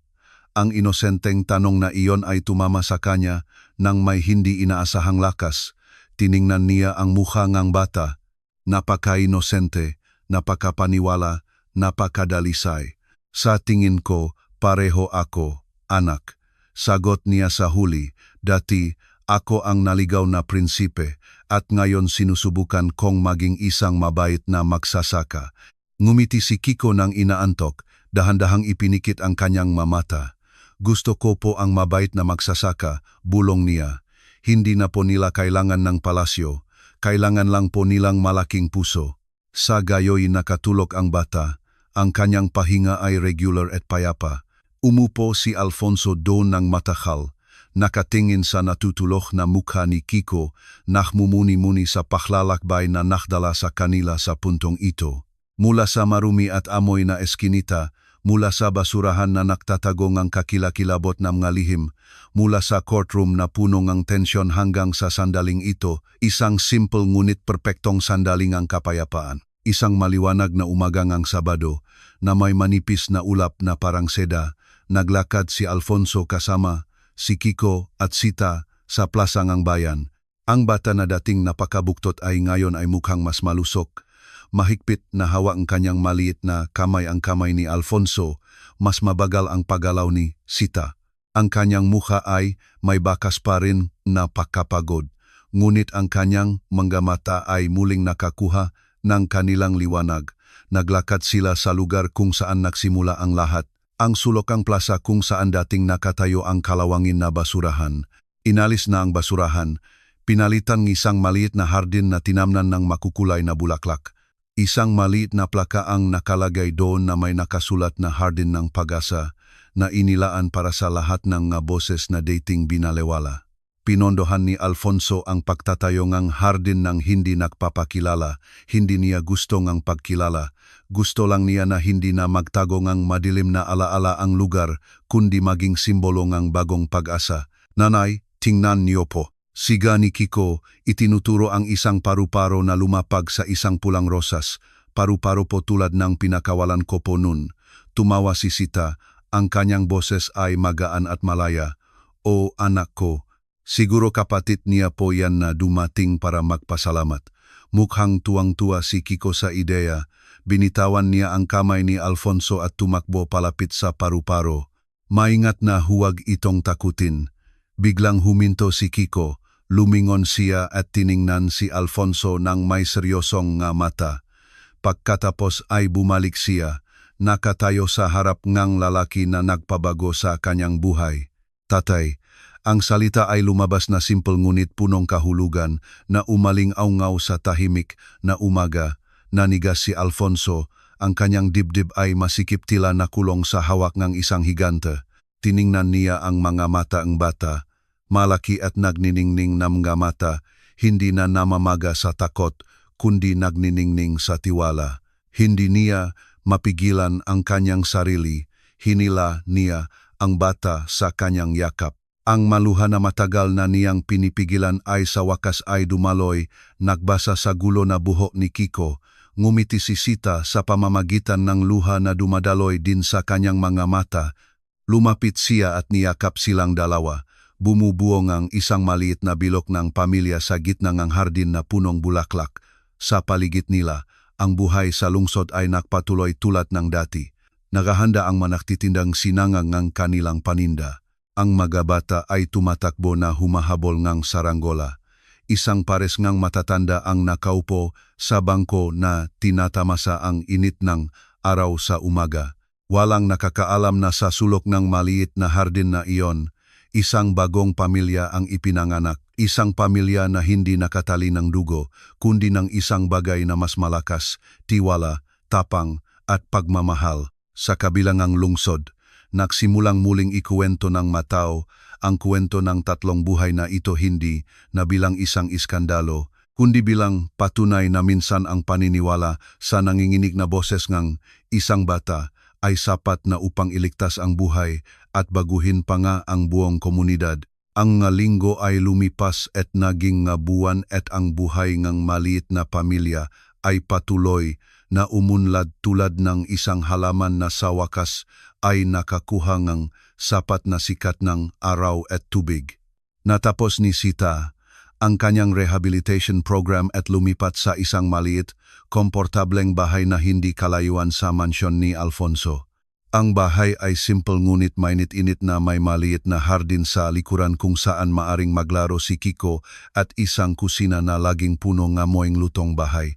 Ang inosenteng tanong na iyon ay tumama sa kanya nang may hindi inaasahang lakas. Tiningnan niya ang mukha ng bata. Napaka-inosente, napakapaniwala, napakadalisay. Sa tingin ko, pareho ako, anak. Sagot niya sa huli, dati ako ang naligaw na prinsipe at ngayon sinusubukan kong maging isang mabait na magsasaka. Ngumiti si Kiko ng inaantok, dahan-dahang ipinikit ang kanyang mamata. Gusto ko po ang mabait na magsasaka, bulong niya. Hindi na po nila kailangan ng palasyo, kailangan lang po nilang malaking puso. Sa gayoy nakatulog ang bata, ang kanyang pahinga ay regular at payapa. Umupo si Alfonso doon ng matakal, nakatingin sa natutulog na mukha ni Kiko, nakmumuni-muni sa paklalakbay na nakdala sa kanila sa puntong ito. Mula sa marumi at amoy na eskinita, mula sa basurahan na nagtatago ng kakilakilabot na mga lihim, mula sa courtroom na puno ng tensyon hanggang sa sandaling ito, isang simple ngunit perpektong sandaling ang kapayapaan. Isang maliwanag na umagang ang Sabado, na may manipis na ulap na parang seda, naglakad si Alfonso kasama, si Kiko at Sita sa plasang ang bayan. Ang bata na dating napakabuktot ay ngayon ay mukhang mas malusok. Mahigpit na hawak ang kanyang maliit na kamay ang kamay ni Alfonso, mas mabagal ang paggalaw ni Sita. Ang kanyang mukha ay may bakas pa rin na pakapagod, ngunit ang kanyang mga mata ay muling nakakuha ng kanilang liwanag. Naglakad sila sa lugar kung saan nagsimula ang lahat, ang sulokang plaza kung saan dating nakatayo ang kalawangin na basurahan. Inalis na ang basurahan, pinalitan ng isang maliit na hardin na tinamnan ng makukulay na bulaklak. Isang maliit na plaka ang nakalagay doon na may nakasulat na hardin ng pag-asa na inilaan para sa lahat ng boses na dating binalewala. Pinondohan ni Alfonso ang pagtatayo ng hardin ng hindi nagpapakilala, hindi niya gusto ng pagkilala. Gusto lang niya na hindi na magtago ng madilim na alaala ang lugar, kundi maging simbolo ng bagong pag-asa. Nanay, tingnan niyo po. Siga ni Kiko, itinuturo ang isang paru-paro na lumapag sa isang pulang rosas. Paru-paro po tulad ng pinakawalan ko po nun. Tumawa si Sita, ang kanyang boses ay magaan at malaya. O anak ko, siguro kapatid niya po yan na dumating para magpasalamat. Mukhang tuwang-tuwa si Kiko sa ideya. Binitawan niya ang kamay ni Alfonso at tumakbo palapit sa paru-paro. Maingat na huwag itong takutin. Biglang huminto si Kiko. Lumingon siya at tiningnan si Alfonso ng may seryosong mata. Pagkatapos ay bumalik siya, nakatayo sa harap ng lalaki na nagpabago sa kanyang buhay. Tatay, ang salita ay lumabas na simple ngunit punong kahulugan na umaling-aungaw sa tahimik na umaga. Nanigas si Alfonso, ang kanyang dibdib ay masikip tila nakulong sa hawak ng isang higante. Tiningnan niya ang mga mata ng bata. Malaki at nagniningning na mga mata, hindi na namamaga sa takot, kundi nagniningning sa tiwala. Hindi niya mapigilan ang kanyang sarili, hinila niya ang bata sa kanyang yakap. Ang maluha na matagal na niyang pinipigilan ay sa wakas ay dumaloy, nagbasa sa gulo na buhok ni Kiko. Ngumiti si Sita sa pamamagitan ng luha na dumadaloy din sa kanyang mga mata. Lumapit siya at niyakap silang dalawa. Bumubuong ang isang maliit na bilok ng pamilya sa gitna ng hardin na punong bulaklak. Sa paligid nila, ang buhay sa lungsod ay nakpatuloy tulad ng dati. Naghahanda ang manakitindang sinangang ng kanilang paninda. Ang mga bata ay tumatakbo na humahabol ngang saranggola. Isang pares ngang matatanda ang nakaupo sa bangko na tinatamasa ang init ng araw sa umaga. Walang nakakaalam na sa sulok ng maliit na hardin na iyon, isang bagong pamilya ang ipinanganak. Isang pamilya na hindi nakatali ng dugo, kundi ng isang bagay na mas malakas, tiwala, tapang, at pagmamahal. Sa kabilang lungsod, nagsimulang muling ikuwento ng matao ang kwento ng tatlong buhay na ito hindi na bilang isang iskandalo, kundi bilang patunay na minsan ang paniniwala sa nanginginig na boses ng isang bata ay sapat na upang iligtas ang buhay at baguhin pa nga ang buong komunidad. Ang linggo ay lumipas at naging buwan at ang buhay ng maliit na pamilya ay patuloy na umunlad tulad ng isang halaman na sa wakas ay nakakuha ng sapat na sikat ng araw at tubig. Natapos ni Sita ang kanyang rehabilitation program at lumipat sa isang maliit, komportableng bahay na hindi kalayuan sa mansyon ni Alfonso. Ang bahay ay simple ngunit mainit-init na may maliit na hardin sa likuran kung saan maaring maglaro si Kiko at isang kusina na laging puno ng amoyng lutong bahay.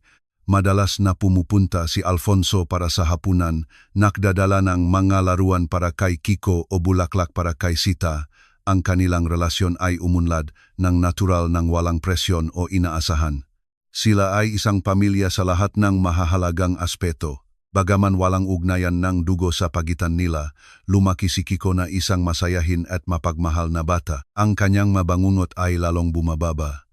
Madalas na pumupunta si Alfonso para sa hapunan, nakdadala ng mga laruan para kay Kiko o bulaklak para kay Sita. Ang kanilang relasyon ay umunlad ng natural ng walang presyon o inaasahan. Sila ay isang pamilya sa lahat ng mahahalagang aspeto. Bagaman walang ugnayan ng dugo sa pagitan nila, lumaki si Kiko na isang masayahin at mapagmahal na bata. Ang kanyang mabangungot ay lalong bumababa.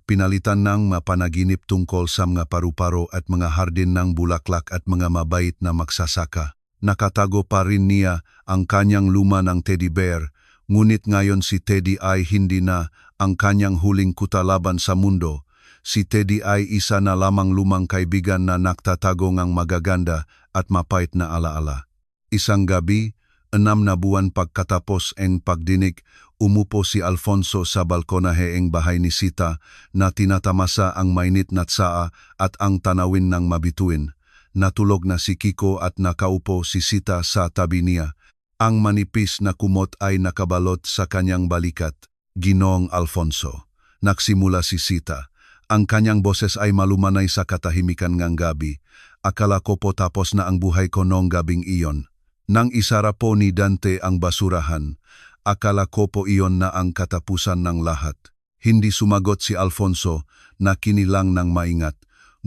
Pinalitan ng mapanaginip tungkol sa mga paru-paro at mga hardin ng bulaklak at mga mabait na magsasaka. Nakatago pa rin niya ang kanyang luma ng teddy bear, ngunit ngayon si Teddy ay hindi na ang kanyang huling kutalaban sa mundo. Si Teddy ay isa na lamang lumang kaibigan na naktatago ng magaganda at mapait na alaala. Isang gabi, 6 na buwan pagkatapos ang pagdinig, umupo si Alfonso sa balkonahe ng bahay ni Sita na tinatamasa ang mainit na tsaa at ang tanawin ng mabituin. Natulog na si Kiko at nakaupo si Sita sa tabi niya. Ang manipis na kumot ay nakabalot sa kanyang balikat. Ginoong Alfonso. Nagsimula si Sita. Ang kanyang boses ay malumanay sa katahimikan ng gabi. Akala ko po tapos na ang buhay ko noong gabing iyon. Nang isara po ni Dante ang basurahan, akala ko po iyon na ang katapusan ng lahat. Hindi sumagot si Alfonso na kinilang ng maingat.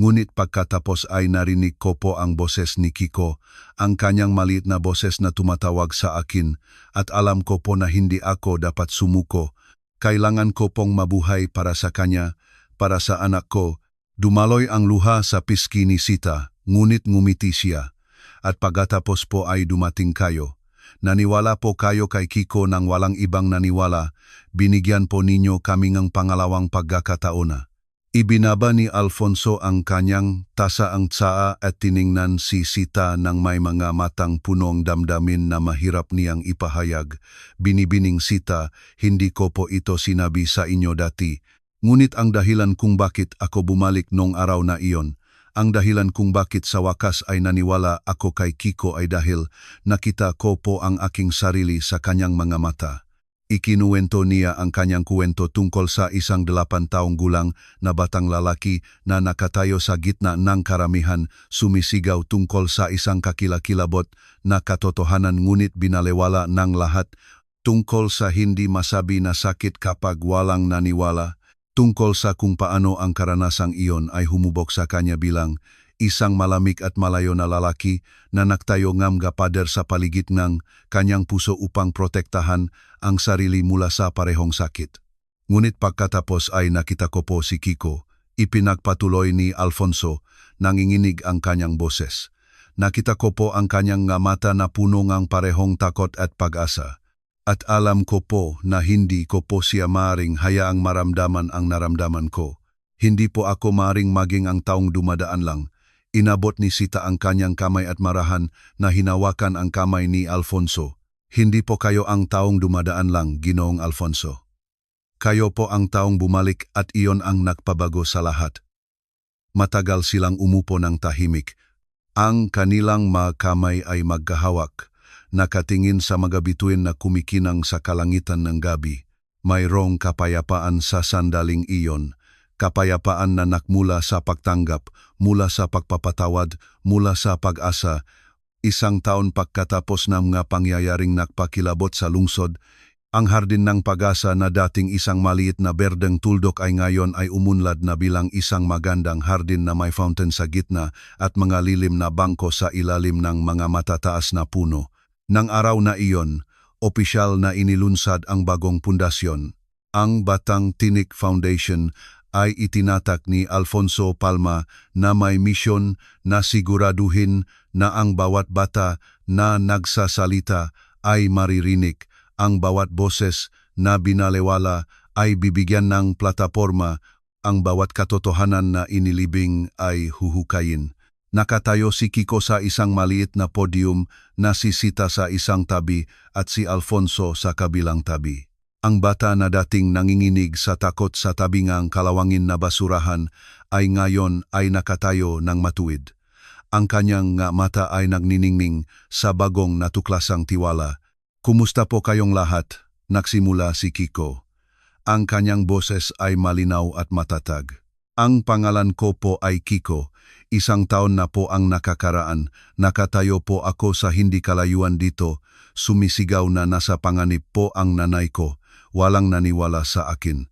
Ngunit pagkatapos ay narinig ko po ang boses ni Kiko, ang kanyang maliit na boses na tumatawag sa akin, at alam ko po na hindi ako dapat sumuko. Kailangan ko pong mabuhay para sa kanya, para sa anak ko. Dumaloy ang luha sa pisngi ni Sita, ngunit ngumiti siya. At pagkatapos po ay dumating kayo. Naniwala po kayo kay Kiko nang walang ibang naniwala, binigyan po ninyo kami ng pangalawang pagkakataon. Ibinaba ni Alfonso ang kanyang tasaang tsaa at tiningnan si Sita ng may mga matang punong damdamin na mahirap niyang ipahayag. Binibining Sita, hindi ko po ito sinabi sa inyo dati. Ngunit ang dahilan kung bakit ako bumalik nung araw na iyon, ang dahilan kung bakit sa wakas ay naniwala ako kay Kiko ay dahil nakita ko po ang aking sarili sa kanyang mga mata. Ikinuwento niya ang kanyang kuwento tungkol sa isang 8 taong gulang na batang lalaki na nakatayo sa gitna ng karamihan, sumisigaw tungkol sa isang kakilakilabot na katotohanan ngunit binalewala ng lahat, tungkol sa hindi masabi na sakit kapag walang naniwala, tungkol sa kung paano ang karanasang iyon ay humubog sa kanya bilang isang malamig at malayo na lalaki na nagtayo ng pader sa paligid ng kanyang puso upang protektahan ang sarili mula sa parehong sakit. Ngunit pagkatapos ay nakita ko po si Kiko, ipinagpatuloy ni Alfonso, nanginginig ang kanyang boses. Nakita ko po ang kanyang mata na puno ng parehong takot at pag-asa. At alam ko po na hindi ko po siya maaring hayaang maramdaman ang naramdaman ko. Hindi po ako maaring maging ang taong dumadaan lang. Inabot ni Sita ang kanyang kamay at marahan na hinawakan ang kamay ni Alfonso. Hindi po kayo ang taong dumadaan lang, Ginoong Alfonso. Kayo po ang taong bumalik at iyon ang nagpabago sa lahat. Matagal silang umupo ng tahimik. Ang kanilang mga kamay ay magkahawak. nakatingin sa mga bituin na kumikinang sa kalangitan ng gabi. Mayroong kapayapaan sa sandaling iyon, kapayapaan na nakmula sa pagtanggap, mula sa pagpapatawad, mula sa pag-asa. Isang taon pagkatapos ng mga pangyayaring nakpakilabot sa lungsod, ang hardin ng pag-asa na dating isang maliit na berdeng tuldok ay ngayon ay umunlad na bilang isang magandang hardin na may fountain sa gitna at mga lilim na bangko sa ilalim ng mga matataas na puno. Nang araw na iyon, opisyal na inilunsad ang bagong pundasyon. Ang Batang Tinik Foundation ay itinatak ni Alfonso Palma na may misyon na siguraduhin na ang bawat bata na nagsasalita ay maririnig. Ang bawat boses na binalewala ay bibigyan ng plataporma, ang bawat katotohanan na inilibing ay huhukayin. Nakatayo si Kiko sa isang maliit na podium na si Sita sa isang tabi at si Alfonso sa kabilang tabi. Ang bata na dating nanginginig sa takot sa tabingang kalawangin na basurahan ay ngayon ay nakatayo ng matuwid. Ang kanyang mata ay nagniningning sa bagong natuklasang tiwala. Kumusta po kayong lahat? Nagsimula si Kiko. Ang kanyang boses ay malinaw at matatag. Ang pangalan ko po ay Kiko. Isang taon na po ang nakakaraan. Nakatayo po ako sa hindi kalayuan dito. Sumisigaw na nasa panganib po ang nanay ko. Walang naniwala sa akin.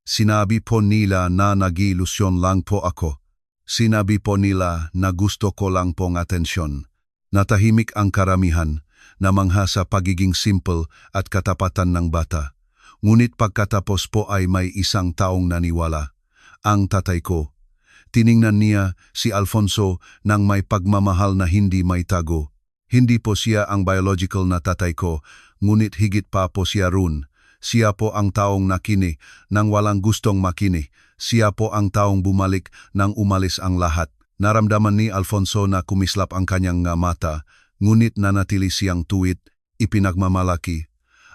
Sinabi po nila na nag-ilusyon lang po ako. Sinabi po nila na gusto ko lang pong atensyon. Natahimik ang karamihan. Namangha sa pagiging simple at katapatan ng bata. Ngunit pagkatapos po ay may isang taong naniwala. Ang tatay ko. Tiningnan niya si Alfonso nang may pagmamahal na hindi may tago. Hindi po siya ang biological na tatay ko, ngunit higit pa po siya run. Siya po ang taong nakini nang walang gustong makini. Siya po ang taong bumalik nang umalis ang lahat. Naramdaman ni Alfonso na kumislap ang kanyang mata. Ngunit nanatili siyang tuwid, ipinagmamalaki.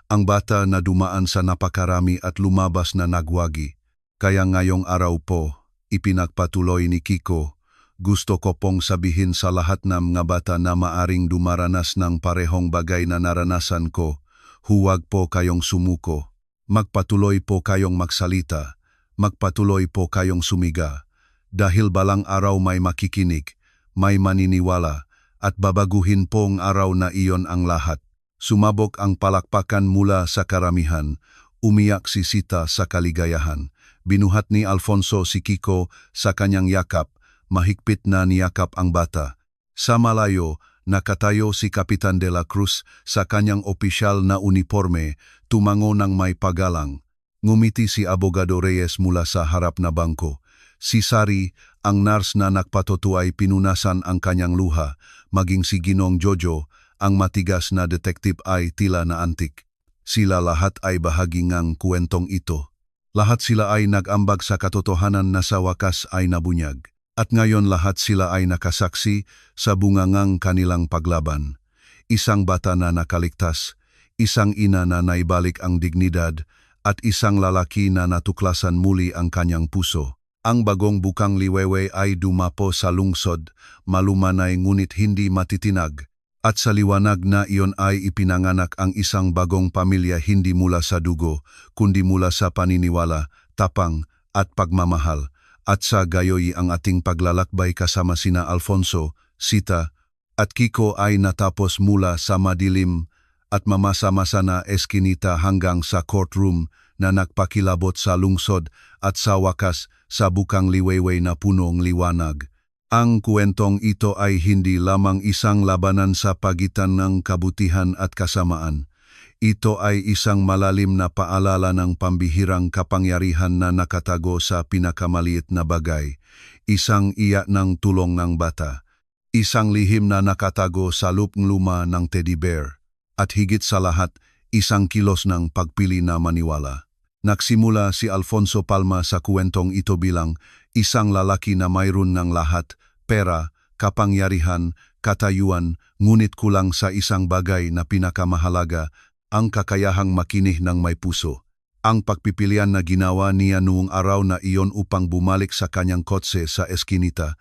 Ang bata na dumaan sa napakarami at lumabas na nagwagi. Kaya ngayong araw po, ipinagpatuloy ni Kiko, gusto ko pong sabihin sa lahat ng mga bata na maaring dumaranas ng parehong bagay na naranasan ko, huwag po kayong sumuko. Magpatuloy po kayong magsalita, magpatuloy po kayong sumiga. Dahil balang araw may makikinig, may maniniwala, at babaguhin pong araw na iyon ang lahat. Sumabog ang palakpakan mula sa karamihan, umiyak si Sita sa kaligayahan. Binuhat ni Alfonso si Kiko sa kanyang yakap, mahigpit na niyakap ang bata. Sa malayo, nakatayo si Kapitan de la Cruz sa kanyang opisyal na uniforme, tumango ng may paggalang. Ngumiti si Abogado Reyes mula sa harap na bangko. Si Sari, ang nurse na nagpatuto ay pinunasan ang kanyang luha, maging si Ginong Jojo, ang matigas na detective ay tila na antik. Sila lahat ay bahagi ng kwentong ito. Lahat sila ay nag-ambag sa katotohanan na sa wakas ay nabunyag. At ngayon lahat sila ay nakasaksi sa bungangang kanilang paglaban. Isang bata na nakaligtas, isang ina na naibalik ang dignidad, at isang lalaki na natuklasan muli ang kanyang puso. Ang bagong bukang liwewe ay dumapo sa lungsod, malumanay ngunit hindi matitinag. At sa liwanag na iyon ay ipinanganak ang isang bagong pamilya hindi mula sa dugo, kundi mula sa paniniwala, tapang, at pagmamahal. At sa gayoy ang ating paglalakbay kasama sina Alfonso, Sita, at Kiko ay natapos mula sa madilim at mamasa-masa na eskinita hanggang sa courtroom na nagpakilabot sa lungsod at sa wakas sa bukang liwewe na punong liwanag. Ang kwentong ito ay hindi lamang isang labanan sa pagitan ng kabutihan at kasamaan. Ito ay isang malalim na paalala ng pambihirang kapangyarihan na nakatago sa pinakamaliit na bagay, isang iyak ng tulong ng bata, isang lihim na nakatago sa lupang-luma ng teddy bear, at higit sa lahat, isang kilos ng pagpili na maniwala. Nagsimula si Alfonso Palma sa kwentong ito bilang isang lalaki na mayroon ng lahat, pera, kapangyarihan, katayuan, ngunit kulang sa isang bagay na pinakamahalaga, ang kakayahang makinig ng may puso. Ang pagpipilian na ginawa niya noong araw na iyon upang bumalik sa kanyang kotse sa eskinita,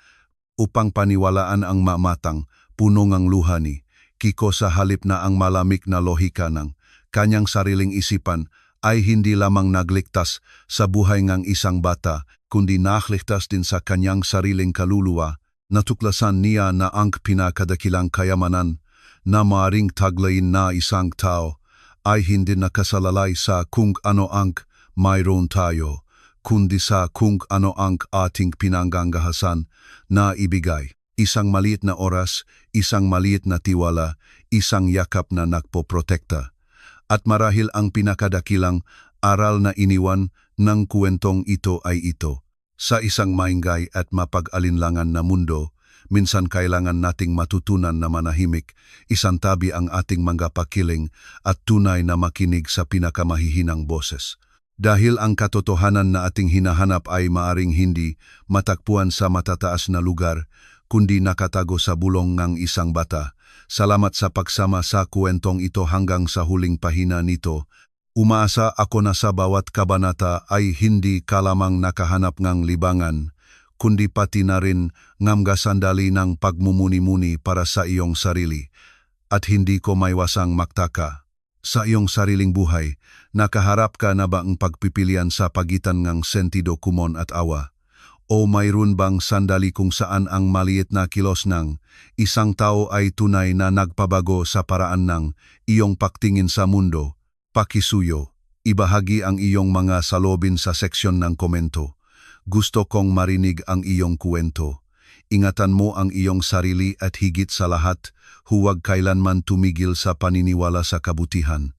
upang paniwalaan ang mamatang, puno ng luha ni Kiko sa halip na ang malamig na lohika ng kanyang sariling isipan ay hindi lamang nagligtas sa buhay ng isang bata, kundi nakligtas din sa kanyang sariling kaluluwa. Natuklasan niya na ang pinakadakilang kayamanan na maaring taglayin na isang tao ay hindi nakasalalay sa kung ano ang mayroon tayo, kundi sa kung ano ang ating pinanggagahasan na ibigay. Isang maliit na oras, isang maliit na tiwala, isang yakap na nagpoprotekta. At marahil ang pinakadakilang aral na iniwan ng kwentong ito ay ito. Sa isang maingay at mapag-alinlangan na mundo, minsan kailangan nating matutunan na manahimik, isantabi ang ating mga pakiling at tunay na makinig sa pinakamahihinang boses. Dahil ang katotohanan na ating hinahanap ay maaring hindi matakpuan sa matataas na lugar, kundi nakatago sa bulong ng isang bata. Salamat sa pagsama sa kwentong ito hanggang sa huling pahina nito. Umaasa ako na sa bawat kabanata ay hindi ka lamang nakahanap ng libangan, kundi pati na rin ng sandali ng pagmumuni-muni para sa iyong sarili. At hindi ko maiwasang magtaka. Sa iyong sariling buhay, nakaharap ka na ba ang pagpipilian sa pagitan ng sentido kumon at awa? O mayroon bang sandali kung saan ang maliit na kilos ng isang tao ay tunay na nagpabago sa paraan ng iyong pagtingin sa mundo? Pakisuyo, ibahagi ang iyong mga salobin sa seksyon ng komento. Gusto kong marinig ang iyong kwento. Ingatan mo ang iyong sarili at higit sa lahat, huwag kailanman tumigil sa paniniwala sa kabutihan.